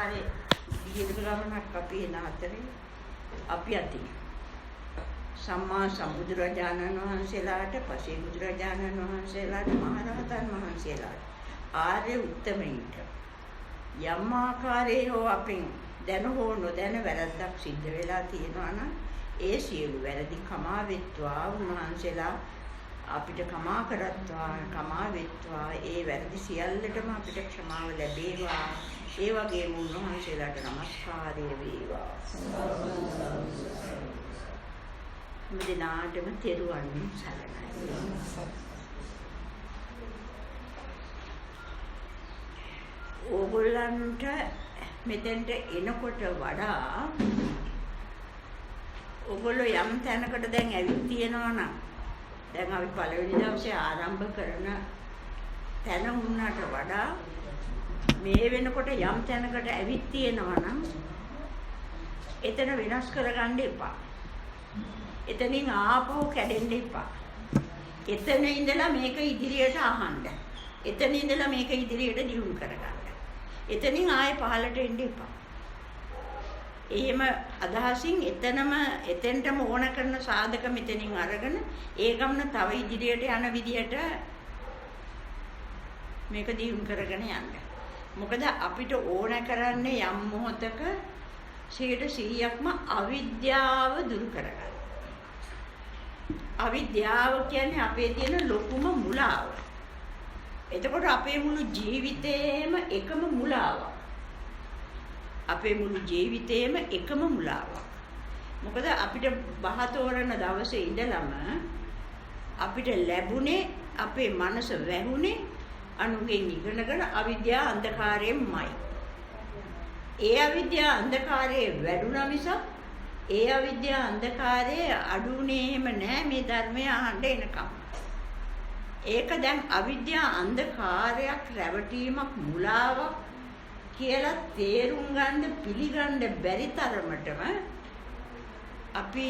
ආකාරයේ දීර්ඝ ගමනක් අපි එන අතරේ අපි අතින් සම්මා සම්බුදුරජාණන් වහන්සේලාට පසේ බුදුරජාණන් වහන්සේලාට මහරහතන් වහන්සේලාට ආර්ය උත්තමයින්ට යම් ආකාරයේ හෝ අපෙන් දැන හෝ නොදැන වැරද්දක් සිද්ධ වෙලා තියෙනවා නම් ඒ සියලු වැරදි කමා වෙත්වා උන්වහන්සේලා අපිට කමා කරත්වා කමා වෙත්වා ඒ වැරදි සියල්ලටම අපිට ක්ෂමාව ලැබේවා ඒ වගේම උන්වහන්සේලාට නමස්කාරය වේවා මුදිනාටම තෙරුවන් සරණයි ඕගොල්ලන්ට මෙතෙන්ට එනකොට වඩා ඔයගොල්ලෝ යම් තැනකට දැන් ඇවිත් තියෙනවා නම් දැන් අපි පළවෙනි දවසේ ආරම්භ කරන තැන වුණාට වඩා මේ වෙනකොට යම් තැනකට ඇවිත් තියෙනවා නම් එතන විනාශ කරගන්න එපා. එතනින් ආපහු කැඩෙන්න එපා. එතන ඉඳලා මේක ඉදිරියට අහන්න. එතන ඉඳලා මේක ඉදිරියට දියුණු කරගන්න. එතනින් ආයේ පහළට එන්න එපා. එහෙම අදහසින් එතෙන්ටම ඕන කරන සාධක මෙතනින් අරගෙන ඒ ගමන තව ඉදිරියට යන විදිහට මේක දියුණු කරගෙන යන්න. මොකද අපිට ඕන කරන්නේ යම් මොහොතක 100%ක්ම අවිද්‍යාව දුරු කරගන්න. අවිද්‍යාව කියන්නේ අපේ තියෙන ලොකුම මුලාව. එතකොට අපේ මුළු ජීවිතේම එකම මුලාවක්. අපේ මුළු ජීවිතේම එකම මුලාවක්. මොකද අපිට බහ තෝරන දවසේ ඉඳලම අපිට ලැබුණේ අපේ මනස වැහුනේ අනුගෙන් ඉගෙනගෙන අවිද්‍යා අන්ධකාරයෙන්මයි. ඒ අවිද්‍යා අන්ධකාරයේ වැඩුණා මිසක් ඒ අවිද්‍යා අන්ධකාරයේ අඩුුනේ එහෙම නෑ මේ ධර්මය අහන්න එනකම්. ඒක දැන් අවිද්‍යා අන්ධකාරයක් රැවටීමක් මුලාවක් කියලා තේරුම් ගන්න පිළිගන්න බැරි තරමටම අපි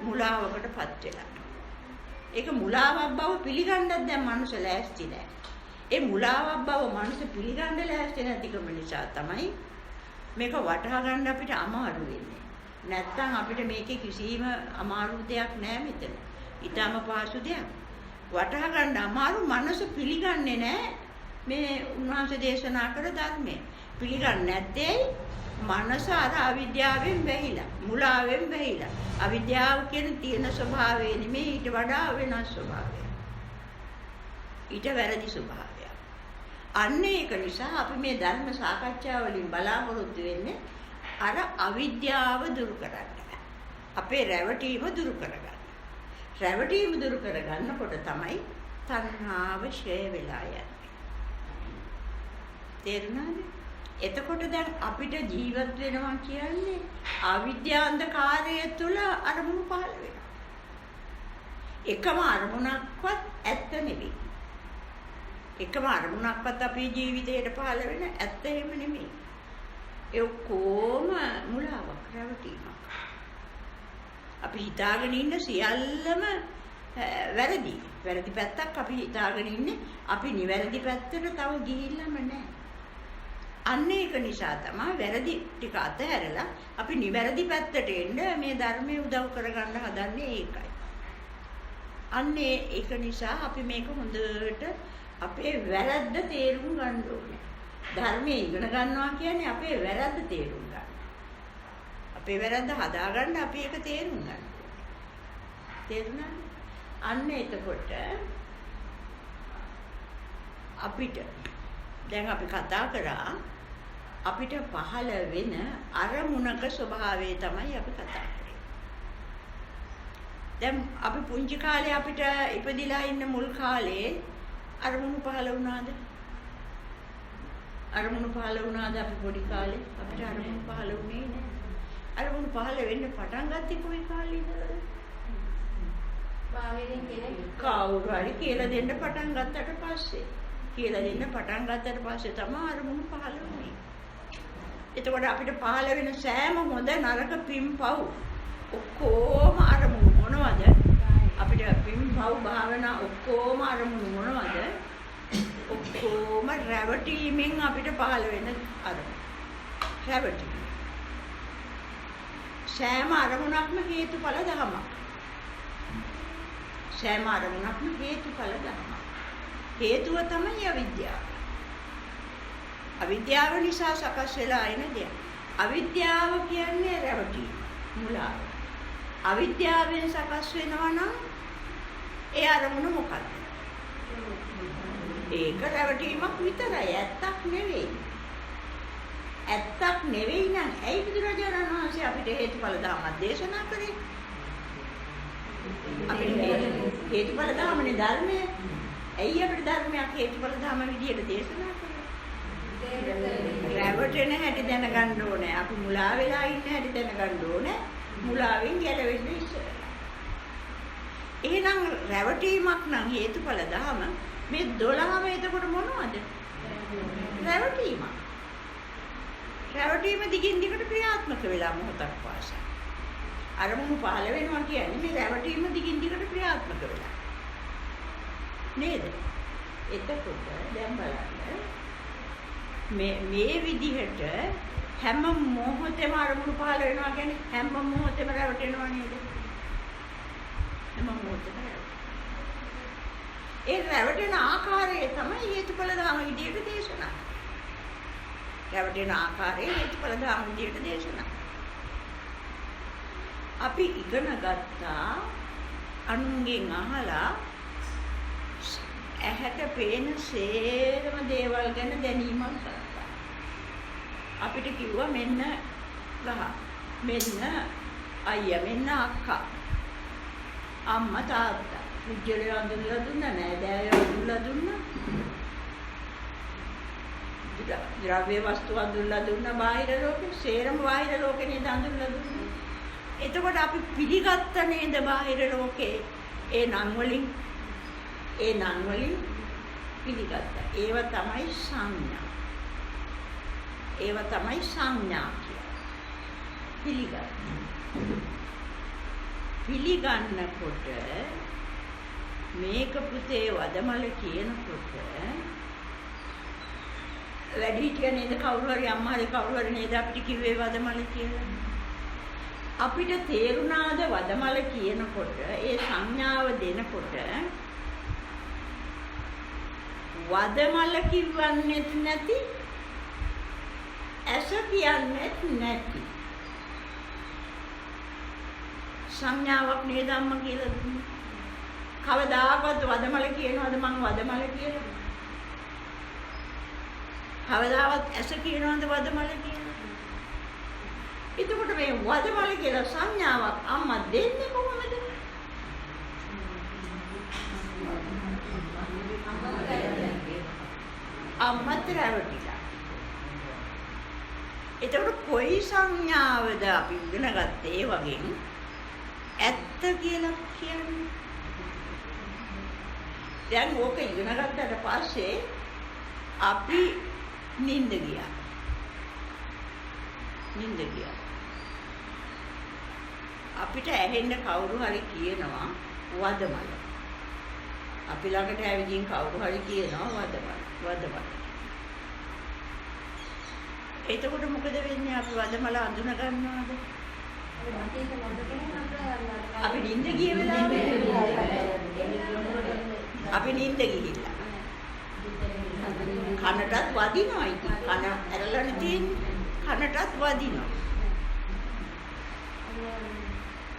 මුලාවකටපත් වෙලා. ඒක මුලාවක් බව පිළිගන්නත් දැන් මනුස්ස ලෑස්ති නෑ. ඒ මුලාවක් බව මනුස්ස පිළිගන්න ලෑස්ති නැතිකම නිසා තමයි මේක වටහා ගන්න අපිට අමාරු වෙන්නේ. නැත්තම් අපිට මේකේ කිසිම අමාරු දෙයක් නෑ මෙතන. ඊටම පහසු දෙයක්. වටහා ගන්න අමාරු මනස පිළිගන්නේ නෑ මේ උන්වහන්සේ දේශනා කර ධර්මය. පිළිගන්නේ නැත්තේ මනස අර අවිද්‍යාවෙන් වැහිලා, මුලාවෙන් වැහිලා. අවිද්‍යාව කියන තියෙන ස්වභාවය නෙමෙයි ඊට වඩා වෙනස් ස්වභාවයක්. ඊට වැරදි ස්වභාවයක්. අන්න ඒක නිසා අපි මේ ධර්ම සාකච්ඡා වලින් බලාපොරොත්තු වෙන්නේ අර අවිද්‍යාව දුරු කරන්න. අපේ රැවටීම දුරු කරගන්න. රැවටීම දුරු කරගන්නකොට තමයි තණ්හාව ෂය වෙලා යන්නේ. තේරුණාද? එතකොට දැන් අපිට ජීවත් වෙනවා කියන්නේ අවිද්‍යාන්ධකාරය තුල අරමුණු පහළ වෙනවා. එකම අරමුණක්වත් ඇත්ත නෙවෙයි. එකම අරමුණක්වත් අපේ ජීවිතේට පහළ වෙන ඇත්ත එහෙම නෙමෙයි. ඒ ඔක්කොම මුලාවක්, රැවටීමක්. අපි හිතාගෙන ඉන්න සියල්ලම වැරදි. වැරදි පැත්තක් අපි හිතාගෙන ඉන්නේ. අපි නිවැරදි පැත්තට තව ගිහිල්ලාම නැහැ. අන්න ඒක නිසා තමයි වැරදි ටික අතහැරලා අපි නිවැරදි පැත්තට එන්න මේ ධර්මයේ උදව් කරගන්න හදන්නේ ඒකයි. අන්න ඒක නිසා අපි මේක හොඳට අපේ වැරද්ද තේරුම් ගන්න ඕනේ. ධර්මයේ ඉගෙන ගන්නවා කියන්නේ අපේ වැරද්ද තේරුම් ගන්න. අපේ වැරද්ද හදාගන්න අපි ඒක තේරුම් ගන්න. තේරුණාද? අන්න එතකොට අපිට දැන් අපි කතා කරා අපිට පහළ වෙන අරමුණක ස්වභාවය තමයි අපි කතා කරන්නේ. දැන් අපි පුංචි කාලේ අපිට ඉපදිලා ඉන්න මුල් කාලේ අරමුණු පහළ වුණාද? අරමුණු පහළ වුණාද අපි පොඩි කාලේ? අපිට අරමුණු පහළ වුණේ නෑ. අරමුණු පහළ වෙන්න පටන් ගත්තේ කොයි කාලේ ඉඳලාද? බාහිරින් කෙනෙක් කවුරු හරි කියලා දෙන්න පටන් ගත්තට පස්සේ තමයි අරමුණු පහළ වුණේ. එතකොට අපිට පහළ වෙන සෑම හොඳ නරක පින්පව් ඔක්කොම අරමුණු මොනවද? අපිට පින්පව් භාවනා ඔක්කොම අරමුණු මොනවද? ඔක්කොම රැවටීමෙන් අපිට පහළ වෙන අරමුණු. රැවටීම. සෑම අරමුණක්ම හේතුඵල ධමයක්. සෑම අරමුණක්ම හේතුඵල ධමයක්. හේතුව තමයි අවිද්‍යාව. අවිද්‍යාව නිසා සකස් වෙලා එන දෙයක්. අවිද්‍යාව කියන්නේ රැවටීම, මුලාව. අවිද්‍යාවෙන් සකස් වෙනවා නම් ඒ අරමුණ මොකක්ද? ඒක රැවටීමක් විතරයි, ඇත්තක් නෙවෙයි. ඇත්තක් නෙවෙයි නම් ඇයි බුදුරජාණන් වහන්සේ අපිට හේතුඵල ධර්ම දේශනා කරේ? අපිට හේතුඵල ධර්මනේ ධර්මය. ඇයි අපිට ධර්මයක් හේතුඵල ධර්ම විදියට දේශනා කරේ? රැවටෙන හැටි දැනගන්න ඕනේ. අපි මුලා වෙලා ඉන්න හැටි දැනගන්න ඕනේ. මුලාවෙන් ගැලවෙන්න ඉස්සෙල්ලා. එහෙනම් රැවටීමක් නම් හේතුඵල ධර්ම මේ 12ම එතකොට මොනවද? රැවටීමක්. රැවටීම දිගින් දිගට ක්‍රියාත්මක වෙලා මොහොතක් පාසා. අරමුණු පහළ වෙනවා කියන්නේ මේ රැවටීම දිගින් දිගට ක්‍රියාත්මක වෙලා. නේද? එතකොට දැන් බලන්න මේ විදිහට හැම මොහොතෙම අරමුණු පහළ වෙනවා කියන්නේ හැම මොහොතෙම රැවටෙනවා නේද? හැම මොහොතෙම ඒ රැවටෙන ආකාරය තමයි හේතුඵල ධර්ම විදියට දේශනා. රැවටෙන ආකාරය හේතුඵල ධර්ම විදියට දේශනා. අපි ඉගෙන ගත්තා අනුන්ගෙන් අහලා ඇහැට පේන සේරම දේවල් ගැන දැනීමක් ගත්තා. අපිට කිව්වා මෙන්න ගහ, මෙන්න අයියා, මෙන්න අක්කා, අම්මා, තාත්තා. විද්‍යාලය අඳුල්ලා දුන්නා, නෑදෑයෝ අඳුල්ලා දුන්නා. ද්‍රව්‍ය වස්තු අඳුල්ලා දුන්නා බාහිර ලෝකේ, සේරම බාහිර ලෝකේ නේද අඳුල්ලා දුන්නේ. එතකොට අපි පිළිගත්ත නේද බාහිර ලෝකේ ඒ නම් වලින් පිළිගත්තා. ඒව තමයි සංඥා. ඒව තමයි සංඥා කියන්නේ. පිළිගන්නකොට මේක පුතේ වදමල කියනකොට වැඩිහිටිය නේද කවුරු හරි අම්මා හරි කවුරු හරි නේද අපිට කිව්වේ වදමල කියලා. අපිට තේරුණාද වදමල කියනකොට ඒ සංඥාව දෙනකොට වදමල කිව්වන්නේත් නැති, ඇස කියන්නේත් නැති සංඥාවක් නේද අම්මා කියලා දුන්නේ. කවදාකවත් වදමල කියනවද මං වදමල කියලා? කවදාවත් ඇස කියනවද වදමල කියලා? එතකොට මේ වදමල කියලා සංඥාවක් අම්මා දෙන්නේ කොහොමද? අම්මත් රැවටිලා. එතකොට කොයි සංඥාවද අපි ඉගෙන ගත්තේ වගේ ඇත්ත කියලා කියන්නේ? දැන් ඕක ඉගෙන ගත්තට පස්සේ අපි නිින්ද ගියා. අපිට ඇහෙන්න කවුරු හරි කියනවා වදමල. අපි ළඟට ඇවිදින් කවුරු හරි කියනවා වදමල. එතකොට මොකද වෙන්නේ? අපි වදමල අඳුන ගන්නවද? අපි නිින්ද ගිය වෙලාවේ අපි නිින්ද ගිහිල්ලා කනටත් වදිනවා. ඉතින් කන ඇරලා තියෙන්නේ කනටත් වදිනවා.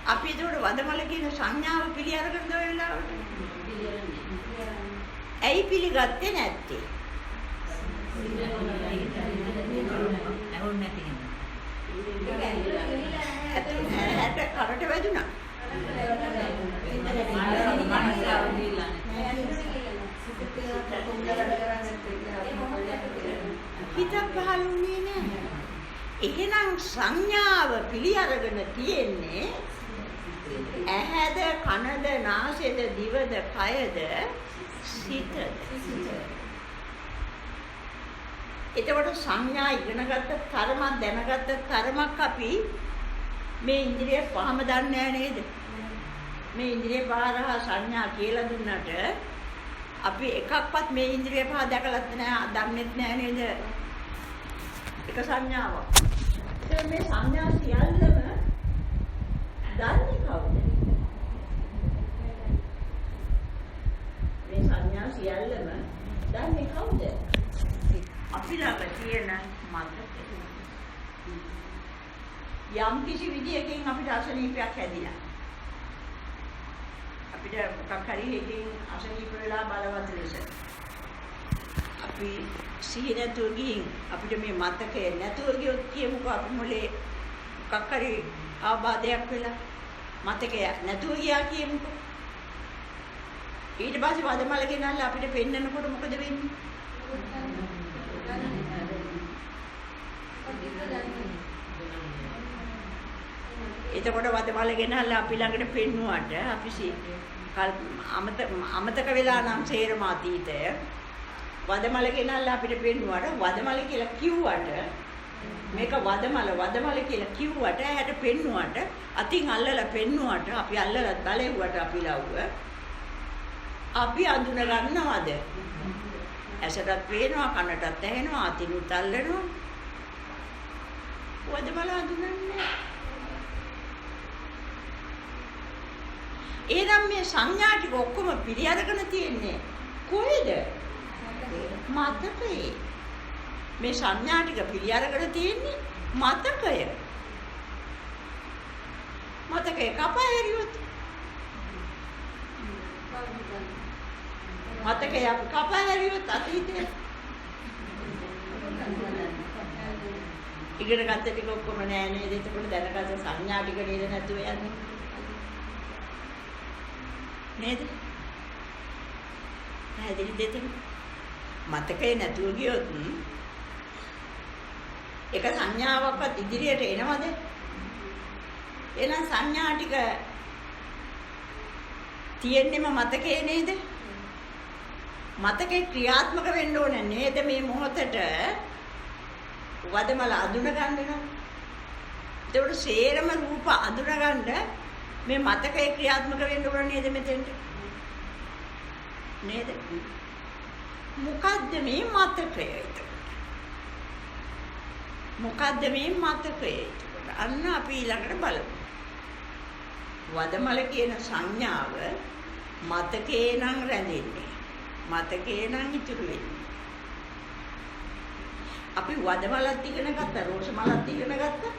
අපි ඒකට වදමල කියන සංඥාව පිළි අරගෙන ඔය වෙලාවට ඇයි පිළිගත්තේ නැත්තේ? ඇට කරට වැදුනා. හිතක් පහළුනේ නැහැ. එහෙනම් සංඥාව පිළි අරගෙන තියෙන්නේ ඇහැද, කනද, නාසයද, දිවද, කයද, සිතද. එතකොට සංඥා ඉගෙනගත්ත තරමක් දැනගත්ත තරමක් අපි මේ ඉන්ද්‍රිය පහම දන්නේ නේද? මේ ඉන්ද්‍රිය පහ සංඥා කියලා දුන්නට අපි එකක්වත් මේ ඉන්ද්‍රිය පහ දැකලත් නැහැ, දන්නෙත් නැහැ නේද? එක සංඥාවක්. ඒක මේ සංඥා සියල්ලම දන්නේ කවුද? මේ සංඥා සියල්ලම දන්නේ කවුද? අපි ළඟ තියෙන මතකය. යම් කිසි විදියකින් අපිට අසනීපයක් හැදිලා. අපිට මොකක් හරි එකකින් අසනීප වෙලා බලවත් ලෙස. අපි සිහි නැතුව ගිහින් අපිට මේ මතකය නැතුව ගියොත් කියමුකෝ අපි මොලේ මොකක් හරි ආබාධයක් වෙලා මතකය නැතුව ගියා කියමුකෝ. ඊට පස්සේ වදමල ගෙනල්ලා අපිට පෙන්නනකොට මොකද වෙන්නේ? එතකොට වදමල ගෙනල්ලා අපි ළඟට පෙන්නුවට අපි අමතක වෙලා නම් සේරම අතීතය වදමල ගෙනල්ලා අපිට පෙන්නුවට වදමල කියලා කිව්වට මේක වදමල කියලා කිව්වට ඇහැට පෙන්නුවට අතින් අල්ලලා පෙන්නුවට අපි අල්ලලා බලෙව්වට අපි ලව්ව අපි අඳුන ගන්නවද? ඇසටත් පේනවා, කනටත් ඇහෙනවා, අතිනුත් අල්ලනවා. වදමල අඳුනන්නේ. එහෙනම් මේ සංඥා ටික ඔක්කොම පිළි අරගෙන තියෙන්නේ කොහෙද? මතකයේ. මේ සංඥා ටික පිළි අරගෙන තියෙන්නේ මතකය. මතකේ කපා හැරියොත් මතකේ අපි කපා හැරියොත් අතීතේ ඉගෙන ගත්ත ටික ඔක්කොම නෑ නේද? එතකොට දැනගත සංඥා ටික නේද නැතුව යන්නේ නේද? හැදිරි දෙතන මතකේ නැතුව ගියොත් එක සංඥාවක්වත් ඉදිරියට එනවද? එහෙනම් සංඥා ටික තියෙන්නේම මතකේ නේද? මතකේ ක්‍රියාත්මක වෙන්න ඕනේ නේද මේ මොහොතට වදමල අඳුන ගන්න නම්. ඒකට සේරම රූප අඳුන ගන්න මේ මතකේ ක්‍රියාත්මක වෙන්න ඕනේ නේද මෙතෙන්ට? නේද? මොකද්ද මේ මතකය? මොකද්ද මේ මතකය? අන්න අපි ඊළඟට බලමු. වදමල කියන සංඥාව මතකේ නම් රැඳෙන්නේ. මතකේ නම් ඉතුරු වෙන්නේ. අපි වදමලත් ඉගෙන ගත්තා, රෝස මලත් ඉගෙන ගත්තා,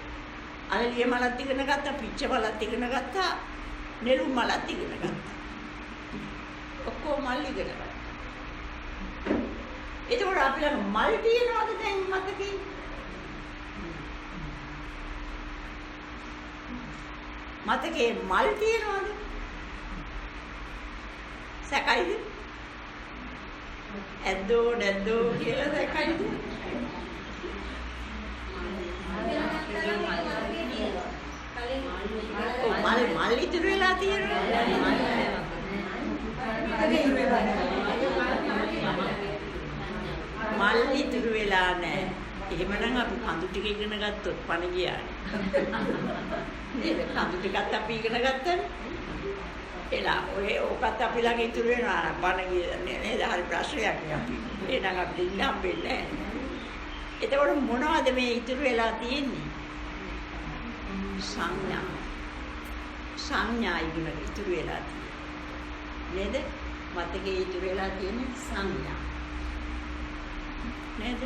අලලිය මලත් ඉගෙන ගත්තා, පිච්ච මලත් ඉගෙන ගත්තා, නෙළුම් මලත් ඉගෙන ගත්තා. ඔක්කොම මල් ඉගෙන ගත්තා. එතකොට අපි ළඟ මල් තියෙනවද දැන් මතකේ? මතකේ මල් තියෙනවද? සැකයිද? ඇද්දෝ නැද්දෝ කියලා සැකයිද? මල් ඉතුරු වෙලා තියෙනවා. මල් ඉතුරු වෙලා නැහැ. එහෙමනම් අපි කඳු ටික ඉගෙන ගත්තොත් පණ ගියානේ. නේද? කඳු ටිකත් අපි ඉගෙන ගත්තානේ. එලා ඔය ඔකත් අපි ළඟ ඉතුරු වෙනවා නම් පණ ගියේ නේද? හරි ප්‍රශ්නයක් නේ අපි. එහෙනම් අපිට ඉන්න හම්බෙන්නේ නැහැ. එතකොට මොනවද මේ ඉතුරු වෙලා තියෙන්නේ? සංඥා. සංඥා ඉතුරු වෙලා තියෙන්නේ. නේද? මතකේ ඉතුරු වෙලා තියෙන්නේ සංඥා. නේද?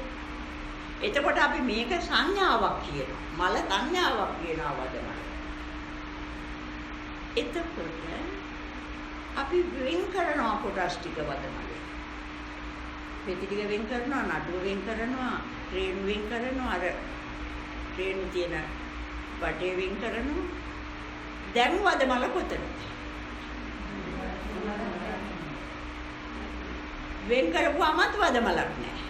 එතකොට අපි මේක සංඥාවක් කියනවා. මල සංඥාවක් කියනවා වදමල. එතකොට අපි වෙන් කරනවා කොටස් ටික වදමලේ. පෙති ටික වෙන් කරනවා, නඩුව වෙන් කරනවා, රේණු වෙන් කරනවා, අර රේණු තියෙන වටේ වෙන් කරනවා. දැන් වදමල කොතනද? වෙන් කරපුවාමත් වදමලක් නැහැ.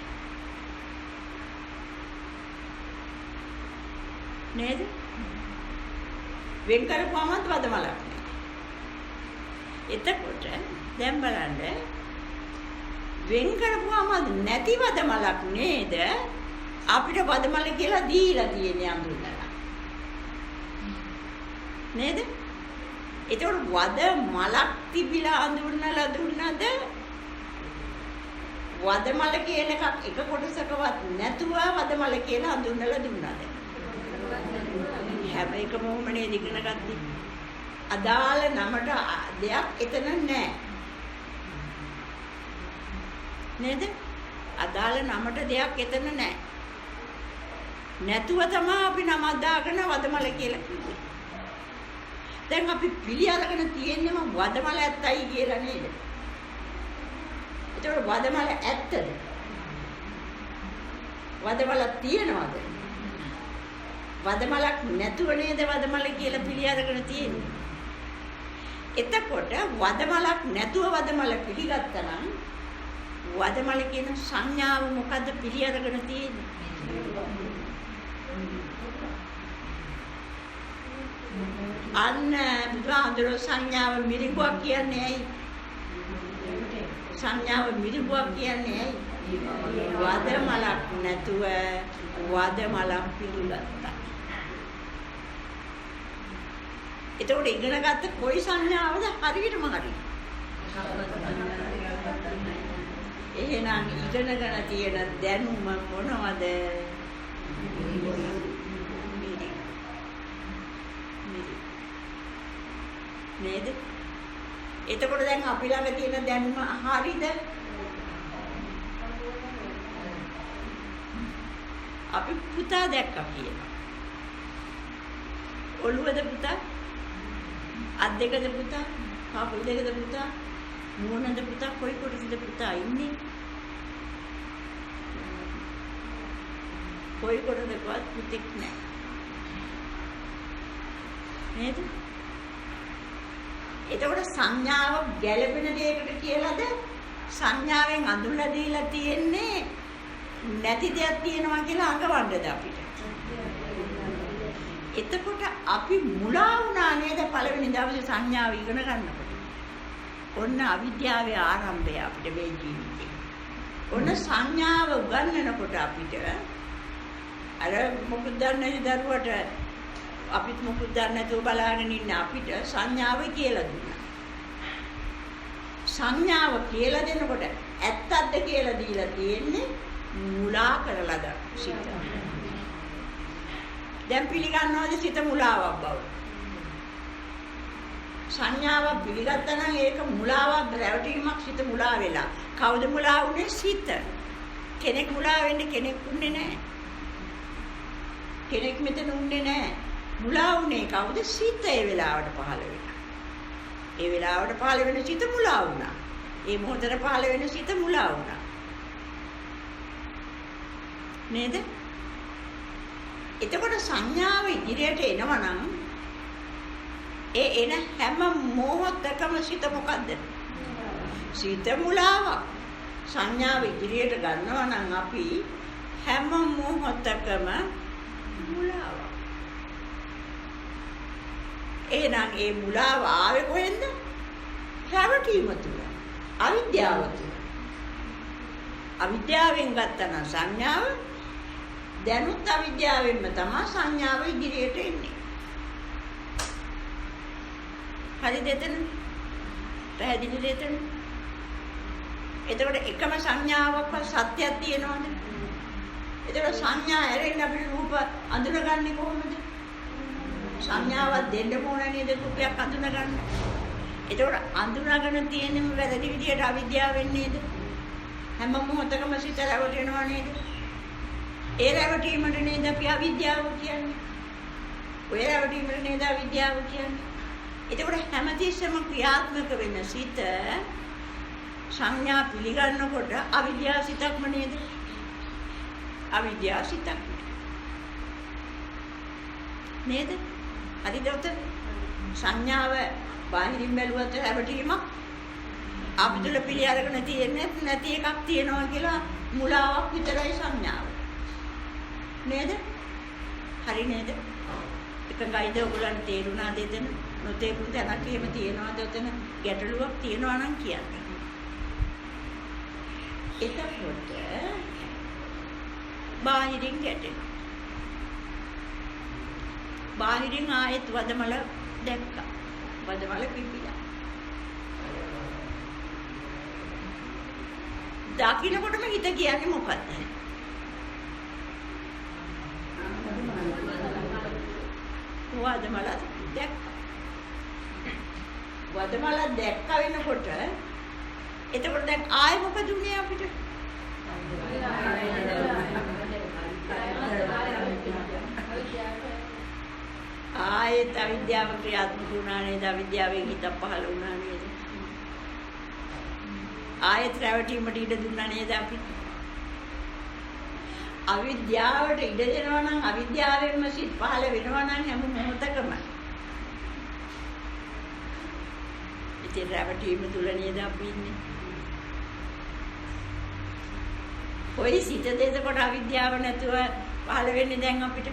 නේද? වෙන් කරපුවාමත් වදමලක් නැහැ. එතකොට දැන් බලන්න වෙන් කරපුවාමත් නැති වදමලක් නේද? අපිට වදමල කියලා දීලා තියෙන්නේ අඳුනලා. නේද? එතකොට වද මලක් තිබිලා අඳුනලා දුන්නද? වදමල කියන එකක් එක කොටසකවත් නැතුව වදමල කියලා හඳුන්වලා දුන්නාද? හැම එකම මොමනේ ඉගෙන ගත්තේ. අදාළ නමට දෙයක් එතන නැහැ. නේද? අදාළ නමට දෙයක් එතන නැහැ. නැතුව තමයි අපි නම දාගෙන වදමල කියලා කිව්වේ. දැන් අපි පිළි අරගෙන තියෙන්නම වදමල ඇත්තයි කියලා නේද? ඒතකොට වදමල ඇත්තද? වදමල තියනවද? වදමලක් නැතුව නේද වදමල කියලා පිළි අරගෙන තියෙන්නේ. එතකොට වදමලක් නැතුව වදමල පිළිගත්තා නම් වදමල කියන සංඥාව මොකද්ද පිළි අරගෙන තියෙන්නේ? අන්න බුදුහාමුදුරුවෝ සංඥාව මිරිඟුවක් කියන්නේ ඇයි? සංඥාව මිරිඟුවක් කියන්නේ ඇයි? වදමලක් නැතුව වදමලක් පිළිගත්තා. එතකොට ඉගෙන ගත්ත කොයි සංඥාවද හරියටම හරි? එහෙනම් ඉගෙනගෙන තියෙන දැනුම මොනවද? නේද? එතකොට දැන් අපි ළඟ තියෙන දැනුම හරියද? අපි පුතා දැක්කා කියනවා. ඔළුවද පුතා? අත් දෙකද පුතා? කකුල් දෙකද පුතා? මූණද පුතා? කොයි කොටසද පුතා ඉන්නේ? කොයි කොටසකවත් පුතෙක් නැහැ. නේද? එතකොට සංඥාව ගැළපෙන දෙයකට කියලාද සංඥාවෙන් අඳුල්ලා දීලා තියෙන්නේ නැති දෙයක් තියෙනවා කියලා අඟවන්නද අපිට? එතකොට අපි මුලා වුණා නේද පළවෙනි දවසේ සංඥාව ඉගෙන ගන්නකොට? ඔන්න අවිද්‍යාවේ ආරම්භය අපිට මේ ජීවිතේ. ඔන්න සංඥාව උගන්වනකොට අපිට අර මොකද දන්නේ දරුවට අපිත් මොකද දන්නේ නැතුව බලාගෙන ඉන්න අපිට සංඥාව කියලා දුන්නා. සංඥාව කියලා දෙනකොට ඇත්තක්ද කියලා දීලා තියෙන්නේ මුලා කරලාද සිත. දැන් පිළිගන්නවද සිත මුලාවක් බව? සංඥාව පිළිගත්තා නම් ඒක මුලාවක් රැවටීමක් සිත මුලා වෙලා. කවුද මුලා වුනේ? සිත. කෙනෙක් මුලා වෙන්නේ කෙනෙක් උන්නේ නැහැ. කෙනෙක් මෙතන උන්නේ නැහැ. මුලා වුනේ කවුද? සිත ඒ වෙලාවට පහළ වෙලා. ඒ වෙලාවට පහළ වෙන සිත මුලා වුණා. ඒ මොහොතේ පහළ වෙන සිත මුලා වුණා. නේද? එතකොට සංඥාව ඉදිරියට එනවා නම් ඒ එන හැම මොහොතකම සිත මොකද්ද? සිත මුලාවක්. සංඥාව ඉදිරියට ගන්නවා නම් අපි හැම මොහොතකම මුලාවක්. එහෙනම් ඒ මුලාව ආවේ කොහෙන්ද? රැවටීම තුල. අවිද්‍යාව තුල. අවිද්‍යාවෙන් ගත්තා සංඥාව දැනුත් අවිද්‍යාවෙන්ම තමයි සංඥාව ඉදිරියට එන්නේ. හරිද එතන? පැහැදිලිද එතන? එතකොට එකම සංඥාවක් සත්‍යයක් තියෙනවද? එතකොට සංඥා ඇරෙන්න අපිට රූප අඳුනගන්නේ කොහොමද? සංඥාවක් දෙන්න ඕන නේද රූපයක් අඳුනගන්න. එතකොට අඳුනගෙන තියෙනම වැරදි විදියට අවිද්‍යාවෙන් නේද? හැම මොහොතකම සිත රැවටෙනවා නේද? ඒ රැවටීමට නේද අපි අවිද්‍යාව කියන්නේ. ඔය රැවටීමට නේද අවිද්‍යාව කියන්නේ. එතකොට හැමතිස්සෙම ක්‍රියාත්මක වෙන සිත සංඥා පිළිගන්නකොට අවිද්‍යාව සිතක්ම නේද? අවිද්‍යාව සිතක් නේද? හරිද උතන? සංඥාව බාහිරින් බැලුවත් රැවටීමක් අපිටල පිළි අරගෙන තියෙන්නේ නැති එකක් තියෙනවා කියලා මුලාවක් විතරයි සංඥාව. නේද? හරි නේද? එකඟයිද ඔයගොල්ලන්ට තේරුණාද එතන? නොතේරුණු තැනක් එහෙම තියෙනවද එතන? ගැටලුවක් තියෙනවා නම් කියන්න. එතකොට බාහිරින් ගැටෙනවා. බාහිරින් ආයෙත් වදමල දැක්කා. වදමල පිපිලා. දකින්නකොටම හිත කියන්නේ මොකක්ද? වදමල දැක්ක. වදමල දැක්ක වෙනකොට එතකොට දැන් ආයෙ මොකද උනේ අපිට? ආයෙත් අවිද්‍යාව ක්‍රියාත්මක වුණා නේද? අවිද්‍යාවෙන් හිත පහළ වුණා නේද? ආයෙත් රැවටීමට ඉඩ දුන්නා නේද අපි? අවිද්‍යාවට ඉඩ දෙනවා නම් අවිද්‍යාවෙන්ම සිත් පහළ වෙනවා නම් හැම මොහොතකම ඉතින් රැවටීම තුල නේද අපි ඉන්නේ? ඔය සිත දෙදකොට අවිද්‍යාව නැතුව පහළ වෙන්නේ දැන් අපිට.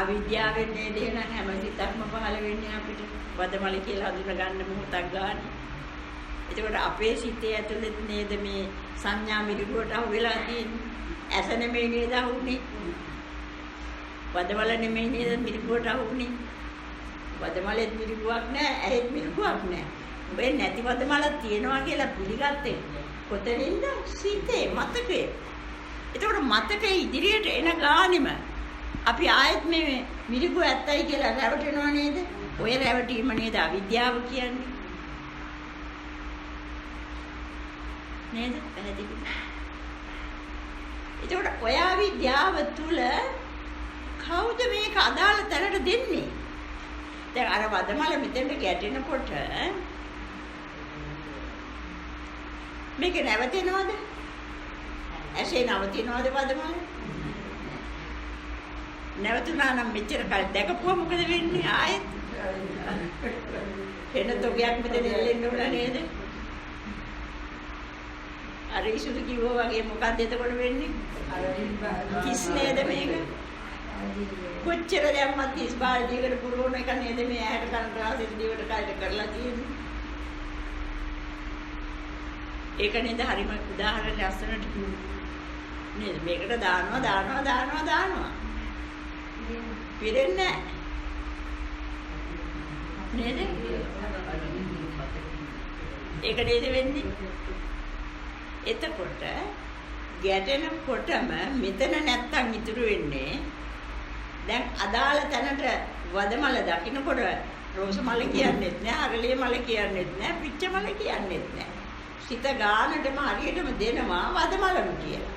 අවිද්‍යාවෙන් නේද එහෙනම් හැම සිතක්ම පහළ වෙන්නේ අපිට. වදමල කියලා හඳුන ගන්න මොහොතක් ගන්න. එතකොට අපේ සිතේ ඇතුළේ නේද මේ සංඥා මිරිගුවට අහු වෙලා තියෙන්නේ. ඇස නෙමෙයි නේද අහුන්නේ. වදමල නෙමෙයි නේද මිරිගුවට අහුන්නේ. වදමලෙත් මිරිගුවක් නැහැ, ඇහෙත් මිරිගුවක් නැහැ. ඔබේ නැති වදමලක් තියෙනවා කියලා පිළිගත්තේ කොතනින්ද? සිතේ, මතකේ. එතකොට මතකේ ඉදිරියට එන ගානෙම අපි ආයෙත් මේ මිරිගුව ඇත්තයි කියලා රැවටෙනවා නේද? ඔය රැවටීම නේද අවිද්‍යාව කියන්නේ? නේද? පැහැදිලිද? එතකොට ඔය අවිද්‍යාව තුල කවුද මේක අදාළ තැනට දෙන්නේ? දැන් අර වදමල මෙතෙන්ට ගැටෙනකොට මේක නැවතෙනවද? ඇසේ නවතිනවද වදමල? නැවතුණා නම් මෙච්චර කල් දැකපුවා මොකද වෙන්නේ ආයෙත්? වෙන තොගයක් මෙතන එල්ලෙන්න ඕන නේද? අර ඉසුදු කිව්වා වගේ මොකක්ද එතකොට වෙන්නේ? කිස් නේද මේක? කොච්චර දැම්මත් කිස් බාල්දියකට පුරවන එක නේද මේ ඇහැට කනට රාසෙත් දිවට කයට කරලා තියෙන්නේ? ඒක නේද හරිම උදාහරණ ලස්සනට නේද? මේකට දානවා. පිරෙන්නේ නැහැ. නේද? ඒක නේද වෙන්නේ? එතකොට ගැටෙනකොටම මෙතන නැත්තම් ඉතුරු වෙන්නේ දැන් අදාළ තැනට වදමල දකින්නකොට රෝස මල කියන්නේත් නැහැ, අරලිය මල කියන්නේත් නැහැ, පිච්ච මල කියන්නේත් නැහැ. සිත ගානටම හරියටම දෙනවා වදමලම කියලා.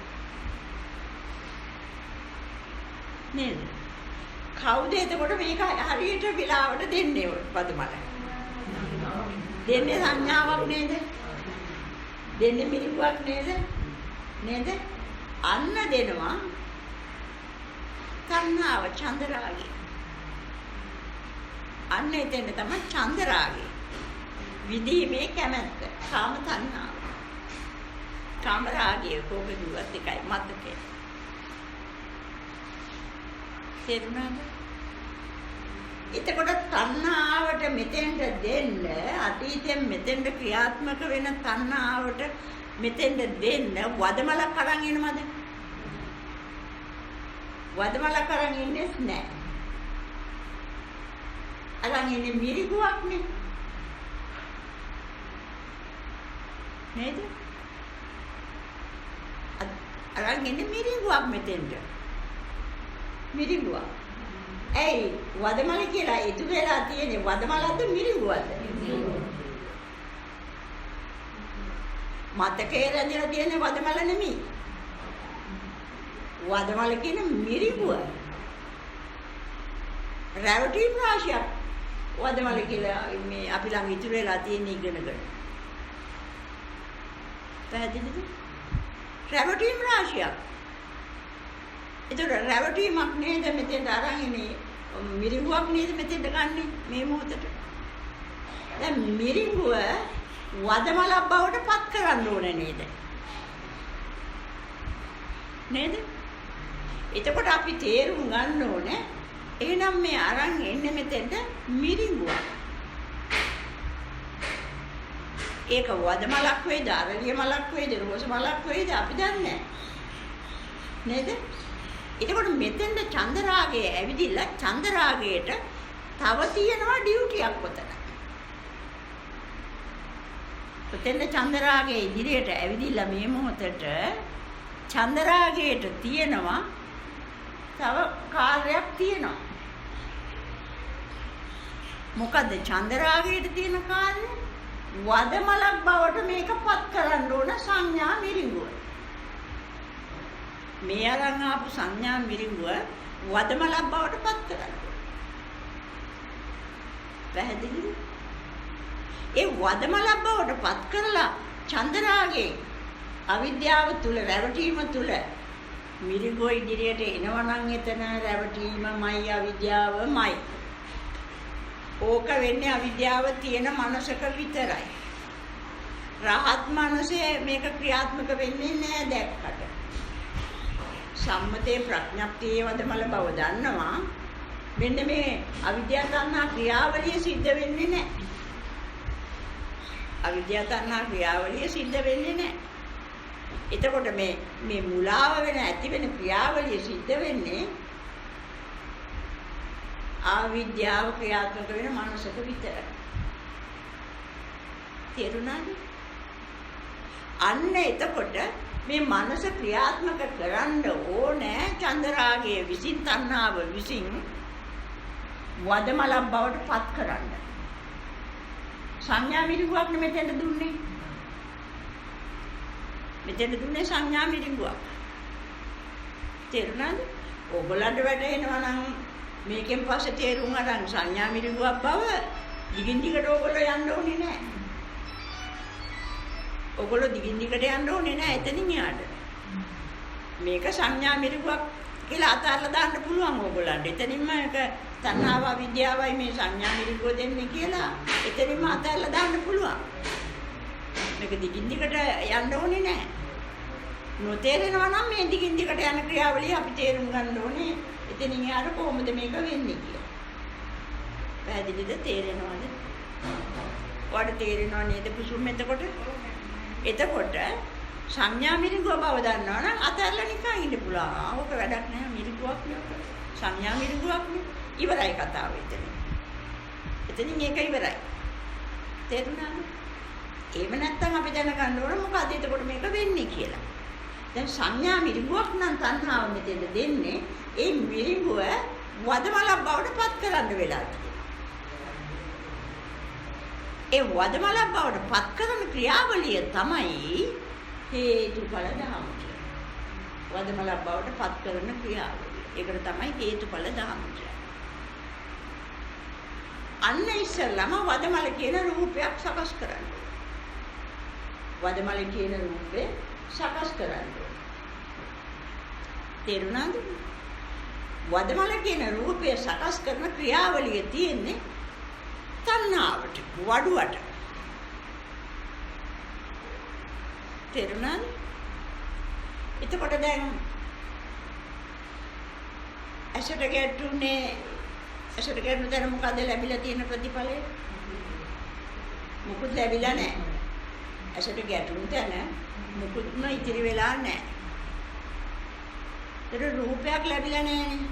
නේද? කවුද එතකොට මේක හරියට විලාවට දෙන්නේ වදමල? දෙන්නේ සංඥාවක් නේද? දෙන්නේ මිරිගුවක් නේද? නේද? අන්න දෙනවා තණ්හාව, චන්දරාගය. අන්න එතෙන් තමයි චන්දරාගය. විදීමේ කැමැත්ත, කාම තණ්හාව. කාම රාගය කොහොමදවත් එකයි මතකේ. තේරුණාද? එතකොට තණ්හාවට මෙතෙන්ට දෙන්න, අතීතයෙන් මෙතෙන්ට ක්‍රියාත්මක වෙන තණ්හාවට මෙතෙන්ට දෙන්න වදමලක් අරන් එනවද? වදමලක් අරන් ඉන්නේ නැහැ. අරන් ඉන්නේ මිරිගුවක් නේ. නේද? අරන් ඉන්නේ මිරිගුවක් මෙතෙන්ට. මිරිගුවක්. ඇයි වදමල කියලා ඉතුරු වෙලා තියෙන්නේ වදමලක්ද මිරිගුවක්ද? මතකේ රැඳිලා තියෙන්නේ වදමල නෙමෙයි. වදමල කියන මිරිගුව. රැවටීම් රාශියක් වදමල කියලා මේ අපි ළඟ ඉතුරු වෙලා තියෙන ඉගෙනගෙන. පැහැදිලිද? රැවටීම් රාශියක්. ඒතර රැවටීමක් නේද මෙතෙන්ට අරන් ඉන්නේ? මිරිගුවක් නේද මෙතෙන්ට ගන්නෙ මේ මොහොතට? දැන් මිරිගුව වදමලක් බවට පත් කරන්න ඕනේ නේද? නේද? එතකොට අපි තේරුම් ගන්න ඕනේ එහෙනම් මේ අරන් එන්නේ මෙතෙන්ට මිරිගුවක්. ඒක වදමලක් වේද, අරලිය මලක් වේද, රෝස මලක් වේද අපි දන්නේ නැහැ. නේද? එතකොට මෙතෙන්ද චන්දරාගය ඇවිදිලා චන්දරාගයට තව තියෙනවා ඩියුටියක් උතන. ඔතෙන් චන්දරාගයේ ඉදිරියට ඇවිදිලා මේ මොහොතට චන්දරාගයට තියෙනවා තව කාර්යයක් තියෙනවා. මොකද චන්දරාගයට තියෙන කාර්යය? වදමලක් බවට මේකපත් කරන්න ඕන සංඥා මිරිඟුව. මේ අරන් ආපු සංඥා මිරිඟුව වදමලක් බවට පත් කරන්න ඕන. පැහැදිලිද? ඒ වදමලක් බවට පත් කරලා චන්දරාගේ අවිද්‍යාව තුල රැවටීම තුල මිරිඟුව ඉදිරියට එනවනම් එතන රැවටීමමයි අවිද්‍යාවමයි. ඕක වෙන්නේ අවිද්‍යාව තියෙන මනසක විතරයි. රහත් මනසේ මේක ක්‍රියාත්මක වෙන්නේ නැහැ දැක්කට. සම්මතේ ප්‍රඥප්තියේ වදමල බව දන්නවා. මෙන්න මේ අවිද්‍යාව තණ්හා ක්‍රියාවලිය සිද්ධ වෙන්නේ නැහැ. අවිද්‍යාව තණ්හා ක්‍රියාවලිය සිද්ධ වෙන්නේ නැහැ. එතකොට මේ මුලාව වෙන ඇති වෙන ක්‍රියාවලිය සිද්ධ වෙන්නේ අවිද්‍යාව ක්‍රියාත්මක වෙන මනසක විතරයි. තේරුණාද? අන්න එතකොට මේ මනස ක්‍රියාත්මක කරන්න ඕනේ චන්දරාගයේ විසින් තණ්හාව විසින් වදමලක් බවට පත් කරන්න. සංඥා මිරිඟුවක් මෙතෙන්ට දුන්නේ. මෙතෙන්ට දුන්නේ සංඥා මිරිඟුවක්. තේරුණාද? ඕගොල්ලන්ට වැටහෙනවා නම් මේකෙන් පස්සේ තේරුම් අරන් සංඥා මිරිඟුවක් බව දිගින් දිගට ඕගොල්ලෝ යන්න ඕනේ නැහැ. ඕගොල්ලෝ දිගින් දිගට යන්න ඕනේ නැහැ එතනින් යාට. මේක සංඥා මිරිඟුවක් කියලා අතහැරලා දාන්න පුළුවන් ඕගොල්ලන්ට. එතනින්ම ඒක තණ්හාව විද්‍යාවයි මේ සංඥා මිරිඟුව දෙන්නේ කියලා එතනින්ම අතහැරලා දාන්න පුළුවන්. මේක දිගින් දිගට යන්න ඕනේ නැහැ. නොතේරෙනවා නම් මේ දිගින් දිගට යන ක්‍රියාවලිය අපි තේරුම් ගන්න ඕනේ. එතනින් යාර කොහොමද මේක වෙන්නේ කියලා. පැහැදිලිද? තේරෙනවද? ඔයාලට තේරෙනව නේද පුසුම් එතකොට? එතකොට සංඥා මිරිඟුව බව දන්නවා නම් අතහැරලා නිකන් ඉන්න පුළුවන්. ඕක වැඩක් නෑ මිරිඟුවක් නේ. සංඥා මිරිඟුවක් නේ. ඉවරයි කතාව එතන. එතනින් ඒක ඉවරයි. තේරුණාද? එහෙම නැත්නම් අපි දැනගන්න ඕන මොකද එතකොට මේක වෙන්නේ කියලා. දැන් සංඥා මිරිඟුවක් නම් තණ්හාව මෙතෙන්ද දෙන්නේ. ඒ මිරිඟුව වදමලක් බවට පත් කරන්න වෙලා ඒ වදමලක් බවට පත් කරන ක්‍රියාවලිය තමයි හේතුඵල ධර්ම. වදමලක් බවට පත් කරන ක්‍රියාවලිය. ඒකට තමයි හේතුඵල ධර්ම කියන්නේ. අන්න ඉස්සෙල්ලාම වදමල කියන රූපයක් සකස් කරන්න. වදමල කියන රූපේ සකස් කරන්න. තේරුණාද? වදමල කියන රූපය සකස් කරන ක්‍රියාවලිය තියෙන්නේ තණ්හාවට වඩුවට. තේරුණාද? එතකොට දැන් ඇසට ගැටුණු තැන මොකද ලැබිලා තියෙන ප්‍රතිඵලය? මොකුත් ලැබිලා නැහැ. ඇසට ගැටුණු තැන මොකුත්ම ඉතිරි වෙලා නැහැ. ඒක රූපයක් ලැබිලා නැහැනේ.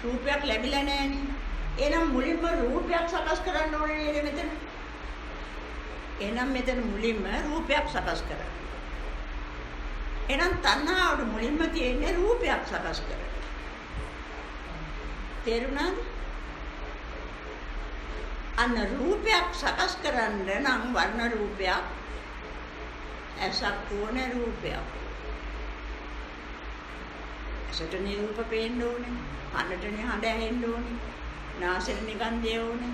රූපයක් ලැබිලා නැහැනේ. එහෙනම් මුලින්ම රූපයක් සකස් කරන්න ඕනේ නේද මෙතන? එහෙනම් මෙතන මුලින්ම රූපයක් සකස් කරන්න. එහෙනම් තණ්හාවට මුලින්ම තියෙන්නේ රූපයක් සකස් කරන්න. තේරුණාද? අන්න රූපයක් සකස් කරන්න නම් වර්ණ රූපයක් ඇසක් ඕනේ රූපයක්. ඇසට නිරූප පේන්න ඕනේ. කනට හඬ ඇහෙන්න ඕනේ. නාසයට නිගන්ධය ඕනේ.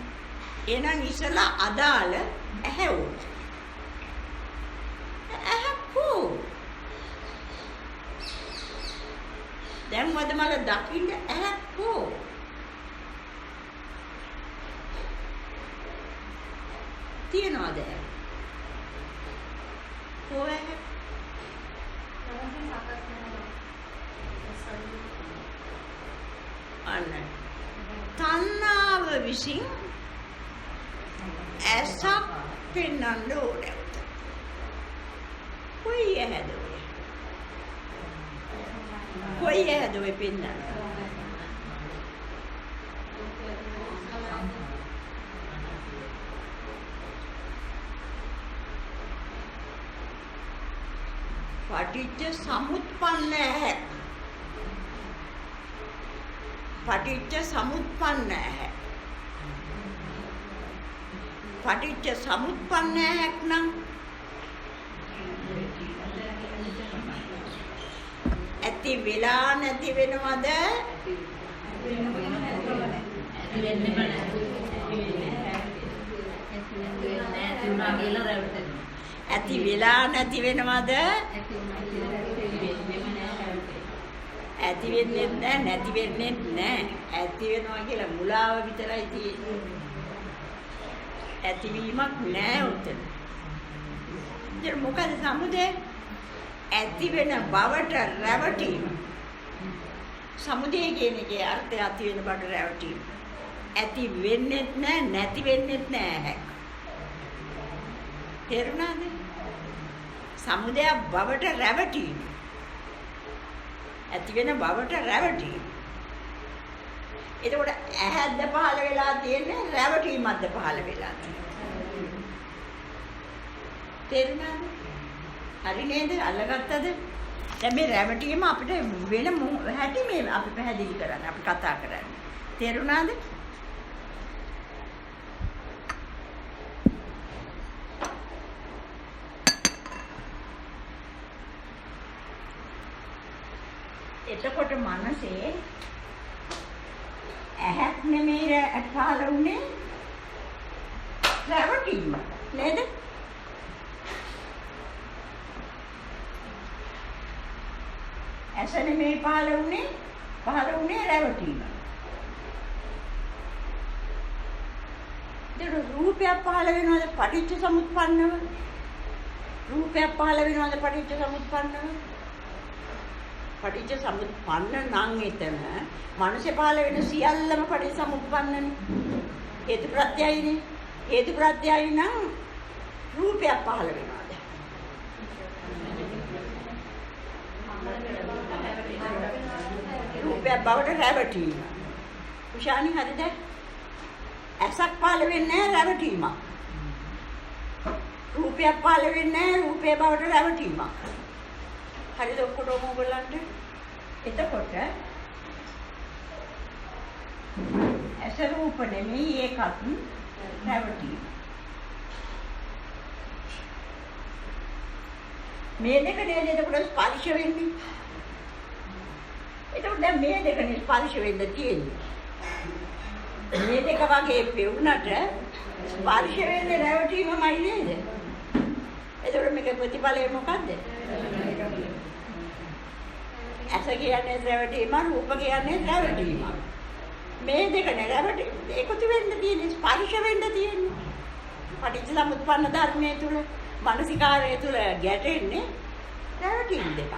එහෙනම් ඉස්සලා අදාළ ඇහැ ඕනේ. ඇහැ කෝ? දැන් වදමල දකින්න ඇහැ කෝ? තියනවාද? කොහේ? අන්න තණ්හාව විසින් ඇසක් පෙන්වන්න ඕනේ. කොයි ඇහැදෝයි? කොයි ඇහැදෝයි පෙන්වන්න? පටිච්ච සමුප්පන්න ඇහැ. පටිච්ච සමුප්පන්න ඇහැ. පටිච්ච සමුප්පන්න ඇහැක් නම් ඇති වෙලා නැති වෙනවද? ඇති වෙලා නැති වෙනවද? ඇති වෙන්නේ නැහැ, නැති වෙන්නේ නැහැ. ඇති වෙනවා කියලා මුලාව විතරයි තියෙන්නේ. ඇතිවීමක් නැහැ උතන. ඉතින් මොකද සමුදේ? ඇති වෙන බවට රැවටීම. සමුදේ කියන එකේ අර්ථය ඇති වෙන බවට රැවටීම. ඇති වෙන්නේත් නැහැ, නැති වෙන්නේත් නැහැ. තේරුණාද? සමුදය බවට රැවටීම. ඇති වෙන බවට රැවටීම. එතකොට ඇහැද්ද පහළ වෙලා තියෙන්නේ, රැවටීමක්ද පහළ වෙලා තියෙන්නේ. තේරුණාද? හරි නේද? අල්ලගත්තද? දැන් මේ රැවටීම අපිට වෙන හැටි මේ අපි පැහැදිලි කරන්නේ, අපි කතා කරන්නේ. තේරුණාද? එතකොට මනසේ ඇහක් නෙමෙයි පහළ වුණේ, රැවටීම නේද? ඇස නෙමෙයි පහළ වුණේ රැවටීම. ඒක රූපයක් පහළ වෙනවද පටිච්ච සමුප්පන්නව? රූපයක් පහළ වෙනවද පටිච්ච සමුප්පන්නව? පටිච්ච සමුප්පන්න නම් එතන මනසේ පහළ වෙන සියල්ලම පටිච්ච සමුප්පන්නනේ. හේතු ප්‍රත්‍යයයිනේ. හේතු ප්‍රත්‍යයයි නම් රූපයක් පහළ වෙනවද? රූපයක් බවට රැවටීම. උෂානි හරිද? ඇසක් පහළ වෙන්නේ නැහැ, රැවටීමක්. රූපයක් පහළ වෙන්නේ නැහැ, රූපේ බවට රැවටීමක්. හරිද ඔක්කොටම ඔයගොල්ලන්ට? එතකොට ඇස රූප නෙමෙයි, ඒකත් රැවටීම. මේ දෙක නේද එතකොට ස්පර්ශ වෙන්නේ. එතකොට දැන් මේ දෙකනේ ස්පර්ශ වෙන්න තියෙන්නේ. මේ දෙක වගේ පෙවුනට ස්පර්ශ වෙන්නේ රැවටීමමයි නේද? එතකොට මේක ප්‍රතිඵලය මොකද්ද? ඇස කියන්නේ රැවටීම, රූප කියන්නේ රැවටීම. මේ දෙකනේ රැවටීම එකතු වෙන්න තියෙන්නේ, ස්පර්ශ වෙන්න තියෙන්නේ. පටිච්චසමුප්පන්න ධර්මයේ තුල, මානසිකාරය තුල ගැටෙන්නේ රැවටීම් දෙකක්.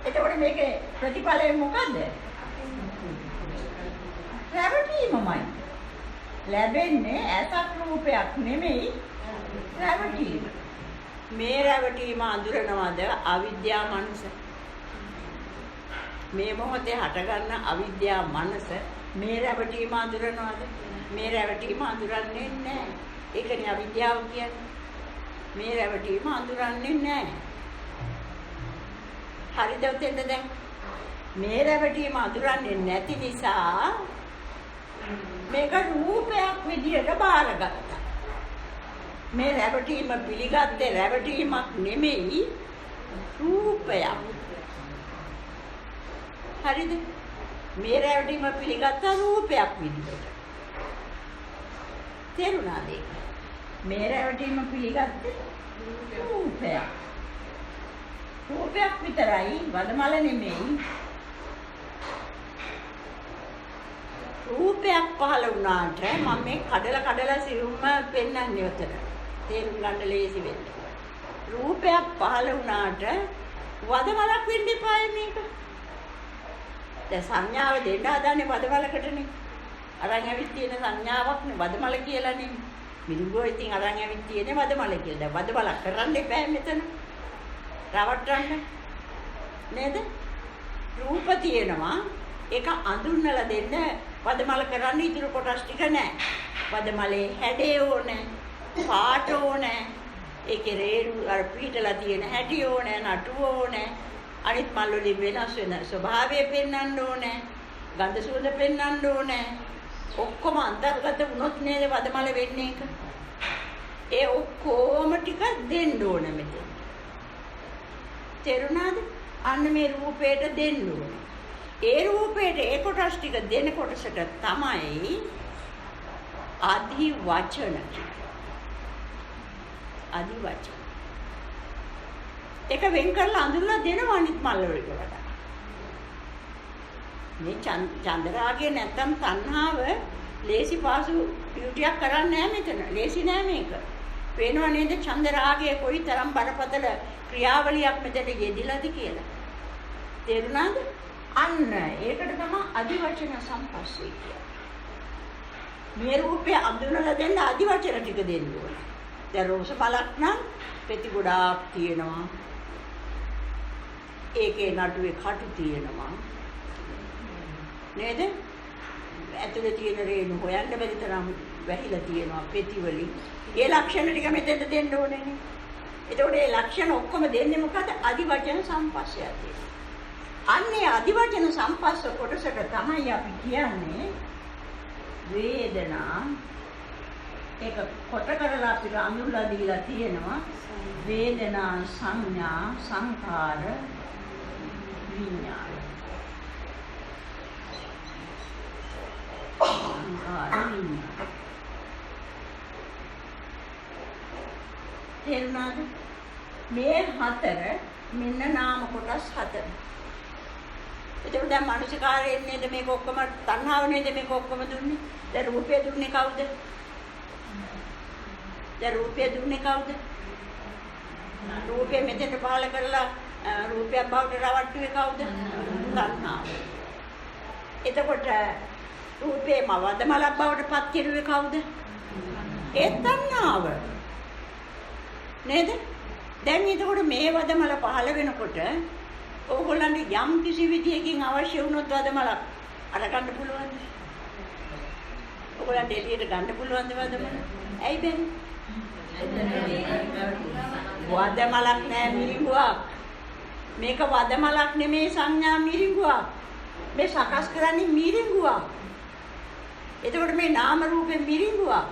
එතකොට මේකේ ප්‍රතිඵලය මොකද්ද? රැවටීමමයි. ලැබෙන්නේ ඇසක් රූපයක් නෙමෙයි, රැවටීම. මේ රැවටීම අඳුරනවද? අවිද්‍යා මනස. මේ මොහොතේ හටගන්න අවිද්‍යා මනස මේ රැවටීම අඳුරනවද? මේ රැවටීම අඳුරන්නේ නැහැ. ඒකනේ අවිද්‍යාව කියන්නේ. මේ රැවටීම අඳුරන්නේ නැහැ. හරිද උතෙන්ද දැන්? මේ රැවටීම අඳුරන්නේ නැති නිසා මේක රූපයක් විදියට බාරගත්තා. මේ රැවටීම පිළිගත්තේ රැවටීමක් නෙමෙයි, රූපයක්. හරිද? මේ රැවටීම පිළිගත්ත රූපයක් විදියට. තේරුණාද? මේ රැවටීම පිළිගත්තේ රූපයක්. රූපයක් විතරයි, වදමල නෙමෙයි. රූපයක් පහළ වුණාට මම මේ කඩලා සිරුම්ම පෙන්වන්නේ උතන. තේරුම් ගන්න ලේසි වෙන්න. රූපයක් පහළ වුණාට වදමලක් වෙන්න එපායි මේක. දැන් සංඥාව දෙන්න හදන්නේ වදමලකටනේ. අරන් ඇවිත් තියෙන සංඥාවක් නේ වදමල කියලානේ. මිරිඟුව ඉතින් අරන් ඇවිත් තියෙන්නේ වදමල කියලා. දැන් වදමලක් කරන්න එපා මෙතන. රවට්ටන්න නේද? රූප තියෙනවා. ඒක අඳුන්නලා දෙන්න වදමල කරන්න ඉතුරු කොටස් ටික නැහැ. වදමලේ හැඩය ඕනේ, පාට ඕනේ. ඒකේ රේණු අර පිටලා තියෙන හැටි ඕනේ, නටු ඕනේ. අනිත් මල් වලින් වෙනස් වෙන ස්වභාවය පෙන්වන්න ඕනේ. ගන්ධ සුවඳ පෙන්වන්න ඕනේ. ඔක්කොම අන්තර්ගත වුණොත් නේද වදමල වෙන්නේ එක. ඒ ඔක්කොම ටික දෙන්න ඕනේ මෙතන. තේරුණාද? අන්න මේ රූපයට දෙන්න ඕනේ. ඒ රූපයට ඒ කොටස් ටික දෙන කොටසට තමයි ආදි වචන. ආදි වචන. ඒක වෙන් කරලා අඳුරලා දෙනවා අනිත් මල් වලට වඩා. මේ චන්දරාගය නැත්තම් තණ්හාව ලේසි පාසු ඩියුටියක් කරන්නේ නැහැ මෙතන. ලේසි නෑ මේක. පේනව නේද චන්දරාගයේ කොයිතරම් බරපතල ක්‍රියාවලියක් මෙතන යෙදිලාද කියලා. තේරුණාද? අන්න ඒකට තමයි අදිවචන සම්පස්සේ කියන්නේ. මේ රූපය අඳුනලා දෙන්න අදිවචන ටික දෙන්න ඕනේ. දැන් රෝස බලක් නම් පෙති ගොඩාක් තියෙනවා. ඒකේ නටුවේ කටු තියෙනවා. නේද? ඇතුලේ තියෙන රේණු හොයන්න බැරි තරම් වැහිලා තියෙනවා පෙති වලින්. ඒ ලක්ෂණ ටික මෙතෙන්ට දෙන්න ඕනේ නේ. එතකොට මේ ලක්ෂණ ඔක්කොම දෙන්නේ මොකද? අදිවචන සම්පස්සය තියෙනවා. අන්නේ අදිවචන සම්පස්ස කොටසට තමයි අපි කියන්නේ වේදනා. ඒක කොට කරලා අපිට අඳුරලා දීලා තියෙනවා වේදනා සංඥා සංඛාර විඥාන. තේරුණාද? මේ හතර මෙන්න නාම කොටස් හතර. එතකොට දැන් මානසිකාරයෙන් නේද මේක ඔක්කොම තණ්හාව නේද මේක ඔක්කොම දුන්නේ? දැන් රූපය දුන්නේ කවුද? දැන් රූපය දුන්නේ කවුද? රූපය මෙතෙන්ට පහල කරලා රූපයක් බවට රවට්ටුවේ කවුද? තණ්හාව. එතකොට රූපේම වදමලක් බවට පත් කෙරුවේ කවුද? ඒ තණ්හාව. නේද? දැන් එතකොට මේ වදමල පහල වෙනකොට ඕගොල්ලන්ට යම් කිසි විදියකින් අවශ්‍ය වුණොත් වදමලක් අරගන්න පුළුවන්ද? ඕගොල්ලන්ට එළියට ගන්න පුළුවන්ද වදමල? ඇයි බැරි? වදමලක් නෑ මිරිඟුවක්. මේක වදමලක් නෙමේ සංඥා මිරිඟුවක්. මේ සකස් කරන්නේ මිරිඟුවක්. එතකොට මේ නාම රූපේ මිරිඟුවක්.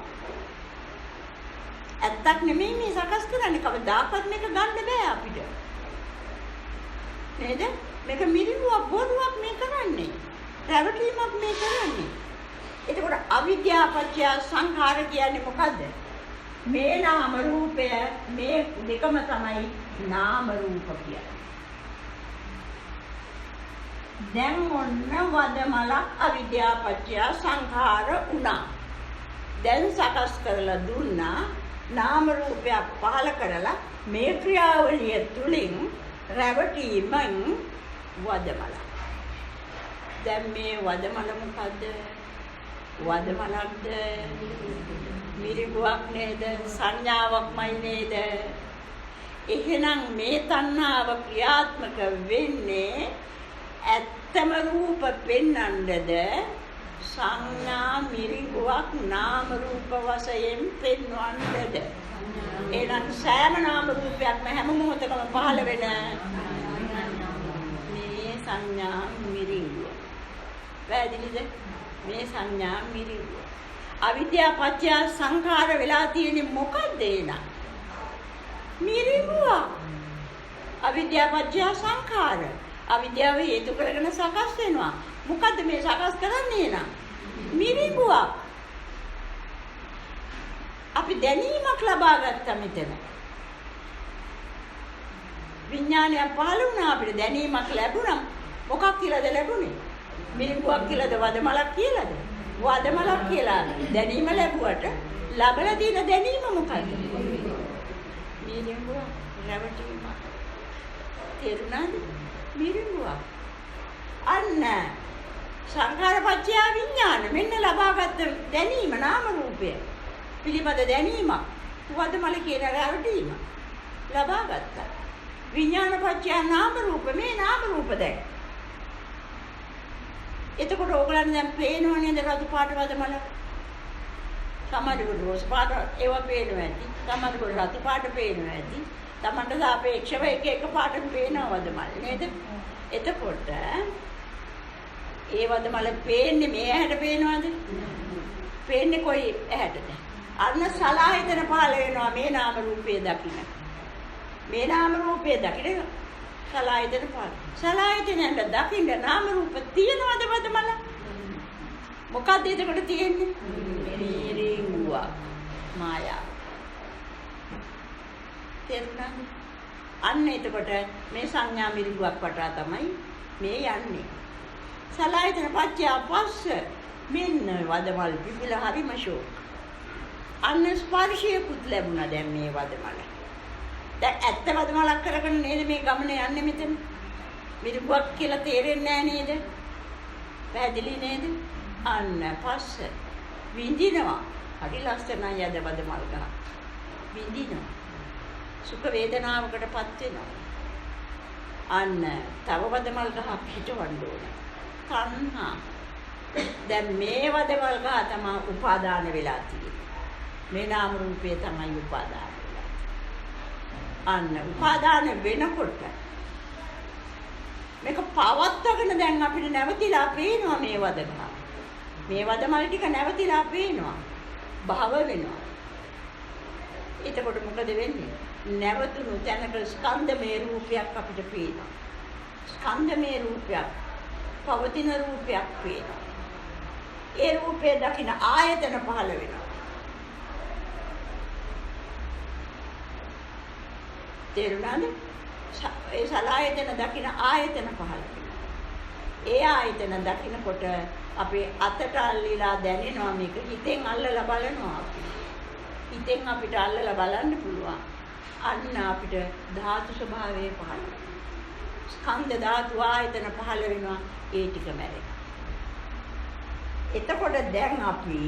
ඇත්තක් නෙමෙයි මේ සකස් කරන්නේ. කවදාකවත් මේක ගන්න බෑ අපිට. නේද? මේක මිරිඟුවක් බොරුවක් මේ කරන්නේ. රැවටීමක් මේ කරන්නේ. එතකොට අවිද්‍යාව පත්‍ය සංඛාර කියන්නේ මොකද්ද? මේ නාම රූපය මේ දෙකම තමයි නාම රූප කියන්නේ. දැන් ඔන්න වදමලක් අවිද්‍යාව පත්‍ය සංඛාර වුණා. දැන් සකස් කරලා දුන්නා නාම රූපයක් පහල කරලා මේ ක්‍රියාවලිය තුලින් රැවටීමෙන් වදමල. දැන් මේ වදමල මොකද්ද? වදමලක්ද මිරිඟුවක් නේද? සංඥාවක්මයි නේද? එහෙනම් මේ තණ්හාව ක්‍රියාත්මක වෙන්නේ ඇත්තම රූප පෙන්වන්නද සංඥා මිරිඟුවක් නාම රූප වශයෙන් පෙන්වන්නද? එහෙනම් සෑම නාම රූපයක්ම හැම මොහොතකම පහළ වෙන මේ සංඥා මිරිඟුව. වැදගත්ද? මේ සංඥා මිරිඟුව. අවිද්‍යාව පත්‍ය සංඛාර වෙලා තියෙන්නේ මොකද්ද එනා? මිරිඟුව. අවිද්‍යාව පත්‍ය සංඛාර. අවිද්‍යාව හේතු කරගෙන සකස් වෙනවා. මොකද්ද මේ සකස් කරන්නේ එනා? මිරිඟුව. අපි දැනීමක් ලබා ගත්තා මෙතන. විඥානය පහළ වුණා අපිට දැනීමක් ලැබුණා. මොකක් කියලාද ලැබුණේ? මිරිඟුවක් කියලාද වදමලක් කියලාද? වදමලක් කියලා දැනීම ලැබුවට ලබලා තියෙන දැනීම මොකද්ද? මිරිඟුව රැවටීම. තේරුණාද? මිරිඟුව. අන්න සංඛාරපත්‍ය විඥාන මෙන්න ලබාගත් දැනීම නාම රූපය. පිළිපද දැනීමක් වදමල කියන රැවටීම ලබා ගත්තා. විඥානපත්‍ය නාම රූප මේ නාම රූප දැන්. එතකොට ඕගලන් දැන් පේනව නේද රතු පාට වදමල? සමහරවිට රෝස් පාට ඒවා පේනවා ඇති. සමහරවිට රතු පාට පේනවා ඇති. තමන්ට සාපේක්ෂව එක පාටක් පේනවා වදමල් නේද? එතකොට ඒ වදමල පේන්නේ මේ ඇහැට පේනවද? පේන්නේ කොයි ඇහැටද? අන්න සලආයතන පහළ වෙනවා මේ නාම රූපයේ දකින්න. මේ නාම රූපයේ දකින්න සලආයතන පහළ. සලආයතනෙන් දකින්න නාම රූප තියනවද වදමල? මොකක්ද එතකොට තියෙන්නේ? මිරිඟුව මායාව. තේරුණාද? අන්න එතකොට මේ සංඥා මිරිඟුවක් වටා තමයි මේ යන්නේ. සලආයතන පත්‍ය පස්ස මෙන්න වදමල් පිපිලා හරිම ෂෝක්. අන්න ස්පර්ශයකුත් ලැබුණා දැන් මේ වදමල. දැන් ඇත්ත වදමලක් කරගෙන නේද මේ ගමන යන්නේ මෙතන? මිරිඟුවක් කියලා තේරෙන්නේ නැහැ නේද? පැහැදිලි නේද? අන්න පස්ස විඳිනවා. හරි ලස්සනයි යද වදමල් ගහ. විඳිනවා. සුඛ වේදනාවකටපත් වෙනවා. අන්න තව වදමල් ගහක් හිටවන්න ඕන. තණ්හා. දැන් මේ වදමල් ගහ තමයි උපාදාන වෙලා තියෙන්නේ. මේ නාම රූපේ තමයි උපාදාන වෙලා. අන්න උපාදාන වෙනකොට මේක පවත්වාගෙන දැන් අපිට නැවතිලා පේනවා මේ වද ගහ. මේ වදමල් ටික නැවතිලා පේනවා. භව වෙනවා. එතකොට මොකද වෙන්නේ? නැවතුණු තැනක ස්කන්ධමය රූපයක් අපිට පේනවා. ස්කන්ධමය රූපයක්, පවතින රූපයක් පේනවා. ඒ රූපේ දකින ආයතන පහළ වෙනවා. තේරුණාද? ඒ සලආයතන දකින ආයතන පහළ වෙනවා. ඒ ආයතන දකිනකොට අපේ අතට අල්ලලා දැනෙනවා මේක හිතෙන් අල්ලලා බලනවා. හිතෙන් අපිට අල්ලලා බලන්න පුළුවන්. අන්න අපිට ධාතු ස්වභාවය පහළ වෙනවා. ස්කන්ධ ධාතු ආයතන පහළ වෙනවා. ඒ ටික මැරෙනවා. එතකොට දැන් අපි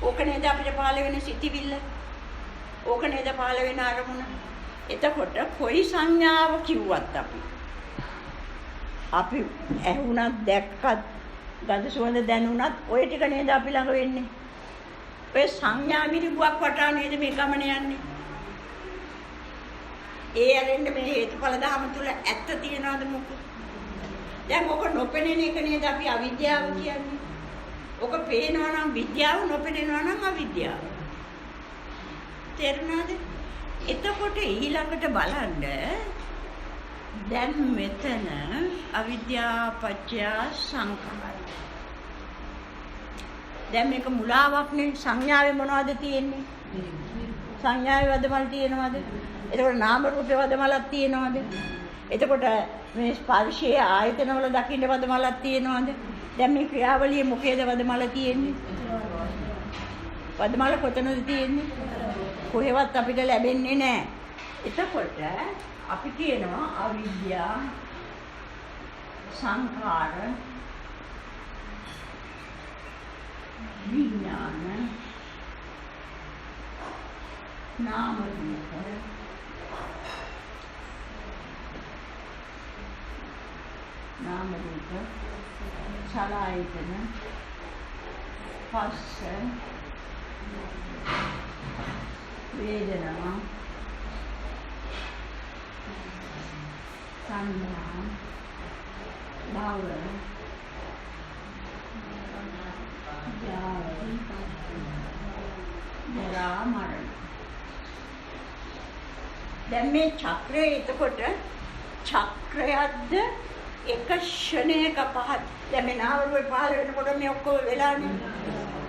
ඕක නේද අපිට පහළ වෙන සිතිවිල්ල? ඕක නේද පහළ වෙන අරමුණ? එතකොට කොයි සංඥාව කිව්වත් අපි ඇහුණත් දැක්කත් ගඳ සුවඳ දැනුණත් ඔය ටික නේද අපි ළඟ වෙන්නේ? ඔය සංඥා මිරිඟුවක් වටා නේද මේ ගමන යන්නේ? ඒ ඇරෙන්න මේ හේතුඵල ධර්ම තුල ඇත්ත තියනවද මොකද? දැන් ඔක නොපෙනෙන එක නේද අපි අවිද්‍යාව කියන්නේ? ඔක පේනවා නම් විද්‍යාව, නොපෙනෙනවා නම් අවිද්‍යාව. තේරුණාද? එතකොට ඊළඟට බලන්න දැන් මෙතන අවිද්‍යාව පත්‍ය සංඛාර. දැන් මේක මුලාවක් නේ. සංඥාවේ මොනවද තියෙන්නේ? සංඥාවේ වදමල් තියෙනවද? එතකොට නාම රූපේ වදමලක් තියෙනවද? එතකොට මේ ස්පර්ශයේ ආයතනවල දකින්න වදමලක් තියෙනවද? දැන් මේ ක්‍රියාවලියේ මොකේද වදමල තියෙන්නේ? වදමල කොතනද තියෙන්නේ? කොහෙවත් අපිට ලැබෙන්නේ නැහැ. එතකොට අපි කියනවා අවිද්‍යාව සංඛාර විඥාන නාම රූප සලආයතන පස්ස වේදනා සංඥා භව ජරා මරණ. දැන් මේ චක්‍රය එතකොට චක්‍රයක්ද එක ක්ෂණයක පහත්. දැන් මේ නාම රූපේ පහළ වෙනකොට මේ ඔක්කොම වෙලානේ.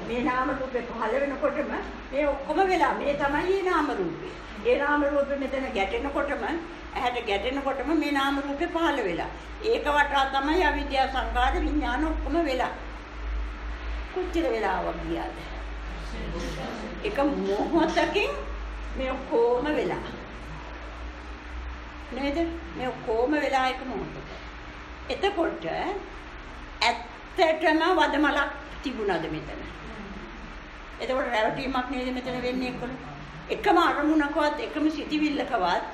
මේ නාම රූපේ පහළ වෙනකොටම මේ ඔක්කොම වෙලා මේ තමයි මේ නාම රූපේ. ඒ නාම රූපෙ මෙතන ගැටෙනකොටම ඇහැට ගැටෙනකොටම මේ නාම රූපේ පහළ වෙලා. ඒක වටා තමයි අවිද්‍යාව සංකාර විඥාන ඔක්කොම වෙලා. කොච්චර වෙලාවක් ගියාද? එක මොහොතකින් මේ ඔක්කොම වෙලා. නේද? මේ ඔක්කොම වෙලා එක මොහොතක. එතකොට ඇත්තටම වදමලක් තිබුණාද මෙතන? එතකොට රැවටීමක් නේද මෙතන වෙන්නේ එක්කම? එකම අරමුණකවත් එකම සිටිවිල්ලකවත්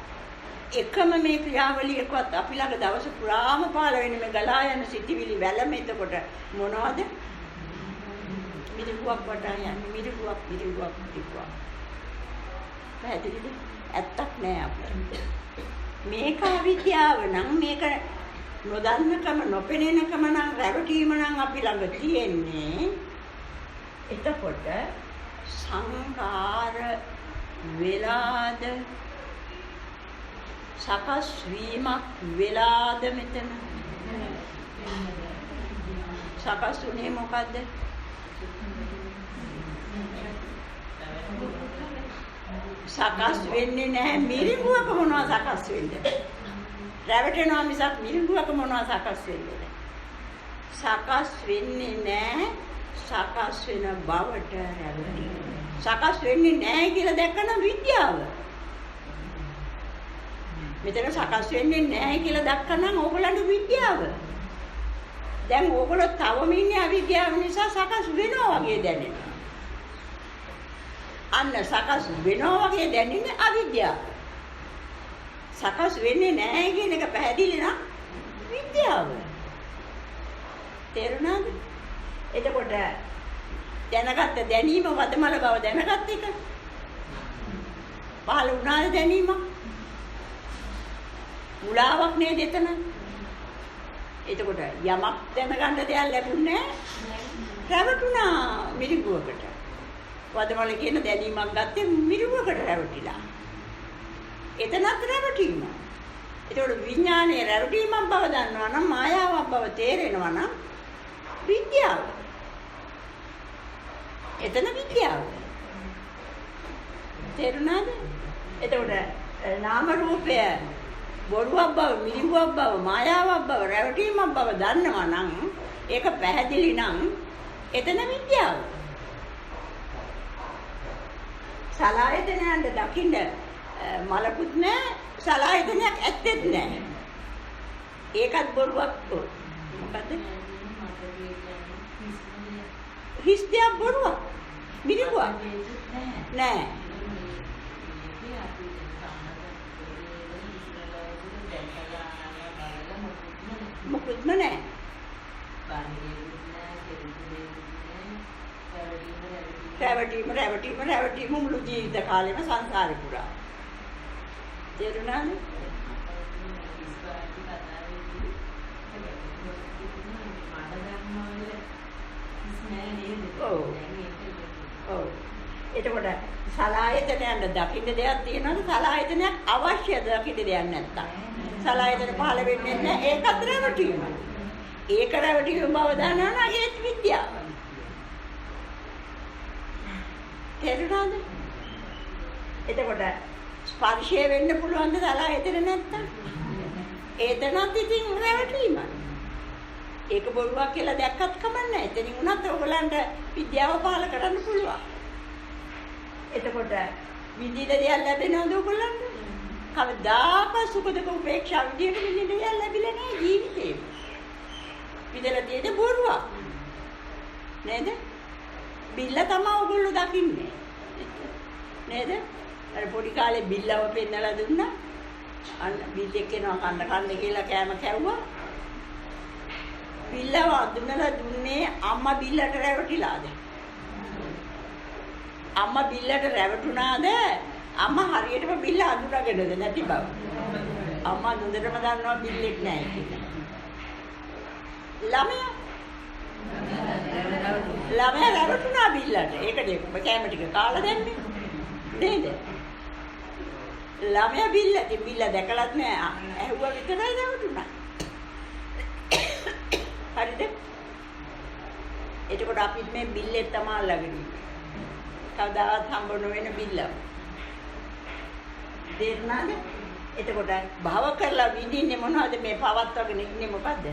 එකම මේ ක්‍රියාවලියකවත් අපි ළඟ දවස පුරාම පහළ වෙන මේ ගලා යන සිටිවිලි වැළම එතකොට මොනවද? මිරිඟුවක් වටා යන්නේ මිරිඟුවක්. පැහැදිලිද? ඇත්තක් නෑ අපිට. මේක අවිද්‍යාව නම් මේක නොදන්නකම නොපෙනෙනකම නම් රැවටීම නම් අපි ළඟ තියෙන්නේ. එතකොට සංකාර වෙලාද සකස් වීමක් වෙලාද මෙතන සකස් උනේ මොකද්ද? සකස් වෙන්නේ නැහැ මිරිඟුවක මොනවා සකස් වෙන්නේ? රැවටෙනවා මිසක් මිරිඟුවක මොනවා සකස් වෙන්නේ නැහැ. සකස් වෙන්නේ නැහැ සකස් වෙන බවට රැවටි. සකස් වෙන්නේ නැහැ කියලා දැක්කම විද්‍යාව. මෙතන සකස් වෙන්නේ නැහැ කියලා දැක්කම ඕගොල්ලන්ට විද්‍යාව. දැන් ඕගොල්ලෝ තවම ඉන්නේ අවිද්‍යාව නිසා සකස් වෙනවා වගේ දැනෙනවා. අන්න සකස් වෙනවා වගේ දැනෙන්නේ අවිද්‍යාව. සකස් වෙන්නේ නැහැ කියන එක පැහැදිලි නම් විද්‍යාව. තේරුණාද? එතකොට දැනගත්ත දැනීම වදමල බව දැනගත් එක. පහළ වුණාද දැනීම? මුලාවක් නේද එතන? එතකොට යමක් දැනගන්න දෙයක් ලැබුණේ රැවටුණා මිරිඟුවකට. වදමල කියන දැනීමක් ගත්තේ මිරිඟුවකට රැවටිලා. එතනත් රැවටීම. එතකොට විඥානයේ රැවටීමක් බව දන්නවා නම් මායාවක් බව තේරෙනවා නම් විද්‍යාව. එතන විද්‍යාව. තේරුණාද? එතකොට නාම රූපය බොරුවක් බව, මිරිඟුවක් බව, මායාවක් බව, රැවටීමක් බව දන්නවා නම් ඒක පැහැදිලි නම් එතන විද්‍යාව. සලායතනයන් දකින්න මලකුත් නැහැ, සලායතනයක් ඇත්තෙත් නැහැ. ඒකත් බොරුවක්. මොකද? හිස්තිය බොරුවක්. මිරිඟුවක් නැහැ. මොකුත්ම නැහැ. රැවටීම මුළු ජීවිත කාලෙම සංසාරේ පුරා. තේරුණාද? ඔව්. එතකොට සලායතනයන් දකින්න දෙයක් තියෙනවද? සලායතනයක් අවශ්‍යද දකින්න දෙයක් නැත්තම්? සලායතන පහළ වෙන්නේ නැහැ. ඒකත් රැවටීම. ඒක රැවටීම බව දන්නවා නම් ඒත් විද්‍යාව. තේරුණාද? එතකොට ස්පර්ශය වෙන්න පුළුවන්ද සලායතන නැත්තම්? ඒතනත් ඉතින් රැවටීම. ඒක බොරුවක් කියලා දැක්කත් කමන්නේ. එතනින් උනත් ඔයගලන්ට විද්‍යාව පහළ කරන්න පුළුවන්. එතකොට විඳින දෙයක් ලැබෙනවද ඔයගලන්ට? කවදාක සුඛ දුක උපේක්ෂා විදියට විඳින දෙයක් ලැබිලා නැහැ ජීවිතේ. විඳලා තියෙන්නේ බොරුවක්. නේද? බිල්ල තමයි ඔයගොල්ලෝ දකින්නේ. නේද? අර පොඩි කාලේ බිල්ලව පෙන්නලා දුන්නා. අන්න බිල් එක එනවා කන්න කියලා කෑම කැව්වා. බිල්ලව අඳුනලා දුන්නේ අම්මා බිල්ලට රැවටිලාද? අම්මා බිල්ලට රැවටුණාද? අම්මා හරියටම බිල්ල අඳුනගෙනද නැති බව. අම්මා හොඳටම දන්නවා බිල්ලෙක් නැහැ කියලා. ළමයා රැවටුණා බිල්ලට. ඒකද ඔබ කැම ටික කාලා දැම්මේ. නේද? ළමයා බිල්ල දැකලත් නෑ. ඇහුවා විතරයි රැවටුණා. හරිද? එතකොට අපි මේ බිල්ලේ තමයි ළඟදී. කවදාවත් හම්බ නොවන බිල්ලව. තේරුණාද? එතකොට භව කරලා විඳින්නේ මොනවද මේ පවත්වගෙන ඉන්නේ මොකද්ද?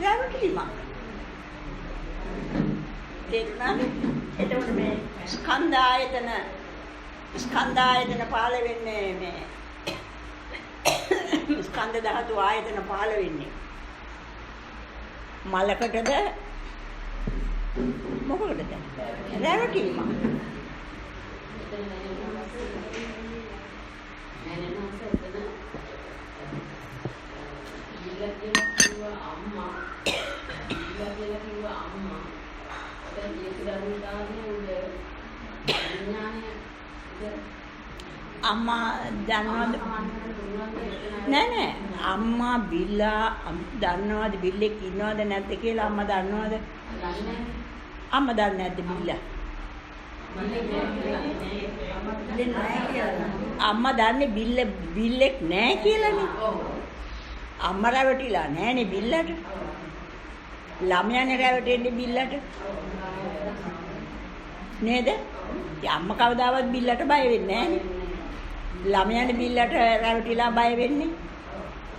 රැවටීම. තේරුණාද? එතකොට මේ ස්කන්ධායතන පාල වෙන්නේ මේ ස්කන්ධ ධාතු ආයතන පාල වෙන්නේ මලකටද මොකකටද? රැවටීම. අම්මා දන්නවද? නෑ අම්මා බිල්ලා දන්නවද බිල්ලෙක් ඉන්නවද නැද්ද කියලා අම්මා දන්නවද? අම්මා දන්නේ නැද්ද බිල්ලා? අම්මා දන්නේ බිල්ලෙක් නෑ කියලානේ. අම්මා රැවටිලා නෑනේ බිල්ලට. ළමයානේ රැවටෙන්නේ බිල්ලට. නේද? ඉතින් අම්මා කවදාවත් බිල්ලට බය වෙන්නේ නෑනේ. ළමයානේ බිල්ලට රැවටිලා බය වෙන්නේ.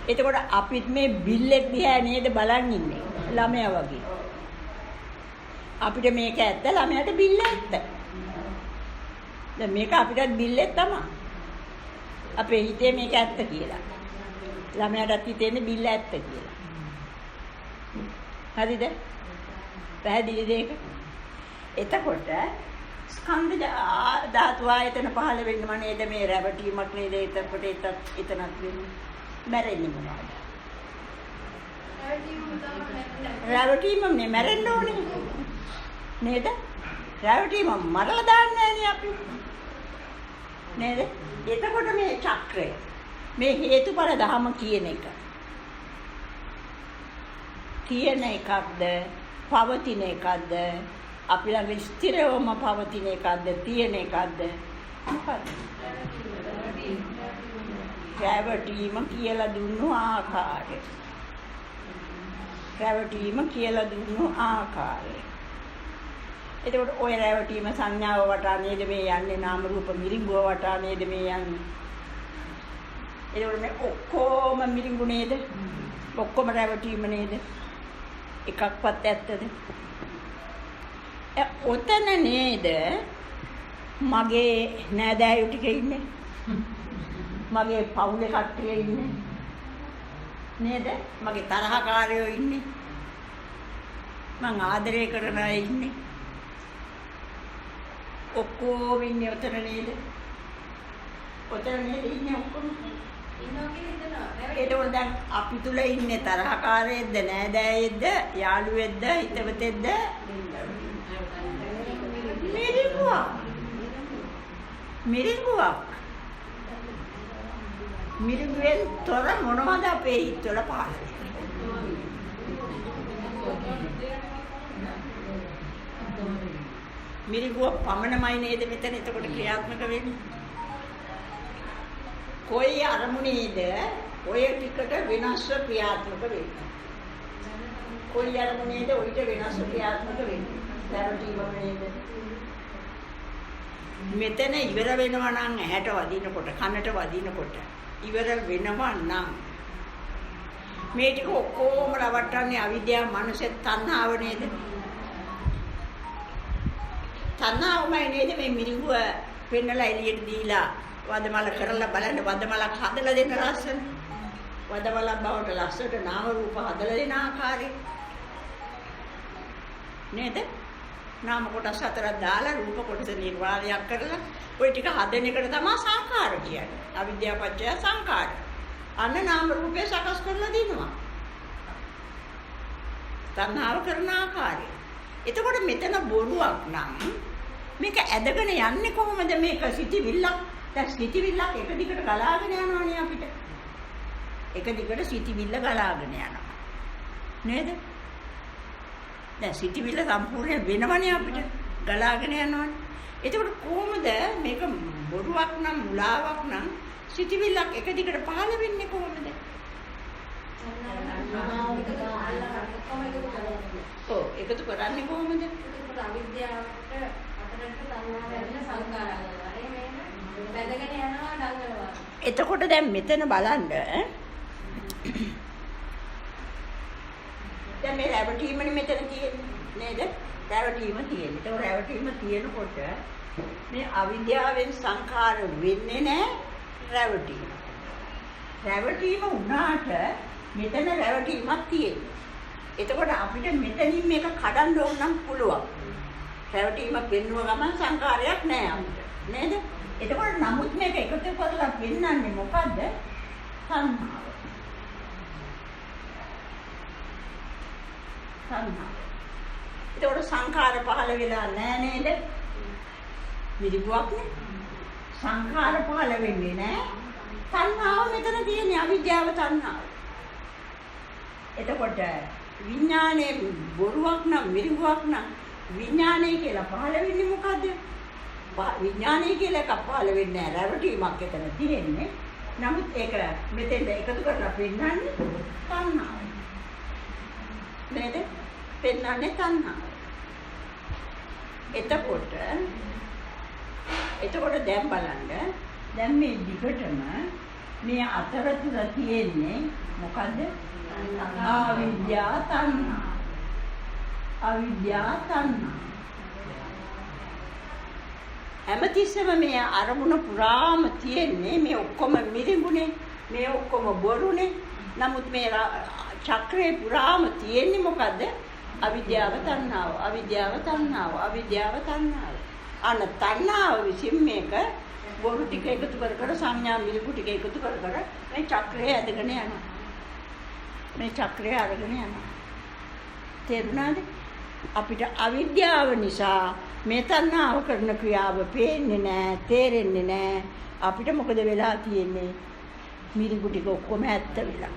එතකොට අපිත් මේ බිල්ලෙක් දිහා නේද බලන් ඉන්නේ. ළමයා වගේ. අපිට මේක ඇත්ත ළමයාට බිල්ල ඇත්ත. දැන් මේක අපිටත් බිල්ලෙක් තමයි. අපේ හිතේ මේක ඇත්ත කියලා. ළමයාටත් හිතෙන්නේ බිල්ල ඇත්ත කියලා. හරිද? පැහැදිලිද ඒක? එතකොට ස්කන්ධ ධාතු ආයතන පහළ වෙන්නම නේද මේ රැවටීමක් නේද? එතකොට එතනක් වෙන්නේ. මැරෙන්නේ මොනවද? රැවටීම නේ මැරෙන්න ඕනේ. නේද? රැවටීම මරලා දාන්නේ නෑනේ අපි. නේද? එතකොට මේ චක්‍රය මේ හේතුඵල ධම කියන එක එකක්ද පවතින එකක්ද අපි ළඟ ස්ථිරවම පවතින එකක්ද තියෙන එකක්ද මොකක්ද? රැවටීම කියලා දුන්නු ආකාරය. රැවටීම කියලා දුන්නු ආකාරය. එතකොට ඔය රැවටීම සංඥාව වටා නේද මේ යන්නේ? නාම රූප මිරිඟුව වටා නේද මේ යන්නේ? එතකොට මේ ඔක්කොම මිරිඟු නේද? ඔක්කොම රැවටීම නේද? එකක්වත් ඇත්තද? ඔතන නේද මගේ නෑදෑයෝ ටික ඉන්නේ? මගේ පවුලේ කට්ටිය ඉන්නේ? නේද? මගේ තරහකාරයෝ ඉන්නේ? මං ආදරය කරන අය ඉන්නේ? ඔක්කොම ඉන්නේ ඔතන නේද? ඔතන නේද ඉන්නේ ඔක්කොම? ඒකෝර දැන් අපි තුල ඉන්නේ තරහකාරයෙක්ද නෑදෑයෙක්ද යාළුවෙක්ද හිතවතෙක්ද? මිරිඟුවක්. මිරිඟුවෙන් තොර මොනවද අපේ හිතවල පහළ වෙන්නේ? මිරිඟුව පමණමයි නේද මෙතන එතකොට ක්‍රියාත්මක වෙන්නේ? කොයි අරමුණේද ඔය ටිකට වෙනස්ව ක්‍රියාත්මක වෙන්නේ? කොයි අරමුණේද ඔයිට වෙනස්ව ක්‍රියාත්මක වෙන්නේ? රැවටීම නේද? මෙතන ඉවර වෙනවා නම් ඇහැට වදිනකොට කනට වදිනකොට ඉවර වෙනවා නම් මේ ටික ඔක්කොම රවට්ටන්නේ අවිද්‍යාව මනසෙත් තණ්හාව නේද? තණ්හාවමයි නේද මේ මිරිඟුව පෙන්නලා එළියට දීලා වදමල කරලා බලන්න වදමලක් හදලා දෙන්න ලස්සන වදමලක් බවට ලස්සට නාම රූප හදලා දෙන ආකාරය නේද? නාම කොටස් හතරක් දාලා රූප කොටස නිර්වාණයක් කරලා ওই ටික හදන එකට තමයි සංඛාර කියන්නේ. අවිද්‍යාව පත්‍ය සංඛාර. අන්න නාම රූපේ සකස් කරලා දිනවා. තණ්හාව කරන ආකාරය. එතකොට මෙතන බොරුවක් නම් මේක ඇදගෙන යන්නේ කොහොමද? මේක සිටිවිල්ලක්. දැන් සිටිවිල්ලක් එක දිගට ගලාගෙන යනවානේ අපිට. එක දිගට සිටිවිල්ල ගලාගෙන යනවා. නේද? දැන් සිටිවිල්ල සම්පූර්ණ වෙනවනේ අපිට. ගලාගෙන යනවානේ. එතකොට කොහොමද මේක බොරුවක් නම් මුලාවක් නම් සිටිවිල්ලක් එක දිගට පහළ වෙන්නේ කොහොමද? ඔව් එකතු කරන්නේ කොහොමද? අවිද්‍යාවට අපරට තණ්හාව වෙන සංකාරය. බැඳගෙන යනවා ඩංගනවා. එතකොට දැන් මෙතන බලන්න දැන් මේ රැවටීමනේ මෙතන තියෙන්නේ නේද? රැවටීම තියෙන්නේ. ඒක රැවටීම තියෙනකොට මේ අවිද්‍යාවෙන් සංඛාර වෙන්නේ නැහැ රැවටීම. රැවටීම වුණාට මෙතන රැවටීමක් තියෙනවා. එතකොට අපිට මෙතනින් මේක කඩන්න ඕන නම් පුළුවන්. රැවටීම පෙන්නුව ගමන් සංඛාරයක් නැහැ අපිට. නේද? එතකොට නමුත් මේක එකතු කරලා පෙන්වන්නේ මොකද්ද? සංඛාර. සංඛාර. එතකොට සංඛාර පහළ වෙලා නැහැ නේද? මිරිඟුවක් නේ. සංඛාර පහළ වෙන්නේ නැහැ. තණ්හාව මෙතන තියෙන්නේ අවිද්‍යාව තණ්හාව. එතකොට විඥානයේ බොරුවක් නම් මිරිඟුවක් නම් විඥානය කියලා පහළ වෙන්නේ මොකද්ද? විඥානය කියලා එකක් පහළ වෙන්නේ නැහැ. රැවටීමක් එතන තියෙන්නේ. නමුත් ඒක මෙතෙන්ද එකතු කරලා පෙන්නන්නේ තණ්හාව. නේද? පෙන්නන්නේ තණ්හාව. එතකොට දැන් බලන්න දැන් මේ දිගටම මේ අතරතුර තියෙන්නේ මොකද්ද? අවිද්‍යා තණ්හා. අවිද්‍යා තණ්හා. හැමතිස්සෙම මේ අරමුණ පුරාම තියෙන්නේ මේ ඔක්කොම මිරිඟුනේ, මේ ඔක්කොම බොරුනේ. නමුත් මේ චක්‍රේ පුරාම තියෙන්නේ මොකද්ද? අවිද්‍යාව තණ්හාව, අවිද්‍යාව තණ්හාව, අවිද්‍යාව තණ්හාව. අන්න තණ්හාව විසින් මේක බොරු ටික එකතු කර සංඥා මිරිඟු ටික එකතු කර මේ චක්‍රය ඇදගෙන යනවා. මේ චක්‍රය අරගෙන යනවා. තේරුණාද? අපිට අවිද්‍යාව නිසා මේ තණ්හාව කරන ක්‍රියාව පේන්නේ නැහැ, තේරෙන්නේ නැහැ. අපිට මොකද වෙලා තියෙන්නේ? මිරිඟු ටික ඔක්කොම ඇත්ත වෙලා.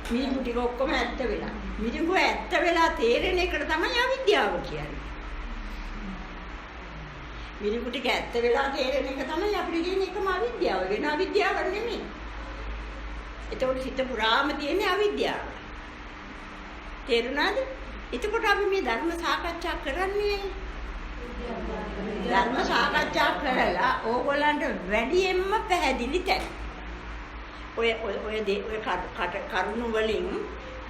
මිරිඟු ටික ඔක්කොම ඇත්ත වෙලා. මිරිඟු ඇත්ත වෙලා තේරෙන එකට තමයි අවිද්‍යාව කියන්නේ. මිරිඟු ටික ඇත්ත වෙලා තේරෙන එක තමයි අපිට කියන්නේ එකම අවිද්‍යාව. වෙන අවිද්‍යාවක් නෙමෙයි. එතකොට හිත පුරාම තියෙන්නේ අවිද්‍යාව. තේරුණාද? එතකොට අපි මේ ධර්ම සාකච්ඡා කරන්නේ ධර්ම සාකච්ඡා කරලා ඕගොල්ලන්ට වැඩියෙන්ම පැහැදිලි තැන. ඔය කරුණු වලින්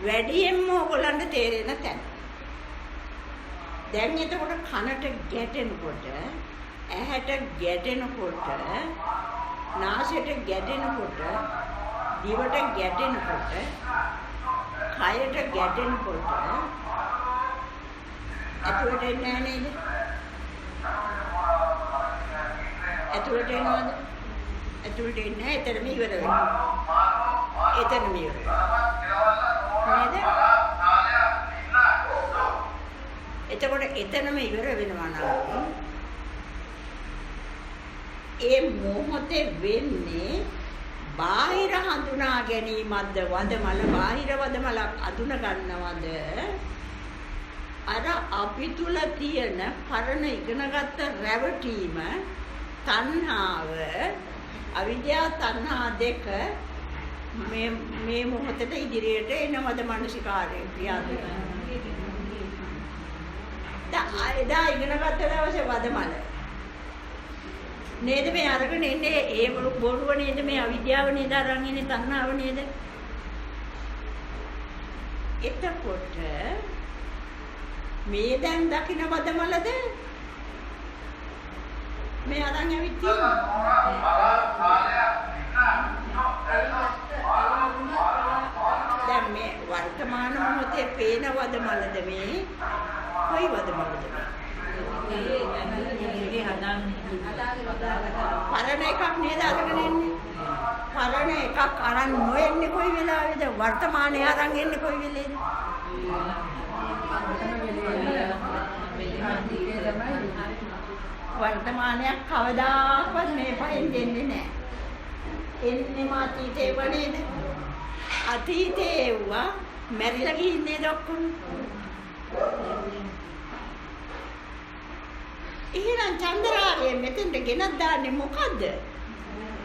වැඩියෙන්ම ඕගොල්ලන්ට තේරෙන තැන. දැන් එතකොට කනට ගැටෙනකොට, ඇහැට ගැටෙනකොට, නාසයට ගැටෙනකොට, දිවට ගැටෙනකොට, කයට ගැටෙනකොට ඇතුළට එන්නේ නැහැ නේද? ඇතුළට එනවද? ඇතුළට එන්නේ නැහැ. එතනම ඉවර වෙනවා. එතනම ඉවර වෙනවා. නේද? එතකොට එතනම ඉවර වෙනවා නම් ඒ මොහොතේ වෙන්නේ බාහිර හඳුනා ගැනීමක්ද වදමල බාහිර වදමලක් අඳුන ගන්නවද අර අපි තුල තියෙන පරණ ඉගෙනගත්ත රැවටීම තණ්හාව අවිද්‍යාව තණ්හා දෙක මේ මොහොතේ ඉදිරියට එනවද මානසිකාරේ ක්‍රියාත්මක එදා ඉගෙනගත්ත දවසේ වදමල නේද මේ අරගෙන එන්නේ ඒ බොරුව නේද මේ අවිද්‍යාව නේද අරන් ඉන්නේ තණ්හාව නේද එතකොට මේ දැන් දකින්න වදමලද මේ අරන් ඇවිත් දැන් මේ වර්තමාන මොහොතේ පේන වදමලද මේ කොයි වදමලද පරණ එකක් නේද අරගෙන එන්නේ පරණ එකක් අරන් නොෙන්නේ කොයි වෙලාවේද වර්තමානයේ අරන් එන්නේ කොයි වෙලේද වර්තමානයක් කවදාවත් මේ පහෙන් දෙන්නේ නැහැ එන්නේ මාතීතේ වනේද අතීතේ වුණා මැරිලා ගිහින්නේ ඔක්කොම එහෙනම් චන්ද්‍රාරය මෙතෙන්ට ගෙනත් දාන්නේ මොකද්ද?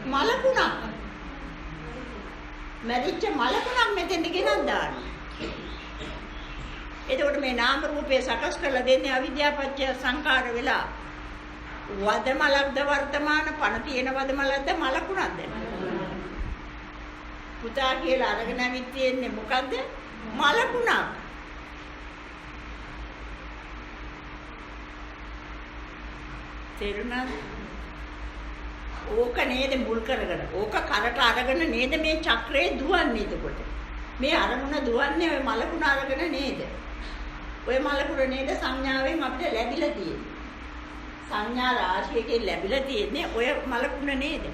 මලකුණක්. මැරිච්ච මලකුණක් මෙතෙන්ට ගෙනත් දාන්නේ. එතකොට මේ නාම රූපේ සකස් කරලා දෙන්නේ අවිද්‍යාපච්චය සංඛාර වෙලා. වදමලක්ද වර්තමාන පණ තියෙන වදමලක්ද මලකුණක්ද? පුතා කියලා අරගෙන ඇවිත් තියෙන්නේ මොකද්ද? මලකුණක්. තේරුණාද? ඕක නේද මුල් කරගෙන. ඕක කරට අරගෙන නේද මේ චක්‍රේ දුවන්නේ එතකොට. මේ අරමුණ දුවන්නේ ඔය මලකුණ අරගෙන නේද? ඔය මලකුණ නේද සංඥාවෙන් අපිට ලැබිලා තියෙන්නේ. සංඥා රාශියකින් ලැබිලා තියෙන්නේ ඔය මලකුණ නේද?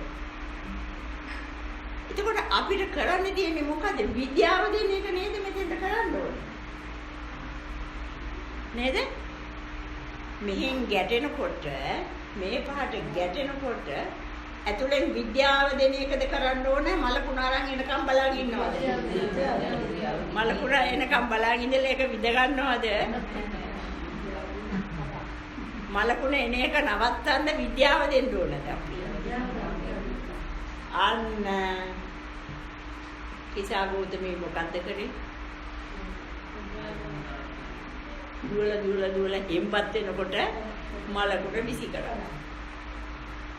එතකොට අපිට කරන්න තියෙන්නේ මොකද? විද්‍යාව දෙන එක නේද මෙතෙන්ට කරන්න ඕනේ. නේද? මෙහෙන් ගැටෙනකොට මේ පහට ගැටෙනකොට ඇතුලෙන් විද්‍යාව දෙන එකද කරන්න ඕනේ මලකුණ අරන් එනකම් බලන් ඉන්නවද? මලකුණ එනකම් බලන් ඉඳලා ඒක විද ගන්නවද? මලකුණ එන එක නවත්තන්න විද්‍යාව දෙන්න ඕනද අපි? අන්න කිසాగෞතමී මොකද්ද කරේ? දුවල හෙම්පත් වෙනකොට මලකුණ විසි කරනවා.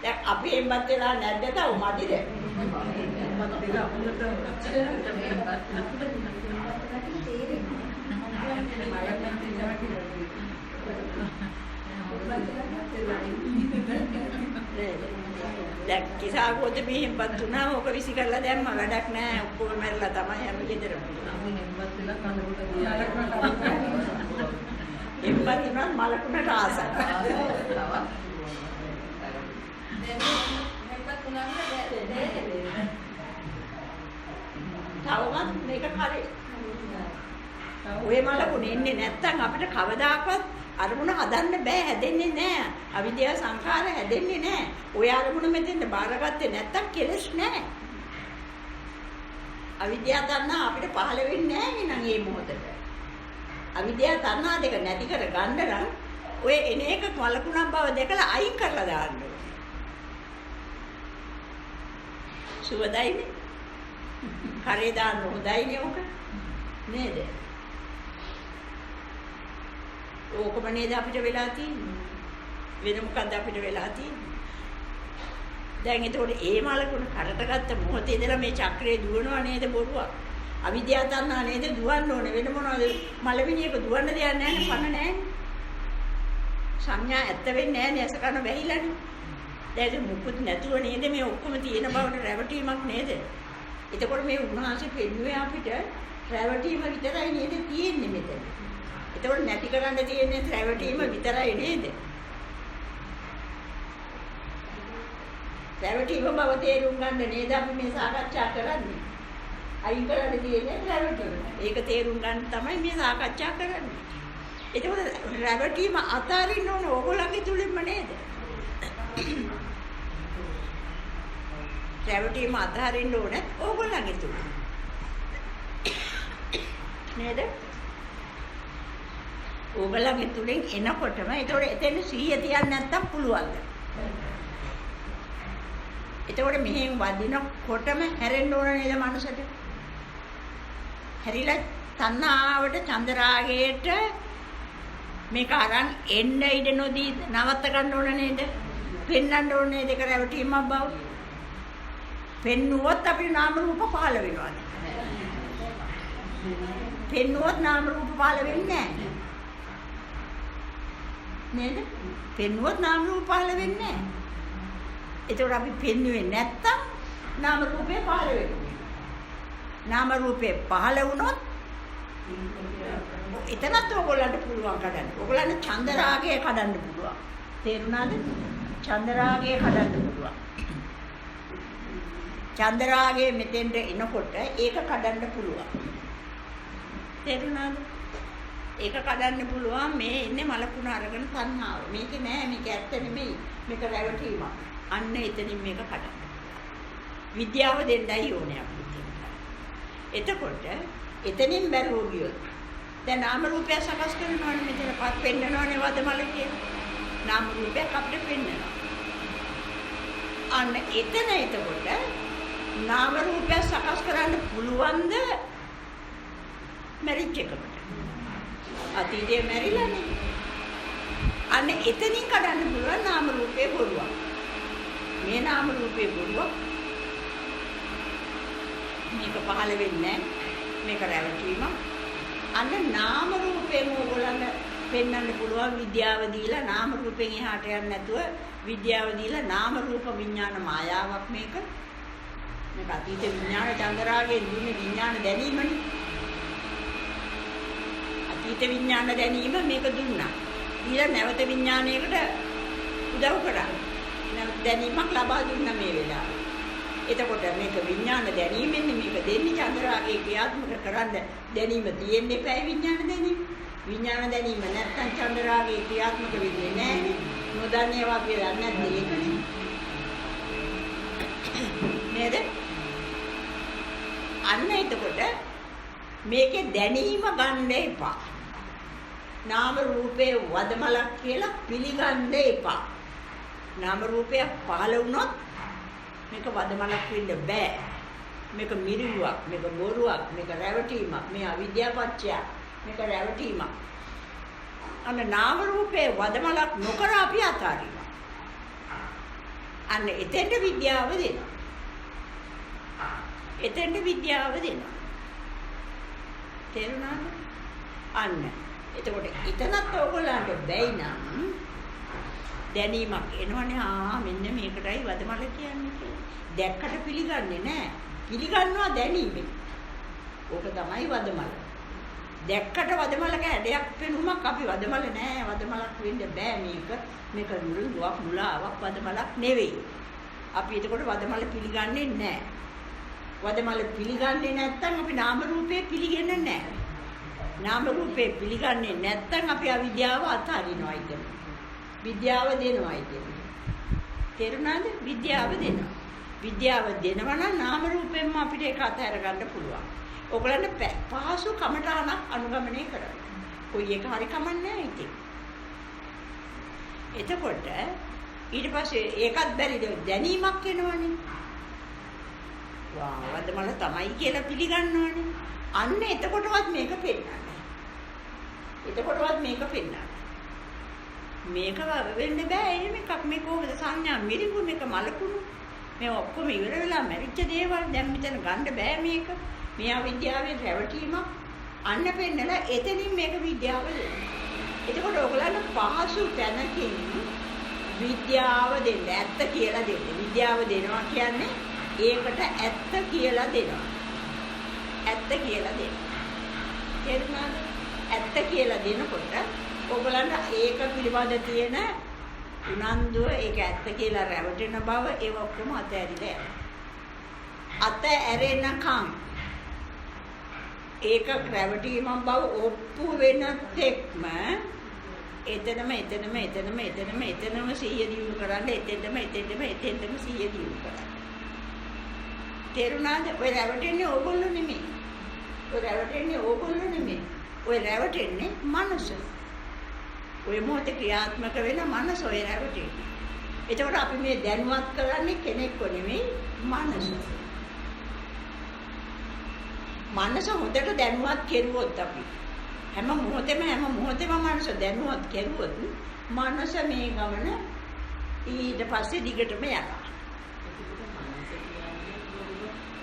දැන් අපි හෙම්පත් වෙලා නැද්ද තව මදිද? දැන් කිසాగෞතමී හෙම්පත් වුණා ඕක විසි කරලා දැම්ම වැඩක් නැහැ ඔක්කොම මැරලා තමයි හැම ගෙදරම. හෙම්පත් වුණා මලකුණට ආසයි. තවමත් මේක කරේ. ඔය මලකුණ එන්නේ නැත්තම් අපිට කවදාකවත් අරමුණ හදන්න බෑ හැදෙන්නේ නෑ. අවිද්‍යාව සංඛාර හැදෙන්නේ නෑ. ඔය අරමුණ මෙතෙන්ද බාරගත්තේ නැත්තම් කෙලස් නෑ. අවිද්‍යාව තණ්හා අපිට පහළ වෙන්නේ නෑ නේනම් මේ මොහොතේ. අවිද්‍යාව තණ්හා දෙක නැති කර ගන්න නම් ඔය එන එක මලකුණක් බව දැකලා අයින් කරලා දාන්න ඕනේ. සුවදයිනේ. කරේ දාන්න හොඳයිනේ ඔක. නේද? ඕකම නේද අපිට වෙලා තියෙන්නේ. වෙන මොකද්ද අපිට වෙලා තියෙන්නේ? දැන් ඒතකොට ඒ මලකුණ කරට ගත්ත මොහොතේ ඉඳලා මේ චක්‍රේ දුවනව නේද බොරුවක්. අවිද්‍යාව තණ්හා නේද දුවන්න ඕනේ. වෙන මොනවද මලවිනියක දුවන්න දෙයක් නැහැ නේ පණ නැහැ. සංඥා ඇත්ත වෙන්නේ නැහැ නේ අසකන වැහිලානේ. දැන් මුකුත් නැතුව නේද මේ ඔක්කොම තියෙන බවට රැවටීමක් නේද? එතකොට මේ උන්වහන්සේ පෙන්වුවේ අපිට රැවටීම විතරයි නේද තියෙන්නේ මෙතන. එතකොට නැති කරන්න තියෙන්නේ රැවටීම විතරයි නේද? රැවටීම බව තේරුම් ගන්න නේද අපි මේ සාකච්ඡා කරන්නේ. අයින් කරන්න තියෙන්නේ රැවටීම. ඒක තේරුම් ගන්න තමයි මේ සාකච්ඡා කරන්නේ. එතකොට රැවටීම අතාරින්න ඕන ඕගොල්ලන්ගේ තුලින්ම නේද? රැවටීම අතහරින්න ඕනේ ඕගොල්ලන්ගේ තුල. නේද? ඕගොල්ලන්ගේ තුලින් එනකොටම ඒතකොට එතෙන් 100 තියන්න නැත්තම් පුළුවන්ද? ඒතකොට මෙහෙන් වදිනකොටම හැරෙන්න ඕන නේද මනසට? හැරිලා තණ්හාවට චන්දරාගයට මේක අරන් එන්න ඉඩ නොදී නවත්ත ගන්න ඕන නේද? පෙන්වන්න ඕන නේද ඒක රැවටීමක් බව? පෙන්නුවොත් අපේ නාම රූප පහළ වෙනවා. පෙන්නුවොත් නාම රූප පහළ වෙන්නේ නැහැ. නේද? පෙන්නුවොත් නාම රූප පහළ වෙන්නේ නැහැ. ඒතකොට අපි පෙන්නුවේ නැත්තම් නාම රූපේ පහළ වෙනවා. නාම රූපේ පහළ වුණොත් එතනත් ඕගොල්ලන්ට පුළුවන් කඩන්න. ඕගොල්ලන්ට චන්දරාගය කඩන්න පුළුවන්. තේරුණාද? චන්දරාගය කඩන්න පුළුවන්. චන්දරාගය මෙතෙන්ට එනකොට ඒක කඩන්න පුළුවන්. තේරුණාද? ඒක කඩන්න පුළුවන් මේ ඉන්නේ මලකුණ අරගෙන තණ්හාව. මේක නෑ මේක ඇත්ත නෙමෙයි. මේක රැවටීමක්. අන්න එතනින් මේක කඩන්න. විද්‍යාව දෙන්නයි ඕනේ අපිට. එතකොට එතනින් බැලුව ගියොත් දැන් නාම රූපය සකස් කරනවනේ මෙතනපත් පෙන්නනවනේ වදමල කියන. නාම රූපයක් අපිට පෙන්නනවා. අන්න එතන එතකොට නාම රූපය සකස් කරන්න පුළුවන්ද මැරිච් එකකට? අතීතයේ මැරිලානේ. අන්න එතනින් කඩන්න පුළුවන් නාම රූපේ බොරුවක්. මේ නාම රූපේ බොරුවක්. මේක පහළ වෙන්නේ මේක රැවටීමක්. අන්න නාම රූපේම ඕගොල්ලන්ට පෙන්වන්න පුළුවන් විද්‍යාව දීලා නාම රූපෙන් එහාට යන්නේ නැතුව විද්‍යාව දීලා නාම රූප විඥාන මායාවක් මේක. මේක අතීත විඥාන චන්දරාගයේ දුන්නේ විඥාන දැනීමනේ. අතීත විඥාන දැනීම මේක දුන්නා. ඊළඟ නැවත විඥානයකට උදව් කරා. නැවත දැනීමක් ලබා දුන්නා මේ වෙලාවේ. එතකොට මේක විඥාන දැනීමෙන් මේක දෙන්නේ චන්දරාගයේ ක්‍රියාත්මක කරන්න දැනීම තියෙන්නේ පැය විඥාන දැනීම. විඥාන දැනීම නැත්තම් චන්දරාගයේ ක්‍රියාත්මක වෙන්නේ නැහැ. නොදන්නේවා කියලා නැත්නම් ඒකනේ. නේද? අන්න එතකොට මේකේ දැනීම ගන්න එපා. නාම රූපේ වදමලක් කියලා පිළිගන්න එපා. නාම රූපය පහළ වුණොත් මේක වදමලක් වෙන්න බෑ. මේක මිරිුවක්, මේක බොරුවක්, මේක රැවටීමක්, මේ අවිද්‍යාපච්චය, මේක රැවටීමක්. අන්න නාම රූපේ වදමලක් නොකර අපි අතාරිනවා. අන්න එතෙන්ට විද්‍යාව දෙනවා. එතෙන්ට විද්‍යාව දෙනවා. තේරුණාද? අන්න. එතකොට එතනත් ඕගොල්ලන්ට බැයි නම් දැනීමක් එනවනේ. මෙන්න මේකටයි වදමල කියන්නේ කියලා. දැක්කට පිළිගන්නේ නැහැ. පිළිගන්නවා දැනීමෙන්. ඕක තමයි වදමල. දැක්කට වදමලක හැඩයක් පෙනුමක් අපි වදමල නෑ. වදමලක් වෙන්න බෑ මේක. මේක නුරුවක් මුලාවක් වදමලක් නෙවෙයි. අපි එතකොට වදමල පිළිගන්නේ නැහැ. වදමල පිළිගන්නේ නැත්නම් අපි නාම රූපේ පිළිගන්නේ නැහැ. නාම රූපේ පිළිගන්නේ නැත්නම් අපි අවිද්‍යාව අත්හරිනවා ඉතින්. විද්‍යාව දෙනවා ඉතින්. තේරුණාද? විද්‍යාව දෙනවා. විද්‍යාව දෙනවා නම් නාම රූපෙන්ම අපිට ඒක අත්හැර ගන්න පුළුවන්. ඔයගලන්ට පහසු කමටහනක් අනුගමනය කරන්න. කොයි එක හරි කමන්නේ නැහැ ඉතින්. එතකොට ඊට පස්සේ ඒකත් බැරිද දැනීමක් එනවනේ. වදමල තමයි කියලා පිළිගන්නවනේ. අන්න එතකොටවත් මේක පෙන්නන්නේ. එතකොටවත් මේක පෙන්නන්නේ. මේක වෙන්න බෑ. එහෙම එකක් මේ කොහොමද සංඥා මිරිඟු මේක මලකුණු. මේ ඔක්කොම ඉවර වෙලා මැරිච්ච දේවල් දැන් මෙතන ගන්න බෑ මේක. මේ අවිද්‍යාවෙන් රැවටීමක්. අන්න පෙන්නලා එතනින් මේක විද්‍යාව දෙනවා. එතකොට ඔයගලන්ට පහසු තැනකින් විද්‍යාව දෙන්න, ඇත්ත කියලා දෙන්න. විද්‍යාව දෙනවා කියන්නේ ඒකට ඇත්ත කියලා දෙනවා. ඇත්ත කියලා දෙනවා. තේරුණාද? ඇත්ත කියලා දෙනකොට ඔයගලන්ට ඒක පිළිබඳ තියෙන උනන්දුව, ඒක ඇත්ත කියලා රැවටෙන බව ඒ ඔක්කොම අතහැරිලා යනවා. අත ඇරෙනකම් ඒක රැවටීමක් බව ඔප්පු වෙන තෙක්ම එතනම සිහිය දියුණු කරන්න, එතෙන්ටම සිහිය දියුණු කරන්න. තේරුණාද? ඔය රැවටෙන්නේ ඕගොල්ලෝ නෙමෙයි. ඔය රැවටෙන්නේ මනස. ඔය මොහොතේ ක්‍රියාත්මක වෙන මනස ඔය රැවටෙන්නේ. එතකොට අපි මේ දැනුවත් කරන්නේ කෙනෙක්ව නෙමෙයි, මනස. මනස හොඳට දැනුවත් කෙරුවොත් අපි හැම මොහොතේම මනස දැනුවත් කෙරුවොත් මනස මේ ගමන ඊට පස්සේ දිගටම යනවා.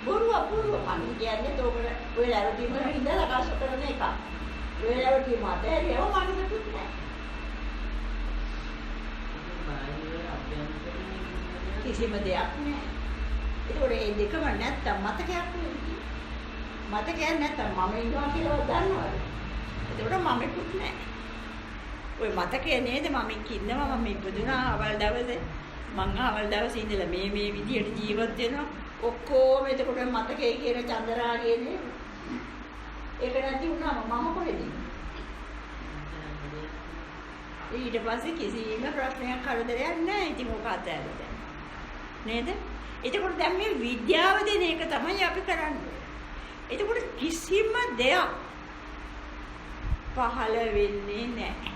බොරුව මම කියන්නේ තෝකට ඔය රැවටීම ඉඳලා කාශ කරන එක. ඔය රැවටීම අතහැරියව මනසකුත් නැහැ. කිසිම දෙයක් නැහැ. ඒකෝර මේ දෙකම නැත්තම් මතකයක් නෙවෙයි. මතකයක් නැත්තම් මම ඉන්නවා කියලා දන්නවද? ඒකෝර මමකුත් නැහැ. ඔය මතකය නේද මම ඉන්නවා, මම ඉපදුනා අවල් දවසේ. මං අවල් දවසේ ඉඳලා මේ විදියට ජීවත් වෙනවා. ඔක්කොම එතකොට මතකයේ කියන චන්දරාගේ නේද? ඒක නැති වුණාම මම කොහෙද ඉන්නේ? ඊට පස්සේ කිසිම ප්‍රශ්නයක් කරදරයක් නැහැ. ඉතින් මොක අතෑරද? නේද? එතකොට දැන් මේ විද්‍යාව දෙන එක තමයි අපි කරන්නේ. එතකොට කිසිම දෙයක් පහළ වෙන්නේ නැහැ.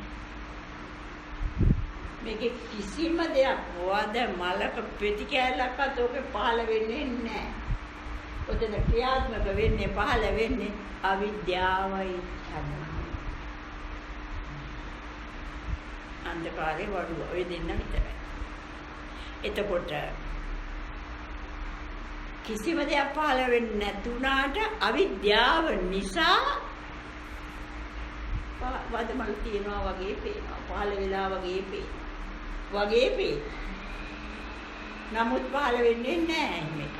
මේකේ කිසිම දෙයක් වද මලක පෙති කැලක්වත් ඔකේ පහළ වෙන්නේ නැහැ. ඔතන ක්‍රියාත්මක වෙන්නේ පහළ වෙන්නේ අවිද්‍යාවයි තමයි. අන්ධකාරේ වඩුව ඔය දෙන්න විතරයි. එතකොට කිසිම දෙයක් පහළ වෙන්නේ නැතුණාට අවිද්‍යාව නිසා වදමල් තියනවා වගේ පේනවා. පහළ වෙලා වගේ පේනවා. නමුත් පහළ වෙන්නේ නැහැ මේක.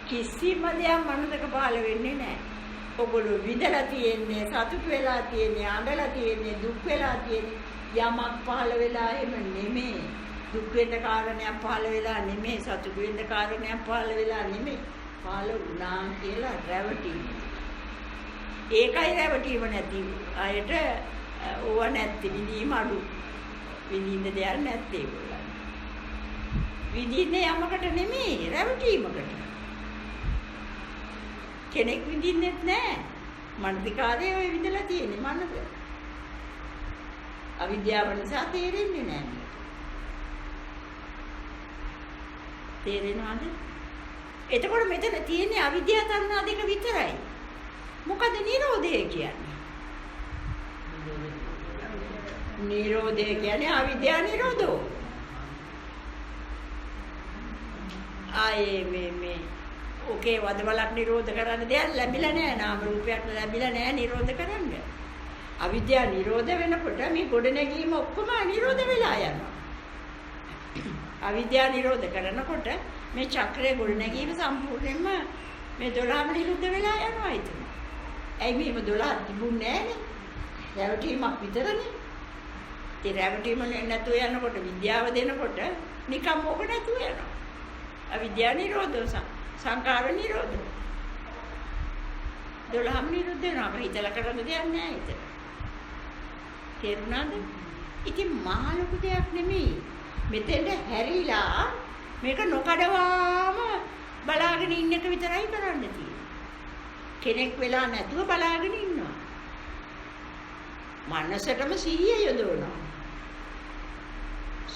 කිසිම දෙයක් මනසක පහළ වෙන්නේ නැහැ. ඔගොල්ලෝ විඳලා තියෙන්නේ, සතුට වෙලා තියෙන්නේ, අඬලා තියෙන්නේ, දුක් වෙලා තියෙන්නේ. යමක් පහළ වෙලා එහෙම නෙමෙයි. දුක් වෙන්න කාරණයක් පහළ වෙලා නෙමෙයි, සතුට වෙන්න කාරණයක් පහළ වෙලා නෙමෙයි. පහළ වුණා කියලා රැවටීම. ඒකයි රැවටීම නැති අයට ඕව නැති විඳීම අඩු. විඳින්න දෙයක් නැත්තේ ඒගොල්ලන්. විඳින්නේ යමකට නෙමෙයි රැවටීමකට. කෙනෙක් විඳින්නෙත් නෑ. මනසිකාරයේ ඔය විඳලා තියෙන්නේ මනස. අවිද්‍යාව නිසා තේරෙන්නේ නෑ. තේරෙනවද? එතකොට මෙතන තියෙන්නේ අවිද්‍යාව තණ්හා දෙක විතරයි. මොකද නිරෝධය කියන්නේ? නිරෝධය කියන්නේ අවිද්‍යාව නිරෝධෝ. ආයේ මේ ඕකේ වදවලක් නිරෝධ කරන්න දෙයක් ලැබිලා නැහැ. නාම රූපයක් ලැබිලා නැහැ නිරෝධ කරන්න. අවිද්‍යාව නිරෝධ වෙනකොට මේ ගොඩනැගීම ඔක්කොම නිරෝධ වෙලා යනවා. අවිද්‍යාව නිරෝධ කරනකොට මේ චක්‍රයේ ගොඩනැගීම සම්පූර්ණයෙන්ම මේ 12ම නිරුද්ධ වෙලා යනවා ඉතින්. ඇයි මේව 12 තිබුණේ නැහනේ? රැවටීමක් විතරනේ. ඒ රැවටීම නැතුව යනකොට විද්‍යාව දෙනකොට නිකම් ඕක නැතුව යනවා. අවිද්‍යාව නිරෝධ සංකාර නිරෝධ 12ම නිරුද්ධ වෙනවා. අපිට හිතලා කරන්න දෙයක් නැහැ ඉතින්. තේරුණාද? ඉතින් මහා ලොකු දෙයක් නෙමෙයි. මෙතෙන්ට හැරිලා මේක නොකඩවාම බලාගෙන ඉන්න එක විතරයි කරන්න තියෙන්නේ. කෙනෙක් වෙලා නැතුව බලාගෙන ඉන්නවා. මනසටම සිහිය යොදවනවා.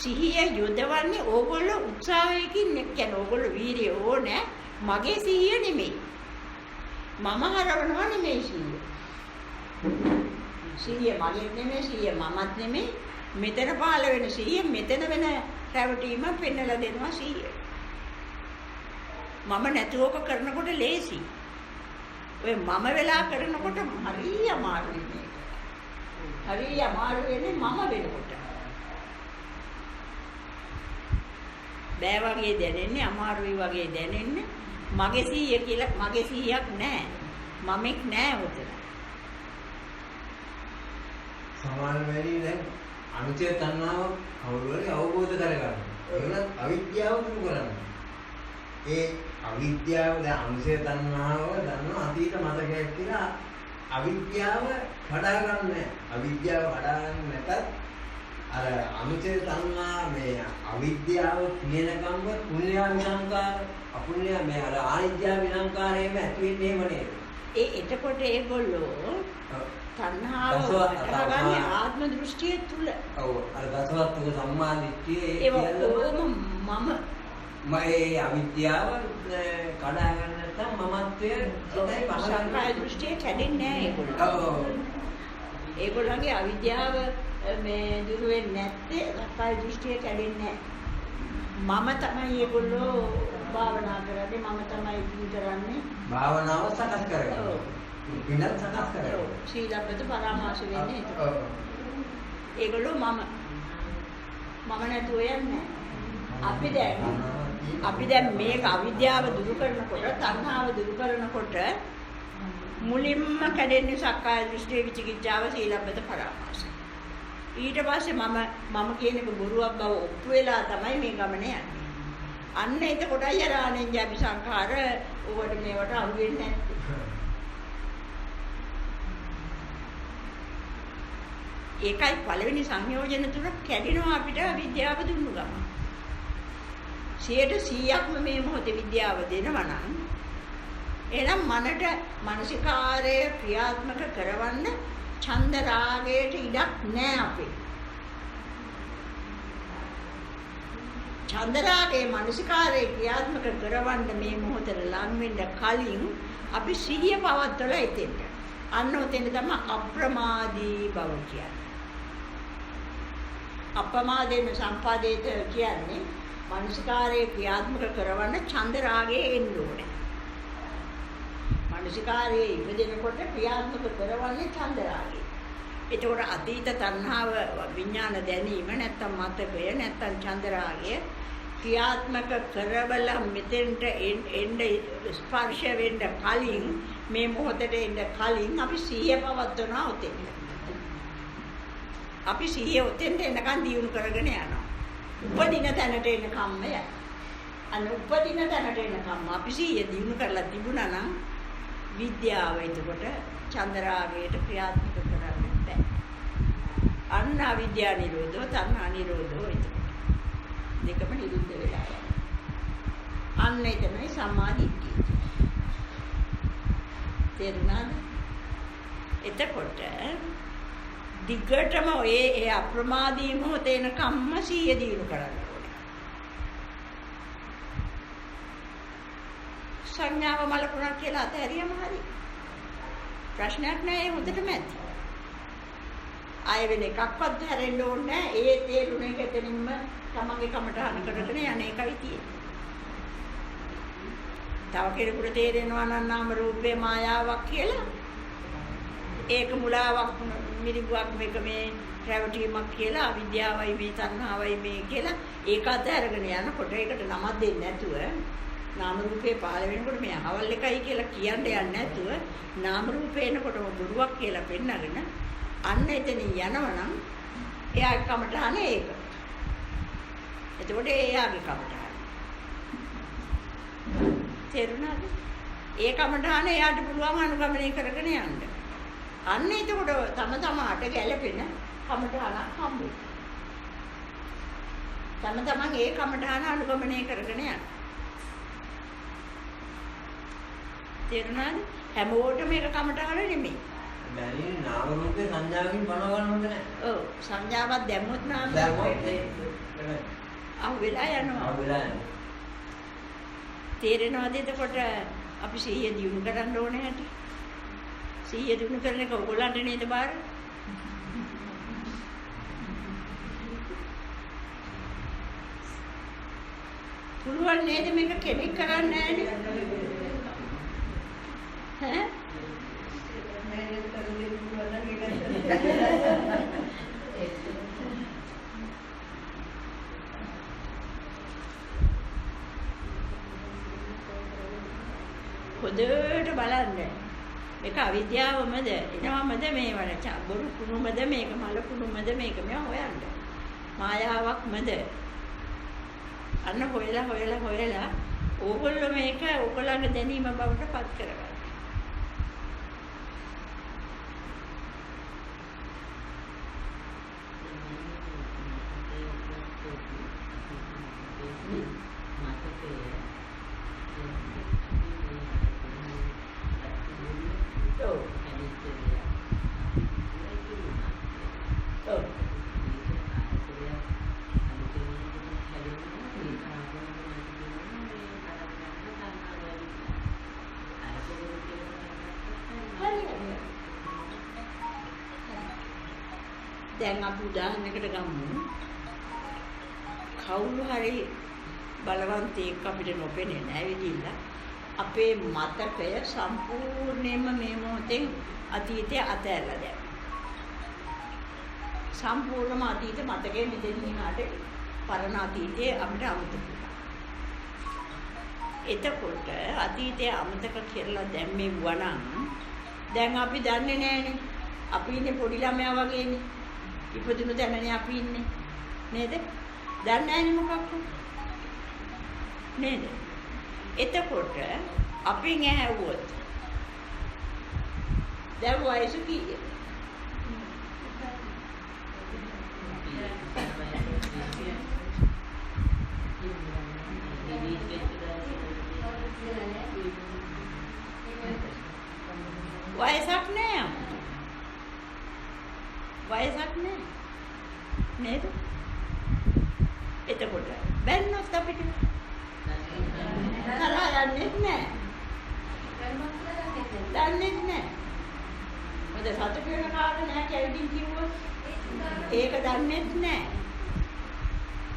සිහිය යොදවන්නේ ඕගොල්ලෝ උත්සාහයකින් කියන්නේ ඕගොල්ලෝ වීරිය ඕනේ. මගේ සිහිය නෙමෙයි. මම හරවනවා නෙමෙයි සිහිය. සිහිය මගේ නෙමෙයි, සිහිය මමත් නෙමෙයි. මෙතන පහළ වෙන සිහිය මෙතන වෙන රැවටීම පෙන්නලා දෙනවා සිහිය. මම නැතුවක කරනකොට ලේසි. ඔය මම වෙලා කරනකොට හරිය අමාරුයි මේක. හරිය අමාරු වෙන්නේ මම වෙනකොට. බෑ වගේ දැනෙන්නේ, අමාරුයි වගේ දැනෙන්නේ. මගේ සිහිය කියලා මගේ සිහියක් නැහැ. මමෙක් නැහැ උතන. සමාන වෙන්නේ දැන් අනුචය තණ්හාව කවුරුහරි අවබෝධ කරගන්න. ඒකත් අවිද්‍යාව දුරු කරන්න. ඒ අවිද්‍යාව දැන් අනුචය තණ්හාව දන්න අතීත මතකයක් කියලා අවිද්‍යාව වඩා ගන්න. අවිද්‍යාව වඩා ගන්න නැතත් අර අනුචය තණ්හා මේ අවිද්‍යාව කියනකම්ම පුණ්‍ය විසංකාර අපුණ්‍ය මේ අර ආනිත්‍ය විසංකාරයේම ඇති වෙන්නේ එහෙම නේද? එතකොට ඒගොල්ලෝ තණ්හාව වටහාගන්නේ ආත්ම දෘෂ්ටිය තුල. ඔව් අර දසවත්තුක සම්මා දිට්ඨිය ඒ කියලම මේ අවිද්‍යාව කඩා ගන්න නැත්නම් මමත්වය සිතයි සංකාය දෘෂ්ටිය කැඩෙන්නේ නැහැ ඒගොල්ලෝ. ඔව් ඒගොල්ලන්ගේ අවිද්‍යාව මේ දුරු වෙන්නේ නැත්තේ සංකාය දෘෂ්ටිය කැඩෙන්නේ නැහැ. මම තමයි ඒගොල්ලෝ භාවනා කරන්නේ, මම තමයි ඉතින් කරන්නේ. භාවනාව සකස් කරගන්න. පිනත් සකස් කරගන්න. ශීලබ්බත පරාමාස වෙන්නේ ඒක. ඒගොල්ලෝ මම නැතුව යන්නේ අපි දැන් මේක අවිද්‍යාව දුරු කරනකොට, තණ්හාව දුරු කරනකොට මුලින්ම කැඩෙන්නේ සක්කාය දෘෂ්ටි, විචිකිච්ඡාව, ශීලබ්බත පරාමාස. ඊට පස්සේ මම කියන එක බොරුවක් බව ඔප්පු වෙලා තමයි මේ ගමන යන්නේ. අන්න එතකොටයි අර අනෙන්ජාපි සංඛාර උවට මේවට අහු වෙන්නේ නැත්තේ. ඒකයි පළවෙනි සංයෝජන තුන කැඩෙනවා අපිට විද්‍යාව දුන්නු ගමන්. 100%ක්ම මේ මොහොතේ විද්‍යාව දෙනවා නම් එහෙනම් මනට මානසිකාරය ක්‍රියාත්මක කරවන්න ඡන්ද රාගයට ඉඩක් නැහැ අපේ. ඡන්ද රාගයේ මානසිකාරය ක්‍රියාත්මක කරවන්න මේ මොහොතේ ලං වෙන්න කලින් අපි සිහිය පවත්වලා ඉතින්ද. අන්න උතෙන් තමයි අප්‍රමාදී බව කියන්නේ. අප්‍රමාදයෙන් සම්පාදේත කියන්නේ මානසිකාරයේ ක්‍රියාත්මක කරවන්න ඡන්ද රාගයේ එන්න ඕනේ. මානසිකාරයේ ඉපදෙනකොට ක්‍රියාත්මක කරවන්නේ ඡන්ද රාගය. එතකොට අතීත තණ්හාව විඥාන දැනීම නැත්තම් මතකය නැත්තම් ඡන්ද රාගය ක්‍රියාත්මක කරවලා මෙතෙන්ට එන්න ස්පර්ශ වෙන්න කලින් මේ මොහොතේ එන්න කලින් අපි සිහිය පවත්වනවා උතෙන්. අපි සිහිය උතෙන්ට එනකන් දියුණු කරගෙන යනවා. උපදින තැනට එනකම්ම යයි. අන්න උපදින තැනට එනකම්ම අපි සිහිය දියුණු කරලා තිබුණා නම් විද්‍යාව එතකොට චන්ද්‍රාගයට ක්‍රියාත්මක කරන්න බෑ. අන්න අවිද්‍යා නිරෝධෝ තණ්හා නිරෝධෝ එතකොට දෙකම නිරුද්ධ වෙලා යනවා. අන්න එතනයි සම්මාදිට්ඨිය. තේරුණාද? එතකොට දිගටම ඒ අප්‍රමාදී මොහොතේ එනකම්ම සිහිය දිනු කරන්න ඕනේ. සංඥාව මලකුණක් කියලා අතහැරියම හරි. ප්‍රශ්නයක් නෑ, ඒ හොඳටම ඇති. ආයෙ වෙන එකක්වත් හැරෙන්න ඕනේ නෑ. ඒ තේරුණ එක එතනින්ම තමන්ගේ කමටහන කරගෙන යන එකයි තියෙන්නේ. තව කෙනෙකුට තේරෙනවා නම් නාම රූපේ මායාවක් කියලා, ඒක මුලාවක් මිරිඟුවක් මේක මේ රැවටීමක් කියලා, අවිද්‍යාවයි මේ තණ්හාවයි මේ කියලා ඒක අතහැරගෙන යනකොට ඒකට නමක් දෙන්නේ නැතුව, නාම රූපේ පහළ වෙනකොට මේ අවල් එකයි කියලා කියන්න යන්නේ නැතුව, නාම රූපේ එනකොටම බොරුවක් කියලා පෙන්නගෙන අන්න එතනින් යනවනම් එයාගේ කමටහන ඒක. එතකොට එයාගේ කමටහන. තේරුණාද? ඒ කමටහන එයාට පුළුවන් අනුගමනය කරගෙන යන්න. අන්න එතකොට තම තමාට ගැළපෙන කමටහනක් හම්බෙයි. තම තමන් ඒ කමටහන අනුගමනය කරගෙන යන්න. තේරුණාද? හැමෝටම මේක කමටහන නෙමෙයි. බැරි නාම රූපේ සංඥාවකින් පනව ගන්න හොඳ නැහැ. ඔව් සංඥාවක් දැම්මොත් නාම වෙලා යනවා. තේරෙනවද එතකොට අපි සිහිය දියුණු කරන්න ඕනේ හැටි? සිහිය දියුණු කරන එක ඔයගොල්ලන්ට නේද බාර? පුළුවන් නේද මේක කෙනෙක් කරන්නේ නැහැ ඈ? හොඳට බලන්න. මේක අවිද්‍යාවමද එනවමද මේවට? බොරු කුණුමද මේක? මල කුණුමද මේක? මේවා හොයන්න. මායාවක්මද? අන්න හොයලා ඕගොල්ලෝ මේක ඕගොල්ලන්ගේ දැනීම බවට පත් කරගන්න. දැන් අපි උදාහරණයකට ගමු. කවුරු හරි බලවන්තයෙක් අපිට නොපෙනෙන ඇවිදින්න අපේ මතකය සම්පූර්ණයෙන්ම මේ මොහොතෙන් අතීතය අතහැරලා දැන්. සම්පූර්ණම අතීත මතකයේ මෙතන හිනාට පරණ අතීතයේ අපිට අමතක වෙනවා. එතකොට අතීතය අමතක කරලා දැන් මේ වුණානම් දැන් අපි දන්නේ නැහනේ. අපි ඉන්නේ පොඩි ළමයා වගේනේ. ඉපදුණු තැනනේ අපි ඉන්නේ. නේද? දන්නේ නැහනේ මොකක්ද? නේද? එතකොට අපින් ඇහුවොත් දැන් වයස කීයද? වයසක් නෑ. වයසක් නෑ. නේද? එතකොට බැන්නොත් අපිට තරහා යන්නේ නෑ. දන්නේ නෑ. මොකද සතුට වෙන කාට නෑ කැවිදින් කිව්වොත් ඒක දන්නේ නෑ.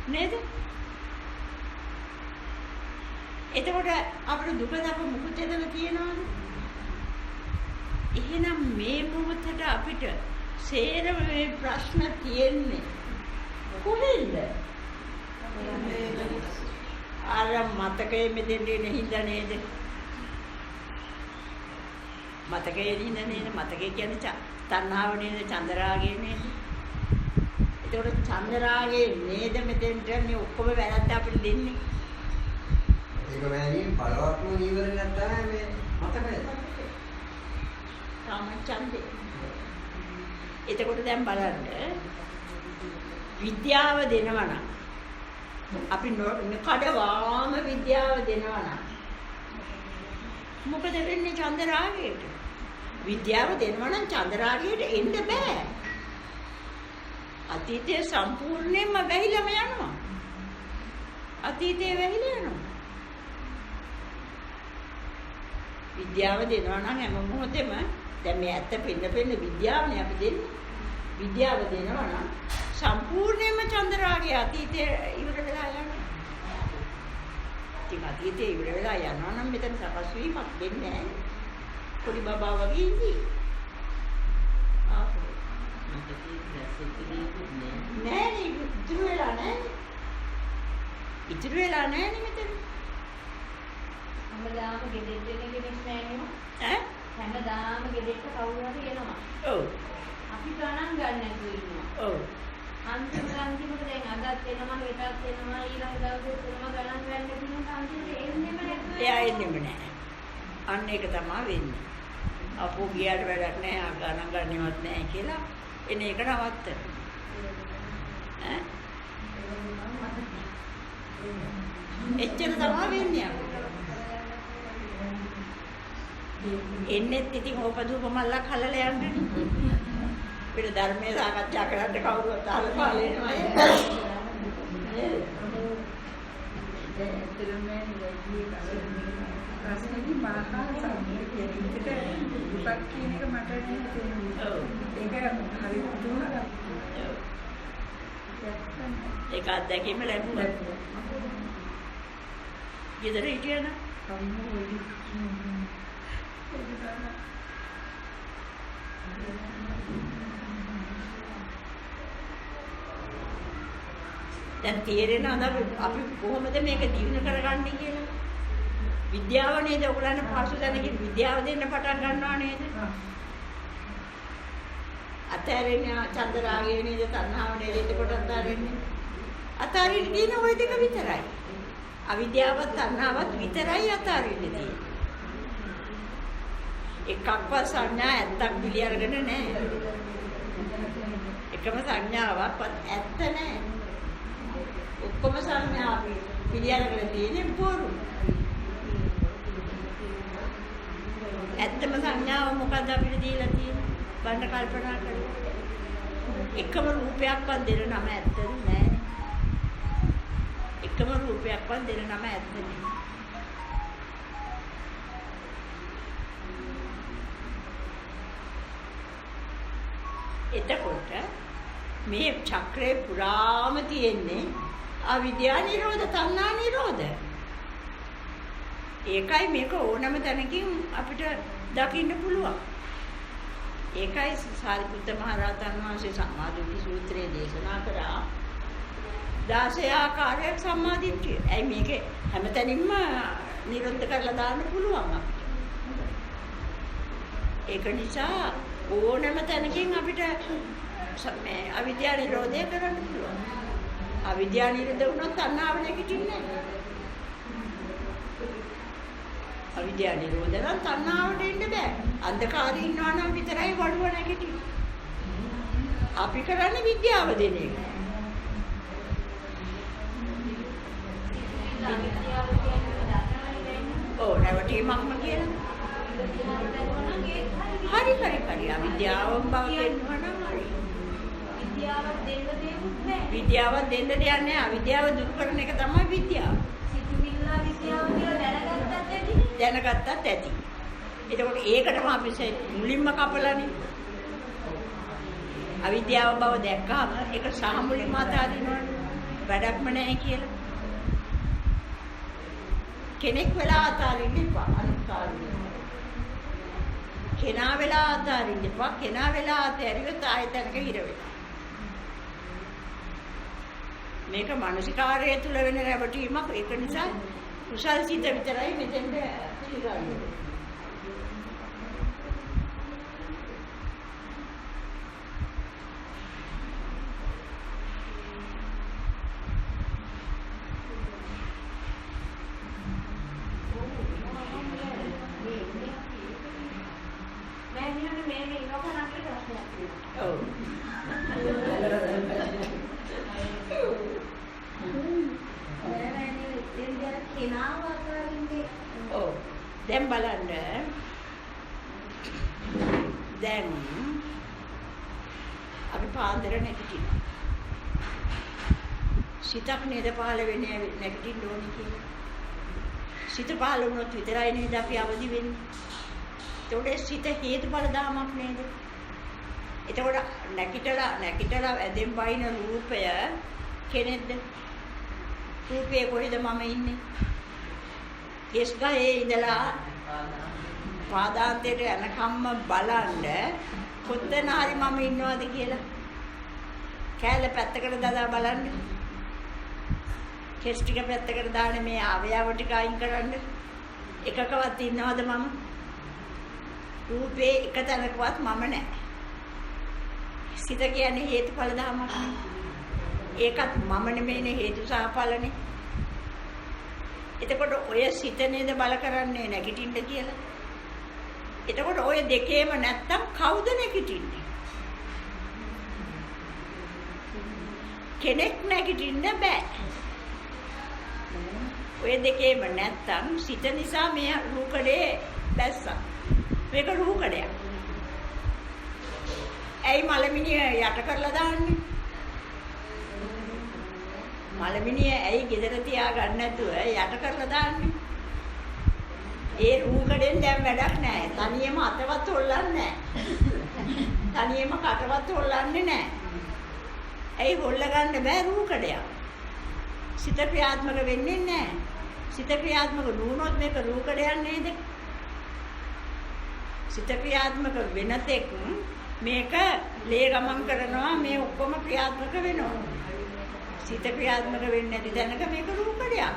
නේද? එතකොට අපිට දුක දක මුකුත් එතන තියනවද? එහෙනම් මේ මොහොතට අපිට සේරම මේ ප්‍රශ්න තියෙන්නේ කොහෙන්ද? අර මතකයේ මෙතෙන්දී නෙහිඳ නේද? මතකයේ නෙහිඳ නේද? මතකයේ කියන්නේ තණ්හාව නේද? චන්දරාගය නේද? ඒතකොට චන්දරාගයේ නේද මෙතෙන්ට මේ ඔක්කොම වැරද්ද අපිට දෙන්නේ? ඒක මෑණියන් බලවත්ම නීවරණයක් තමයි මේ මතකය. කාමච්ඡන්දේ. එතකොට දැන් බලන්න විද්‍යාව දෙනවා නම් අපි කඩවාම විද්‍යාව දෙනවා නම් මොකද වෙන්නේ චන්දරාගයට? විද්‍යාව දෙනවා නම් චන්දරාගයට එන්න බෑ. අතීතයේ සම්පූර්ණයෙන්ම වැහිලම යනවා. අතීතයේ වැහිලා යනවා. විද්‍යාව දෙනවා නම් හැම මොහොතෙම දැන් මේ ඇත්ත පෙන්න විද්‍යාවනේ අපි දෙන්නේ. විද්‍යාව දෙනවා නම් සම්පූර්ණයෙන්ම චන්දරාගය අතීතයේ ඉවර වෙලා යනවා. ඉතින් අතීතයේ ඉවර වෙලා යනවා නම් මෙතන සකස් වීමක් වෙන්නේ නැහැ. පොඩි බබා වගේ ඉන්නේ. ආපහු මට නෑ ඉතුරු වෙලා නෑනේ. ඉතුරු වෙලා නෑනේ මෙතන. හැමදාම ගෙදෙට්ට කෙනෙක් නෑනේ. ඈ? හැමදාම ගෙදෙට්ට කවුරු හරි එනවා. ඔව්. අපි ගණන් ගන්න නැතුව ඉන්නවා. ඔව්. අන්තිමට දැන් අදත් එනවා හෙටත් එනවා ඊළඟ දවසෙත් එනවා ගණන් ගන්න කිව්වොත් අන්තිමට එන්නෙම නැතුව. එයා එන්නෙම නෑ. අන්න ඒක තමයි වෙන්නේ. අපෝ ගියාට වැඩක් නෑ ආ ගණන් ගන්නවත් නෑ කියලා එන එක නවත්තන. ඈ? එච්චර තමයි වෙන්නේ අපිට. එන්නෙත් ඉතින් ඕපදූප මල්ලක් හලලා යන්නේ. අපිට ධර්මයේ සාකච්ඡා කරන්න කවුරුත් අහලා පාලේනවා නේද? ප්‍රශ්නේදී මාහා සම්මුතිය කියන එකට විපක් කියන එක මට නේද තේරෙන්නේ. ඔව්. ඒක හරි පුදුමයි. ඒක අත්දැකීම ලැබුණා. ගෙදර හිටියන දැන් තේරෙනවද අපි කොහොමද මේක දිනු කරගන්නේ කියලා? විද්‍යාව නේද ඔයගොල්ලන් පහසු දැනගෙන විද්‍යාව දෙන්න පටන් ගන්නවා නේද? අතෑරෙන්නේ චන්දරාගය නේද තණ්හාව නේද එතකොට අතාරින්නේ. අතාරින්න තියෙන ওই දෙක විතරයි. අවිද්‍යාවත් තණ්හාවත් විතරයි අතාරින්න තියෙන්නේ. එකක්වත් සංඥා ඇත්තක් පිළි අරගෙන නැහැ. එකම සංඥාවක්වත් ඇත්ත නැහැ. ඔක්කොම සංඥා අපි පිළි අරගෙන තියෙන්නේ බොරු. ඇත්තම සංඥාව මොකද්ද අපිට දීලා තියෙන්නේ? බන්න කල්පනා කරලා. එකම රූපයක්වත් දෙන නම ඇත්ත නෑ. එකම රූපයක්වත් දෙන නම ඇත්ත නෑ. එතකොට මේ චක්‍රේ පුරාම තියෙන්නේ අවිද්‍යා නිරෝධ තණ්හා නිරෝධ. ඒකයි මේක ඕනම තැනකින් අපිට දකින්න පුළුවන්. ඒකයි සාරිපුත්ත මහ රහතන් වහන්සේ සම්මාදිට්ඨි සූත්‍රයේ දේශනා කරා 16 ආකාරයක් සම්මාදිට්ඨිය. ඇයි මේකේ හැමතැනින්ම නිරුද්ධ කරලා දාන්න පුළුවන් අපිට. ඒක නිසා ඕනම තැනකින් අපිට මේ අවිද්‍යා නිරෝධය කරන්න පුළුවන්. අවිද්‍යා නිරෝධ වුණොත් තණ්හාව නැගිටින්නේ නැහැ. අවිද්‍යා නිරෝධ නම් තණ්හාවට එන්න බෑ. අන්ධකාරේ ඉන්නවා නම් විතරයි වඩුව නැගිටින්නේ. අපි කරන්නේ විද්‍යාව දෙන එක. ඔව් නැවතීමක්ම කියලා. හරි. අවිද්‍යාවම බව දෙන්නවා නම් හරි. විද්‍යාවක් දෙන්න දෙයක් නැහැ. විද්‍යාවක් දෙන්න දෙයක් නැහැ. අවිද්‍යාව දුරු කරන එක තමයි විද්‍යාව. සිතුවිල්ල විද්‍යාව කියලා දැනගත්තත් ඇති. දැනගත්තත් ඇති. එතකොට ඒකටම අපි මුලින්ම කපලානේ. අවිද්‍යාව බව දැක්කම ඒක සාමුලින්ම අතාරිනවනේ. වැඩක්ම නැහැ කියලා. කෙනෙක් වෙලා අතාරින්න එපා. අනිත්කාරය. කෙනා වෙලා අතාරින්න එපා. කෙනා වෙලා අතාරියොත් ආයතනක හිර වෙනවා. මේක මානසිකාරය තුල වෙන රැවටීමක්. ඒක නිසා කුසල් සිත විතරයි මෙතෙන්ට පිළිගන්නේ. ඔව්. කෙනාව අතාරින්නේ. ඔව්. දැන් බලන්න. දැන් අපි පාන්දර නැගිටිනවා. සිතක් නේද පහළ වෙන්නේ නැගිටින්න ඕනේ කියලා. සිත පහළ වුණොත් විතරයි නේද අපි අවදි වෙන්නේ. ඒතකොට සිත හේතුඵල ධාමයක් නේද? එතකොට නැගිටලා ඇදෙන් වයින් රූපය කෙනෙක්ද? රූපේ කොහෙද මම ඉන්නේ? කෙස් ගහේ ඉඳලා පාදාන්තයට යනකම්ම බලන්න කොතන හරි මම ඉන්නවද කියලා. කැල පැත්තකට දාලා බලන්න. කෙස් ටික පැත්තකට දාන්න මේ අවයව ටික අයින් කරන්න. එකකවත් ඉන්නවද මම? රූපේ එක තැනකවත් මම නැහැ. සිත කියන්නේ හේතුඵල ධර්මයක් නේ. ඒකත් මම නෙමෙයිනේ හේතු සහ ඵලනේ. එතකොට ඔය සිත නේද බල කරන්නේ නැගිටින්න කියලා. එතකොට ඔය දෙකේම නැත්තම් කවුද නැගිටින්නේ? කෙනෙක් නැගිටින්න බෑ. ඔය දෙකේම නැත්තම් සිත නිසා මේ රූකඩේ දැස්සා. මේක රූකඩයක්. ඇයි මලමිනිය යට කරලා දාන්නේ? මලමිනිය ඇයි ගෙදර තියා ගන්න නැතුව යට කරලා දාන්නේ? ඒ රූකඩෙන් දැන් වැඩක් නැහැ. තනියම අතවත් හොල්ලන්නේ නැහැ. තනියම කටවත් හොල්ලන්නේ නැහැ. ඇයි හොල්ල ගන්න බෑ රූකඩයක්? සිත ක්‍රියාත්මක වෙන්නේ නැහැ. සිත ක්‍රියාත්මක නුනොත් මේක රූකඩයක් නේද? සිත ක්‍රියාත්මක වෙන තෙක් මේක ලේ ගමන් කරනවා මේ ඔක්කොම ක්‍රියාත්මක වෙනවා. සිත ක්‍රියාත්මක වෙන්නේ නැති තැනක මේක රූකඩයක්.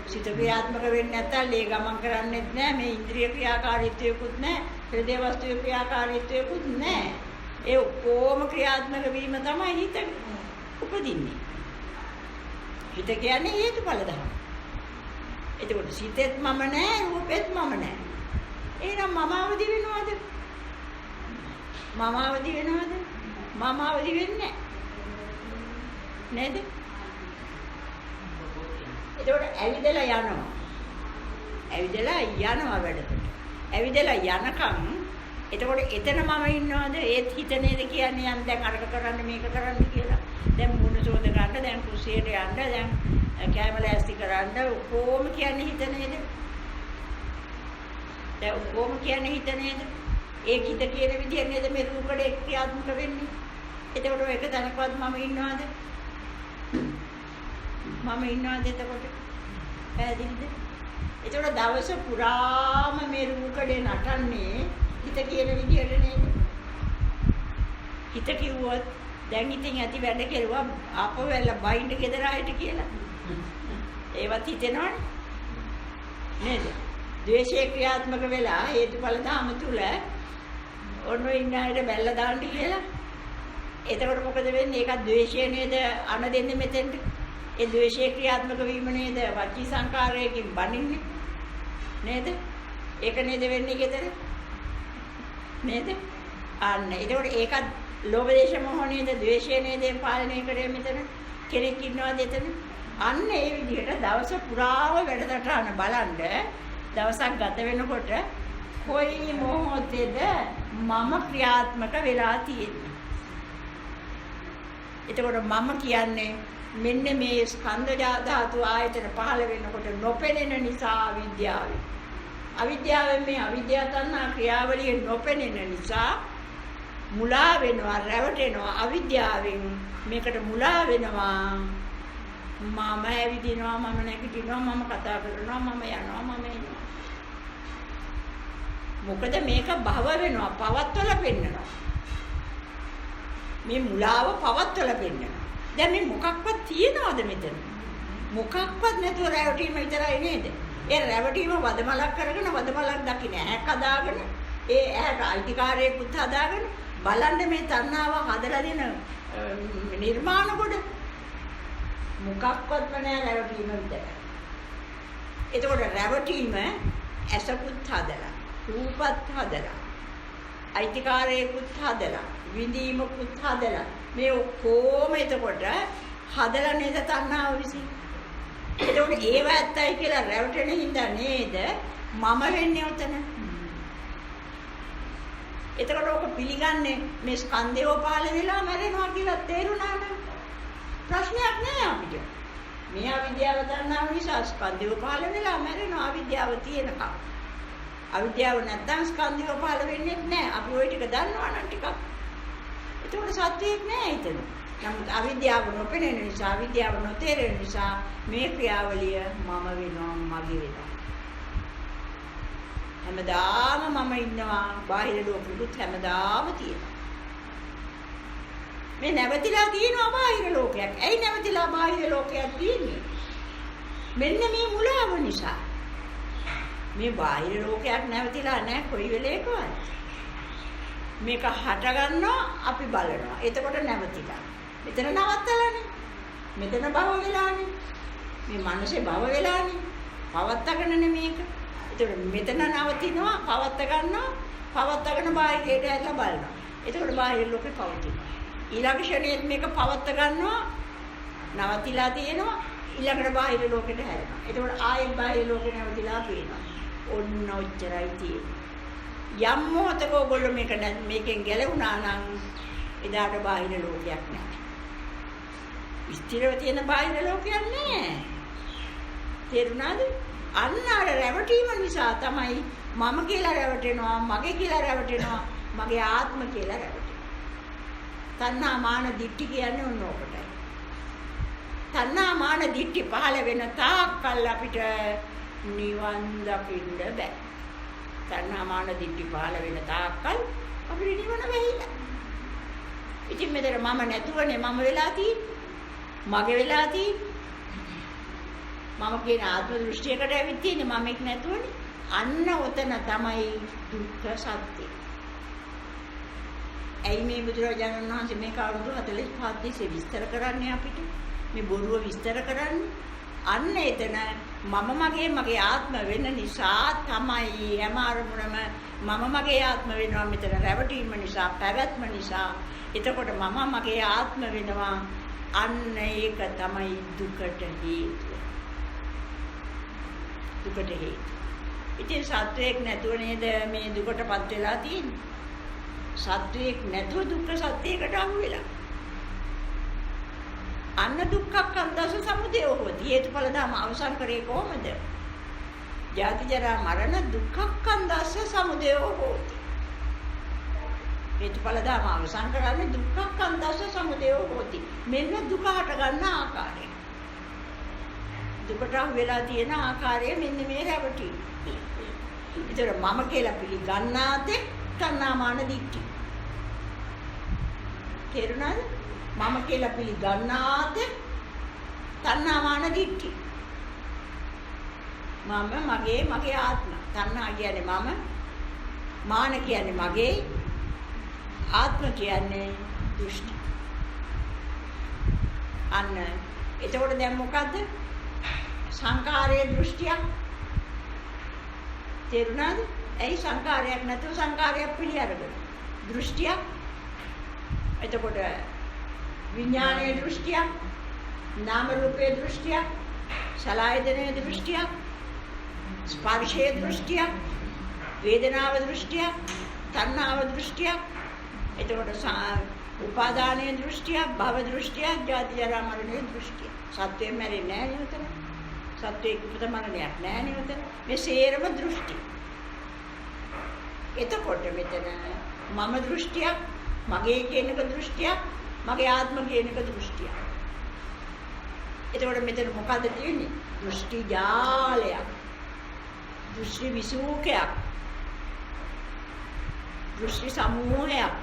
සිත ක්‍රියාත්මක වෙන්නේ නැත්නම් ලේ ගමන් කරන්නේත් නැහැ. මේ ඉන්ද්‍රිය ක්‍රියාකාරීත්වයකුත් නැහැ. හෘදය වස්තුවේ ක්‍රියාකාරීත්වයකුත් නැහැ. ඒ ඔක්කොම ක්‍රියාත්මක වීම තමයි හිත උපදින්නේ. හිත කියන්නේ හේතුඵල ධර්ම. එතකොට සිතෙත් මම නැහැ, රූපෙත් මම නැහැ. එහෙනම් මම අවදි වෙනවද? මම අවදි වෙනවද? මම අවදි වෙන්නේ නැහැ. නේද? එතකොට ඇවිදලා යනවා. ඇවිදලා යනවා වැඩකට. ඇවිදලා යනකම් එතකොට එතන මම ඉන්නවද? ඒත් හිත නේද කියන්නේ යන් දැන් අරක කරන්න මේක කරන්න කියලා. දැන් මුණ සෝද ගන්න, දැන් කුස්සියට යන්න, දැන් කැම ලෑස්ති කරන්න ඔක්කොම කියන්නේ හිත නේද? දැන් ඔක්කොම කියන්නේ හිත නේද? ඒ හිත කියන විදිහ නේද මේ රූපකඩේ ක්‍රියාත්මක වෙන්නේ? එතකොට ඔය එක තැනකවත් මම ඉන්නවද? මම ඉන්නවද එතකොට? පැහැදිලිද? එතකොට දවස පුරාම මේ රූකඩේ නටන්නේ හිත කියන විදිහට නේද? හිත කිව්වොත් දැන් ඉතින් ඇති වැඩ කෙරුවා ආපහු වෙලා බයින්ඩ් ගෙදර ආයෙත් කියලා. ඒවත් හිතෙනවනේ. නේද? ද්වේෂය ක්‍රියාත්මක වෙලා හේතුඵල ධාම තුල ඔන්න ඉන්න අයට බැල්ල දාන්න කියලා. එතකොට මොකද වෙන්නේ? ඒක ද්වේෂය නේද අන දෙන්නේ මෙතෙන්ට. ඒ ද්වේෂයේ ක්‍රියාත්මක වීම නේද වචී සංකාරයකින් බනින්නේ. නේද? ඒක නේද වෙන්නේ ගෙදර? නේද? අන්න. එතකොට ඒකත් ලෝභ දේශ මොහ නේද? ද්වේෂය නේද පාලනය කරේ මෙතන? කෙනෙක් ඉන්නවද එතන? අන්න ඒ විදිහට දවස පුරාම වැඩසටහන බලන්න දවසක් ගත වෙනකොට කොයි මොහොතේද මම ක්‍රියාත්මක වෙලා තියෙන්නේ. එතකොට මම කියන්නේ මෙන්න මේ ස්කන්ධ ධාතු ආයතන පහළ වෙනකොට නොපෙනෙන නිසා අවිද්‍යාවයි. අවිද්‍යාවෙන් මේ අවිද්‍යාව තණ්හා ක්‍රියාවලිය නොපෙනෙන නිසා මුලා වෙනවා, රැවටෙනවා. අවිද්‍යාවෙන් මේකට මුලා වෙනවා. මම ඇවිදිනවා, මම නැගිටිනවා, මම කතා කරනවා, මම යනවා, මම එනවා. මොකද මේක භව වෙනවා, පවත්වල පෙන්නනවා. මේ මුලාව පවත්වල පෙන්නනවා. දැන් මේ මොකක්වත් තියනවද මෙතන? මොකක්වත් නැතුව රැවටීම විතරයි නේද? ඒ රැවටීම වදමලක් කරගෙන වදමලක් දකින්න ඇහැක් හදාගෙන ඒ ඇහැට අයිතිකාරයෙකුත් හදාගෙන බලන්න මේ තණ්හාව හදලා දෙන නිර්මාණ කොට මොකක්වත්ම නැහැ රැවටීම විතරයි. එතකොට රැවටීම ඇසකුත් හදලා, රූපත් හදලා, අයිතිකාරයෙකුත් හදලා, විඳීමකුත් හදලා මේ ඔක්කොම එතකොට හදලා නේද තණ්හාව විසින්. ඒකෝට ඒව ඇත්තයි කියලා රැවටෙන හින්දා නේද මම වෙන්නේ උතන. එතකොට ඔක පිළිගන්නේ මේ ස්කන්ධයව පහළ වෙලා මැරෙනවා කියලා තේරුණා නම් ප්‍රශ්නයක් නෑ අපිට. මේ අවිද්‍යාව දන්නා නිසා ස්කන්ධයව පහළ වෙලා මැරෙනවා අවිද්‍යාව තියෙනකම්. අවිද්‍යාව නැත්තම් ස්කන්ධයව පහළ වෙන්නේ නැහැ. අපි ওই ටික දන්නවා නම් ටිකක්. ඒකට සත්‍යයක් නෑ එතන. නමුත් අවිද්‍යාව නොපෙනෙන නිසා අවිද්‍යාව නොතේරෙන නිසා මේ ක්‍රියාවලිය මම වෙනවා මගේ වෙනවා. හැමදාම මම ඉන්නවා බාහිර ලෝකෙකුත් හැමදාම තියෙනවා. මේ නැවතිලා තියෙනවා බාහිර ලෝකයක්. ඇයි නැවතිලා බාහිර ලෝකයක් තියෙන්නේ? මෙන්න මේ මුලාව නිසා. මේ බාහිර ලෝකයක් නැවතිලා නැහැ කොයි වෙලේකවත්. මේක හට ගන්නවා අපි බලනවා. එතකොට නැවතිලා. මෙතන නවත්තලානේ. මෙතන භව වෙලානේ. මේ මනසේ භව වෙලානේ. පවත්තගෙන මේක. එතකොට මෙතන නවතිනවා පවත්ත ගන්නවා. පවත්තගෙන බාහිරයට ඇදලා බලනවා. එතකොට බාහිර ලෝකේ පවතිනවා. ඊළඟ ක්ෂණයේත් මේක පවත්ත ගන්නවා. නවතිලා තියෙනවා. ඊළඟට බාහිර ලෝකෙට හැරෙනවා. එතකොට ආයෙත් බාහිර ලෝකේ නැවතිලා පේනවා. ඔන්න ඔච්චරයි තියෙන්නේ. යම් මොහොතක ඔයගොල්ලෝ මේකෙන් ගැලවුණා නම් එදාට බාහිර ලෝකයක් නැහැ. ස්ථිරව තියෙන බාහිර ලෝකයක් නැහැ. තේරුණාද? අන්න අර රැවටීම නිසා තමයි මම කියලා රැවටෙනවා, මගේ කියලා රැවටෙනවා, මගේ ආත්ම කියලා රැවටෙනවා. තණ්හා මාන දිට්ඨි කියන්නේ ඔන්න ඔකටයි. තණ්හා මාන දිට්ඨි පහළ වෙන තාක්කල් අපිට නිවන් දකින්න බෑ. තණ්හා මාන දිට්ඨි පහළ වෙන තාක්කල් අපිට නිවන වෙහිලා. ඉතින් මෙතන මම නැතුවනේ මම වෙලා තියෙන්නේ. මගේ වෙලා තියෙන්නේ. මම කියන ආත්ම දෘෂ්ටියකට ඇවිත් තියෙන්නේ මම එක් නැතුවනේ. අන්න ඔතන තමයි දුක්ඛ සත්‍ය. ඇයි මේ බුදුරජාණන් වහන්සේ මේක අවුරුදු 45 තිස්සේ විස්තර කරන්නේ අපිට? මේ බොරුව විස්තර කරන්නේ? අන්න එතන මම මගේ ආත්ම වෙන නිසා තමයි හැම අරමුණම මම මගේ ආත්ම වෙනවා. මෙතන රැවටීම නිසා, පැවැත්ම නිසා. එතකොට මම මගේ ආත්ම වෙනවා. අන්න ඒක තමයි දුකට හේතුව. දුකට හේතුව. ඉතින් සත්වයක් නැතුව නේද මේ දුකටපත් වෙලා තියෙන්නේ? සත්වයක් නැතුව දුක්ඛ සත්‍යයකට අහු වෙලා. අන්න දුක්ඛක්ඛන්දස සමුදය හොති. හේතුඵල ධම අවසන් කරේ කොහොමද? ජාති ජරා මරණ දුක්ඛක්ඛන්දස සමුදය හොති. හේතුඵල ධම අවසන් කරන්නේ දුක්ඛක්ඛන්දස සමුදය හොති. මෙන්න දුක හට ගන්න ආකාරය. දුකට අහු වෙලා තියෙන ආකාරය මෙන්න මේ රැවටි. ඒතර මම කියලා පිළිගන්නාද තණ්හාමාන දිට්ඨි. තේරුණාද? මම කියලා පිළිගන්නාද තණ්හාමාන දිට්ඨි. මම මගේ ආත්ම. තණ්හා කියන්නේ මම, මාන කියන්නේ මගේ, ආත්ම කියන්නේ දෘෂ්ටි. අන්න එතකොට දැන් මොකද්ද? සංකාරයේ දෘෂ්ටියක්. තේරුණාද? ඇයි සංකාරයක් නැතුව සංකාරයක් පිළිඅරගෙන දෘෂ්ටියක්. එතකොට විඥානයේ දෘෂ්ටියක්, නාම රූපයේ දෘෂ්ටියක්, සලආයතනයේ දෘෂ්ටියක්, ස්පර්ශයේ දෘෂ්ටියක්, වේදනාව දෘෂ්ටියක්, තණ්හාව දෘෂ්ටියක්. එතකොට උපාදානයේ දෘෂ්ටියක්, භව දෘෂ්ටියක්, ජාති ජරා මරණයේ දෘෂ්ටියක්. සත්‍යයෙන් මැරෙන්නේ නැහැ නේද? සත්‍යයේ උපත මරණයක් නැහැ නේද? මේ සේරම දෘෂ්ටි. එතකොට මෙතන මම දෘෂ්ටියක්, මගේ කියන එක දෘෂ්ටියක්, මගේ ආත්ම කියන එක දෘෂ්ටියක්. එතකොට මෙතන මොකද්ද තියෙන්නේ? දෘෂ්ටි ජාලයක්, දෘෂ්ටි විසූකයක්, දෘෂ්ටි සමූහයක්,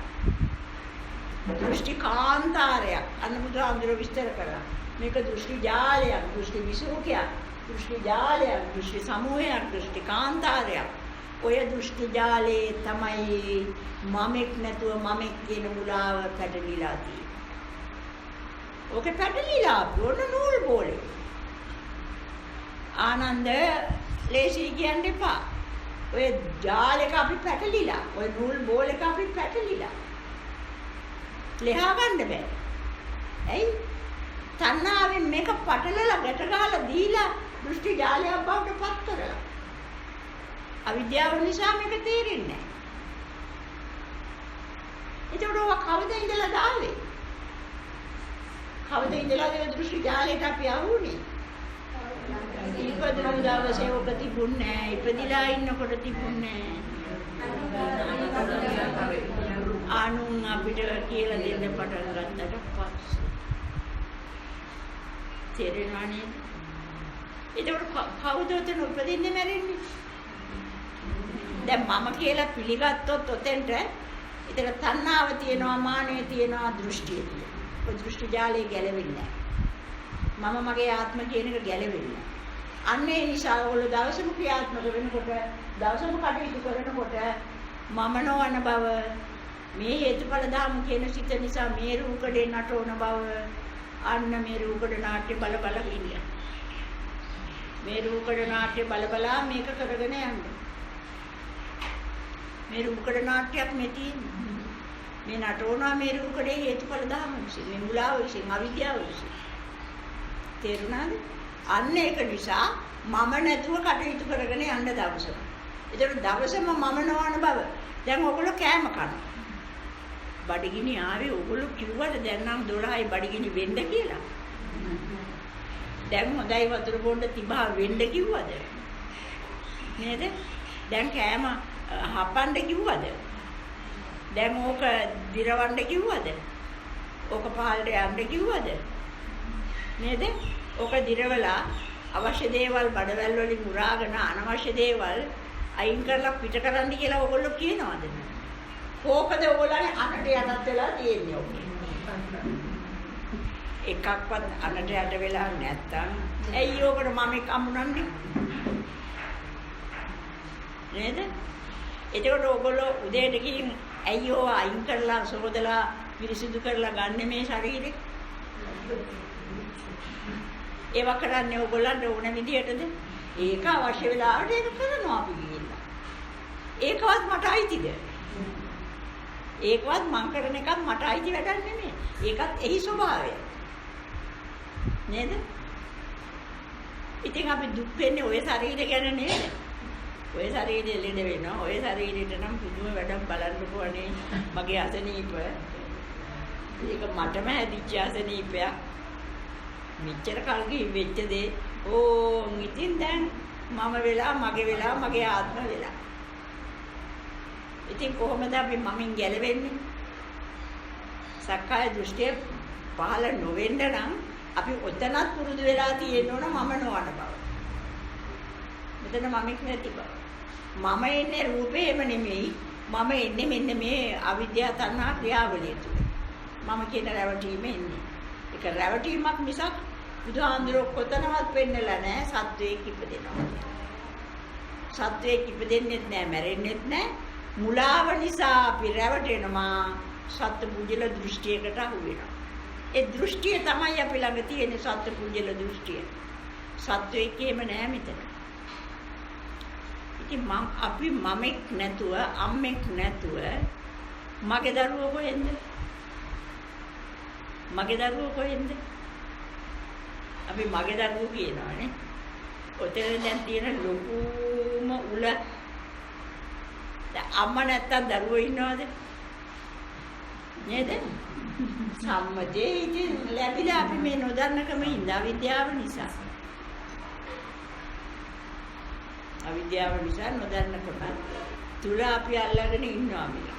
දෘෂ්ටි කාන්තාරයක්. අන්න බුදුහාමුදුරුවෝ විස්තර කරා. මේක දෘෂ්ටි ජාලයක්, දෘෂ්ටි විසූකයක්, දෘෂ්ටි ජාලයක්, දෘෂ්ටි සමූහයක්, දෘෂ්ටි කාන්තාරයක්. ඔය දෘෂ්ටි ජාලේ තමයි මමෙක් නැතුව මමෙක් කියන මුලාව පැටලිලා තියෙන්නේ. ඕකේ පැටලිලා ඕන නූල් බෝලේ. ආනන්ද ලේසි කියන්න එපා. ඔය ජාලෙක අපි පැටලිලා, ඔය නූල් බෝලෙක අපි පැටලිලා. ලෙහා ගන්න බෑ. ඇයි? තණ්හාවෙන් මේක පටලලා ගැට ගහලා දීලා දෘෂ්ටි ජාලයක් බවට පත් කරලා. අවිද්‍යාව නිසා මේක තේරෙන්නේ නැහැ. ඒකට ඔය කවද ඉඳලා දාවේ? කවද ඉඳලාද මේ දෘෂ්ටි ජාලයට අපි ආවුනේ? ඉපදුණු දවසේ ඔබ තිබුණේ නැහැ. ඉපදිලා ඉන්නකොට තිබුණේ නැහැ. අනුන් අපිට කියලා දෙන්න පටන් ගත්තට පස්සේ තේරෙනවා නේද? ඒකට කවුද උතන උපදින්නේ මැරෙන්නේ? දැන් මම කියලා පිළිගත්තොත් ඔතෙන්ට ඒතර තණ්හාව තියෙනවා, මානෙ තියෙනවා, දෘෂ්ටිය තියෙනවා. ඔය දෘෂ්ටි ජාලේ ගැලවෙන්නේ නැහැ. මම මගේ ආත්ම කියන එක ගැලවෙන්නේ නැහැ. අන්න ඒ නිසා ඔයගොල්ලෝ දවසම ක්‍රියාත්මක වෙනකොට, දවසම කටයුතු කරනකොට මම නොවන බව, මේ හේතුඵල ධර්ම කියන සිත නිසා මේ රූකඩේ නටවන බව, අන්න මේ රූකඩ නාට්‍ය බල බල ඉන්නේ. මේ රූකඩ නාට්‍ය බල බලා මේක කරගෙන යන්න. මේ රූකඩ නාට්‍යයක් මෙති මේ නටවනවා මේ රූකඩේ හේතුඵල ධර්ම විසින්, මේ මුලාව විසින්, අවිද්‍යාව විසින්. තේරුණාද? අන්න ඒක නිසා මම නැතුව කටයුතු කරගෙන යන්න දවසම. ඒතර දවසම මම නොවන බව. දැන් ඔයගොල්ලෝ කෑම කනවා. බඩගිනි ආවේ ඔයගොල්ලෝ කිව්වට දැන් නම් 12යි බඩගිනි වෙන්න කියලා. දැන් හොඳයි වතුර බොන්න තිබා වෙන්න කිව්වද? නේද? දැන් කෑම හපන්න කිව්වද? දැන් ඕක දිරවන්න කිව්වද? ඕක පහළට යන්න කිව්වද? නේද? ඕක දිරවලා අවශ්‍ය දේවල් බඩවැල් වලින් උරාගෙන අනවශ්‍ය දේවල් අයින් කරලා පිට කරන්න කියලා ඔයගොල්ලෝ කියනවාද? කෝකද ඔයගොල්ලන්ගේ අනට යටත් වෙලා තියෙන්නේ ඔක. එකක්වත් අනට යට වෙලා නැත්තම් ඇයි ඕකට මම කම්මුනන්නේ? නේද? එතකොට ඔයගොල්ලෝ උදේට ගිහින් ඇයි ඕව අයින් කරලා සෝදලා පිරිසිදු කරලා ගන්න මේ ශරීරේ? ඒවා කරන්නේ ඔයගොල්ලන්ට ඕන විදිහටද? ඒක අවශ්‍ය වෙලාවට ඒක කරනවා අපි ගිහිල්ලා. ඒකවත් මට අයිතිද? ඒකවත් මං කරන එකක් මට අයිති වැඩක් නෙමෙයි. ඒකත් එහි ස්වභාවය. නේද? ඉතින් අපි දුක් වෙන්නේ ওই ශරීරය ගැන නේද? ওই ශරීරය ලෙඩ වෙනවා. ওই ශරීරයට නම් පුදුම වැඩක් බලන්නකෝ අනේ මගේ අසනීප. ඒක මටම හැදිච්ච අසනීපයක්. මෙච්චර කල් වෙච්ච දේ ඉතින් දැන් මම වෙලා මගේ ආත්ම වෙලා. ඉතින් කොහොමද අපි මමින් ගැලවෙන්නේ? සක්කාය දෘෂ්ටිය පහළ නොවෙන්න නම් අපි ඔතනත් පුරුදු වෙලා තියෙන්න ඕන මම නොවන බව. මෙතන මමෙක් නැති බව. මම එන්නේ රූපේම නෙමෙයි. මම එන්නේ මෙන්න මේ අවිද්‍යාව තණ්හා ක්‍රියාවලිය තුල. මම කියන රැවටීම එන්නේ. ඒක රැවටීමක් මිසක් බුදුහාඳුරෝ කොතනවත් වෙන්නලා නැහැ සත්වයේ ඉපදෙනවා. සත්වයේ ඉපදෙන්නෙත් නැහැ, මැරෙන්නෙත් නැහැ. මුලාව නිසා අපි රැවටෙනවා, සත්ත්ව පුජ්‍යල දෘෂ්ටියකට අහු වෙනවා. ඒ දෘෂ්ටිය තමයි අපි ළඟ තියෙන සත්ත්ව පුජ්‍යල දෘෂ්ටිය. සත්වයේ කේම නැහැ මෙතන. ඉතින් අපි මමෙක් නැතුව, අම්මෙක් නැතුව මගේ දරුවෝ කොහෙන්ද? මගේ දරුවෝ කොහෙන්ද? අපි මගේ දරුවෝ කියනවානේ. ඔතන දැන් තියෙන ලොකුම උල. දැන් අම්මා නැත්තම් දරුවෝ ඉන්නවද? නේද? සම්මතේ ඉතින් ලැබිලා අපි මේ නොදන්නකම ඉඳා විද්‍යාව නිසා. අවිද්‍යාව නිසා නොදන්නකම තුල අපි අල්ලගෙන ඉන්නවා මේක.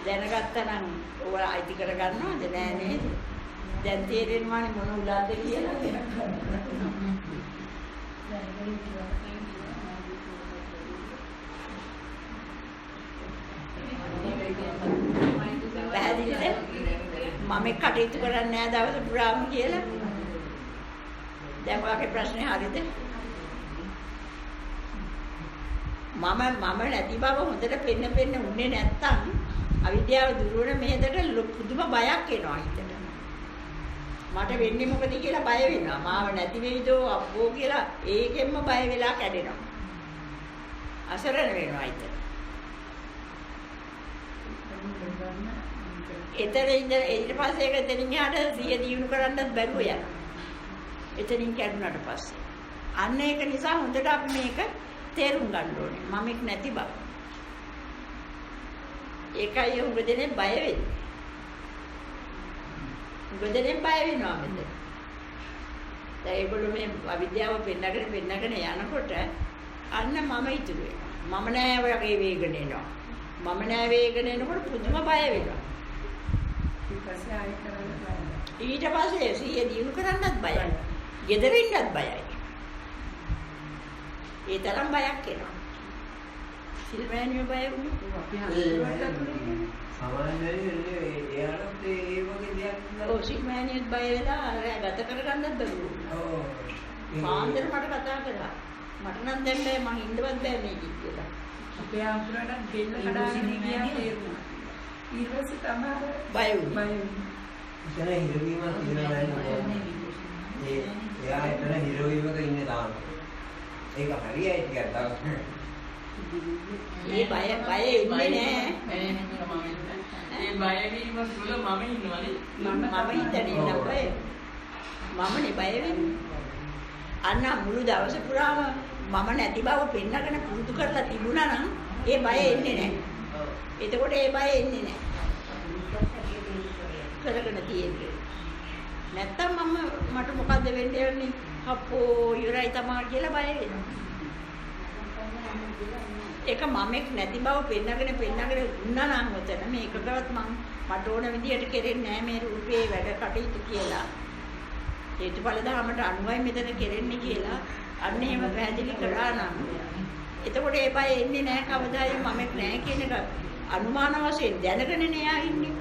දැනගත්තා නම් ඔයාලා අයිති කරගන්නවද? නෑ නේද? දැන් තේරෙනවානේ මොන උලාද කියලා. පැහැදිලිද? මම කටයුතු කරන්නේ නෑ දවස පුරාම කියලා. දැන් ඔයාගේ ප්‍රශ්නේ හරියද? මම නැති බව හොඳට පෙන්න උන්නේ නැත්තම් අවිද්‍යාව දුර වෙන මෙහෙදට පුදුම බයක් එනවා හිතට. මට වෙන්නේ මොකද කියලා බය වෙනවා. මාව නැති වෙයිදෝ අబ్బෝ කියලා ඒකෙන්ම බය වෙලා කැඩෙනවා. අසරණ වෙනවා හිතට. එතන ඉඳලා ඊට පස්සේ ඒක එතනින් එහාට සිය දියුණු කරන්නත් බැරුව යනවා. එතනින් කැඩුනට පස්සේ. අන්න ඒක නිසා හොඳට අපි මේක තේරුම් ගන්න ඕනේ. මමෙක් නැති බව. ඒකයි උඹ දෙනේ බය වෙන්නේ. උඹ දෙනේ බය වෙනවා මෙතන. දැන් ඒගොල්ලෝ මේ අවිද්‍යාව පෙන්නගෙන යනකොට අන්න මම ඉතුරු වෙනවා. මම නෑ වගේ වේගන එනවා. මම නෑ වේගන එනකොට පුදුම බය වෙනවා. ඊට පස්සේ සිය දිනු කරන්නත් බයයි. ගෙදරින්නත් බයයි. ඒ තරම් බයක් එනවා. සිල්වැනිය බය වුණා. අපි හඳුනගන්න සාමාන්‍යයෙන් එයාට ඒ වගේ දෙයක් නෑ. ඔව් සිල්වැනියත් බය වෙලා අර ගත කරගන්නත් බැරුණා. ඔව්. පාන්දර මට කතා කරා. මට නම් දැන් බෑ මං ඉන්නවත් බෑ මේක කියලා. අපේ ආම්තුරට දෙන්න කඩාගෙන ගියා තේරුණා. ඊට පස්සේ තමයි බය වුණා. එතන හිරවීමක් තියෙනවා නේද? එයා එතන හිරවීමක ඉන්නේ තාම. ඒක හරියයි ටිකක් තව. ඒ බය ඉන්නේ නෑ. ඒ බය වීම තුල මම ඉන්නවනේ. මම හිතන්නේ නෑ. මමනේ බය වෙන්නේ. අන්න මුළු දවස පුරාම මම නැති බව පෙන්නගෙන පුරුදු කරලා තිබුණා නම් ඒ බය එන්නේ නැහැ. එතකොට ඒ බය එන්නේ නැහැ. කරගෙන තියෙන්නේ. නැත්තම් මට මොකද්ද වෙන්නේ යන්නේ? අප්පෝ ඉවරයි තමා කියලා බය වෙනවා. ඒක මමෙක් නැති බව පෙන්නගෙන උන්නා නම් උතන මේකකවත් මට ඕන විදියට කෙරෙන්නේ නැහැ මේ රූපේ වැඩ කටයුතු කියලා. හේතුඵල ධර්මයට අනුවයි මෙතන කෙරෙන්නේ කියලා අන්න එහෙම පැහැදිලි කරා නම් එතකොට ඒ බය එන්නේ නැහැ කවදායි මමෙක් නැහැ කියන එක අනුමාන වශයෙන් දැනගෙන නෑ ඉන්නේ.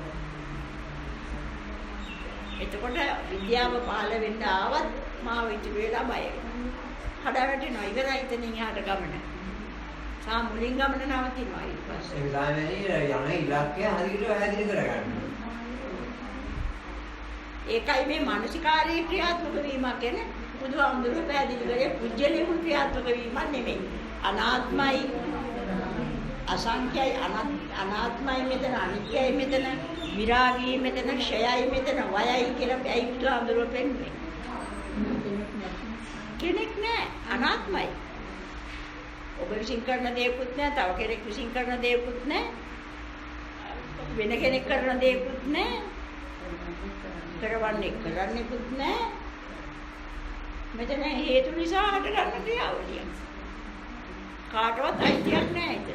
එතකොට විද්‍යාව පහළ වෙන්න ආවත් මාව ඉතුරු වෙලා බය වෙනවා. කඩා වැටෙනවා ඉවරයි එතනින් එහාට ගමන. මුලින් ගමන නවතිනවා ඊට පස්සේ. ඒ ගානේ යන ඉලක්කය හරියට පැහැදිලි කරගන්න. ඒකයි මේ මානසිකාරී ක්‍රියාත්මක වීමක් කියන්නේ බුදුහාමුදුරුවෝ පැහැදිලි කරේ පුජ්‍යලේම ක්‍රියාත්මක වීමක් නෙමෙයි. අනාත්මයි අසංඛ්‍යයි අනාත්මයි මෙතන අනිත්‍යයි මෙතන විරාගී මෙතන ක්ෂයයි මෙතන වයයි කියලා ඇයි බුදුහාමුදුරුවෝ පෙන්වන්නේ. කෙනෙක් නෑ අනාත්මයි. ඔබ විසින් කරන දේකුත් නෑ තව කෙනෙක් විසින් කරන දේකුත් නෑ වෙන කෙනෙක් කරන දේකුත් නෑ කරන්නේකුත් නෑ මෙතන හේතු නිසා හටගන්න ක්‍රියාවලිය කාටවත් අයිතියක් නෑ ඒක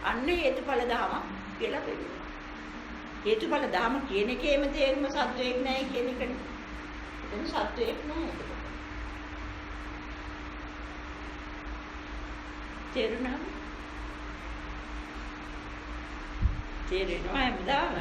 අන්න හේතුඵල ධම කියලා කියනවා හේතුඵල ධම කියන එකේම තේරුම සත්වයක් නෑ කියන එකනේ එතන සත්වයක් නෑ ඒක තේරෙනවා හැමදාම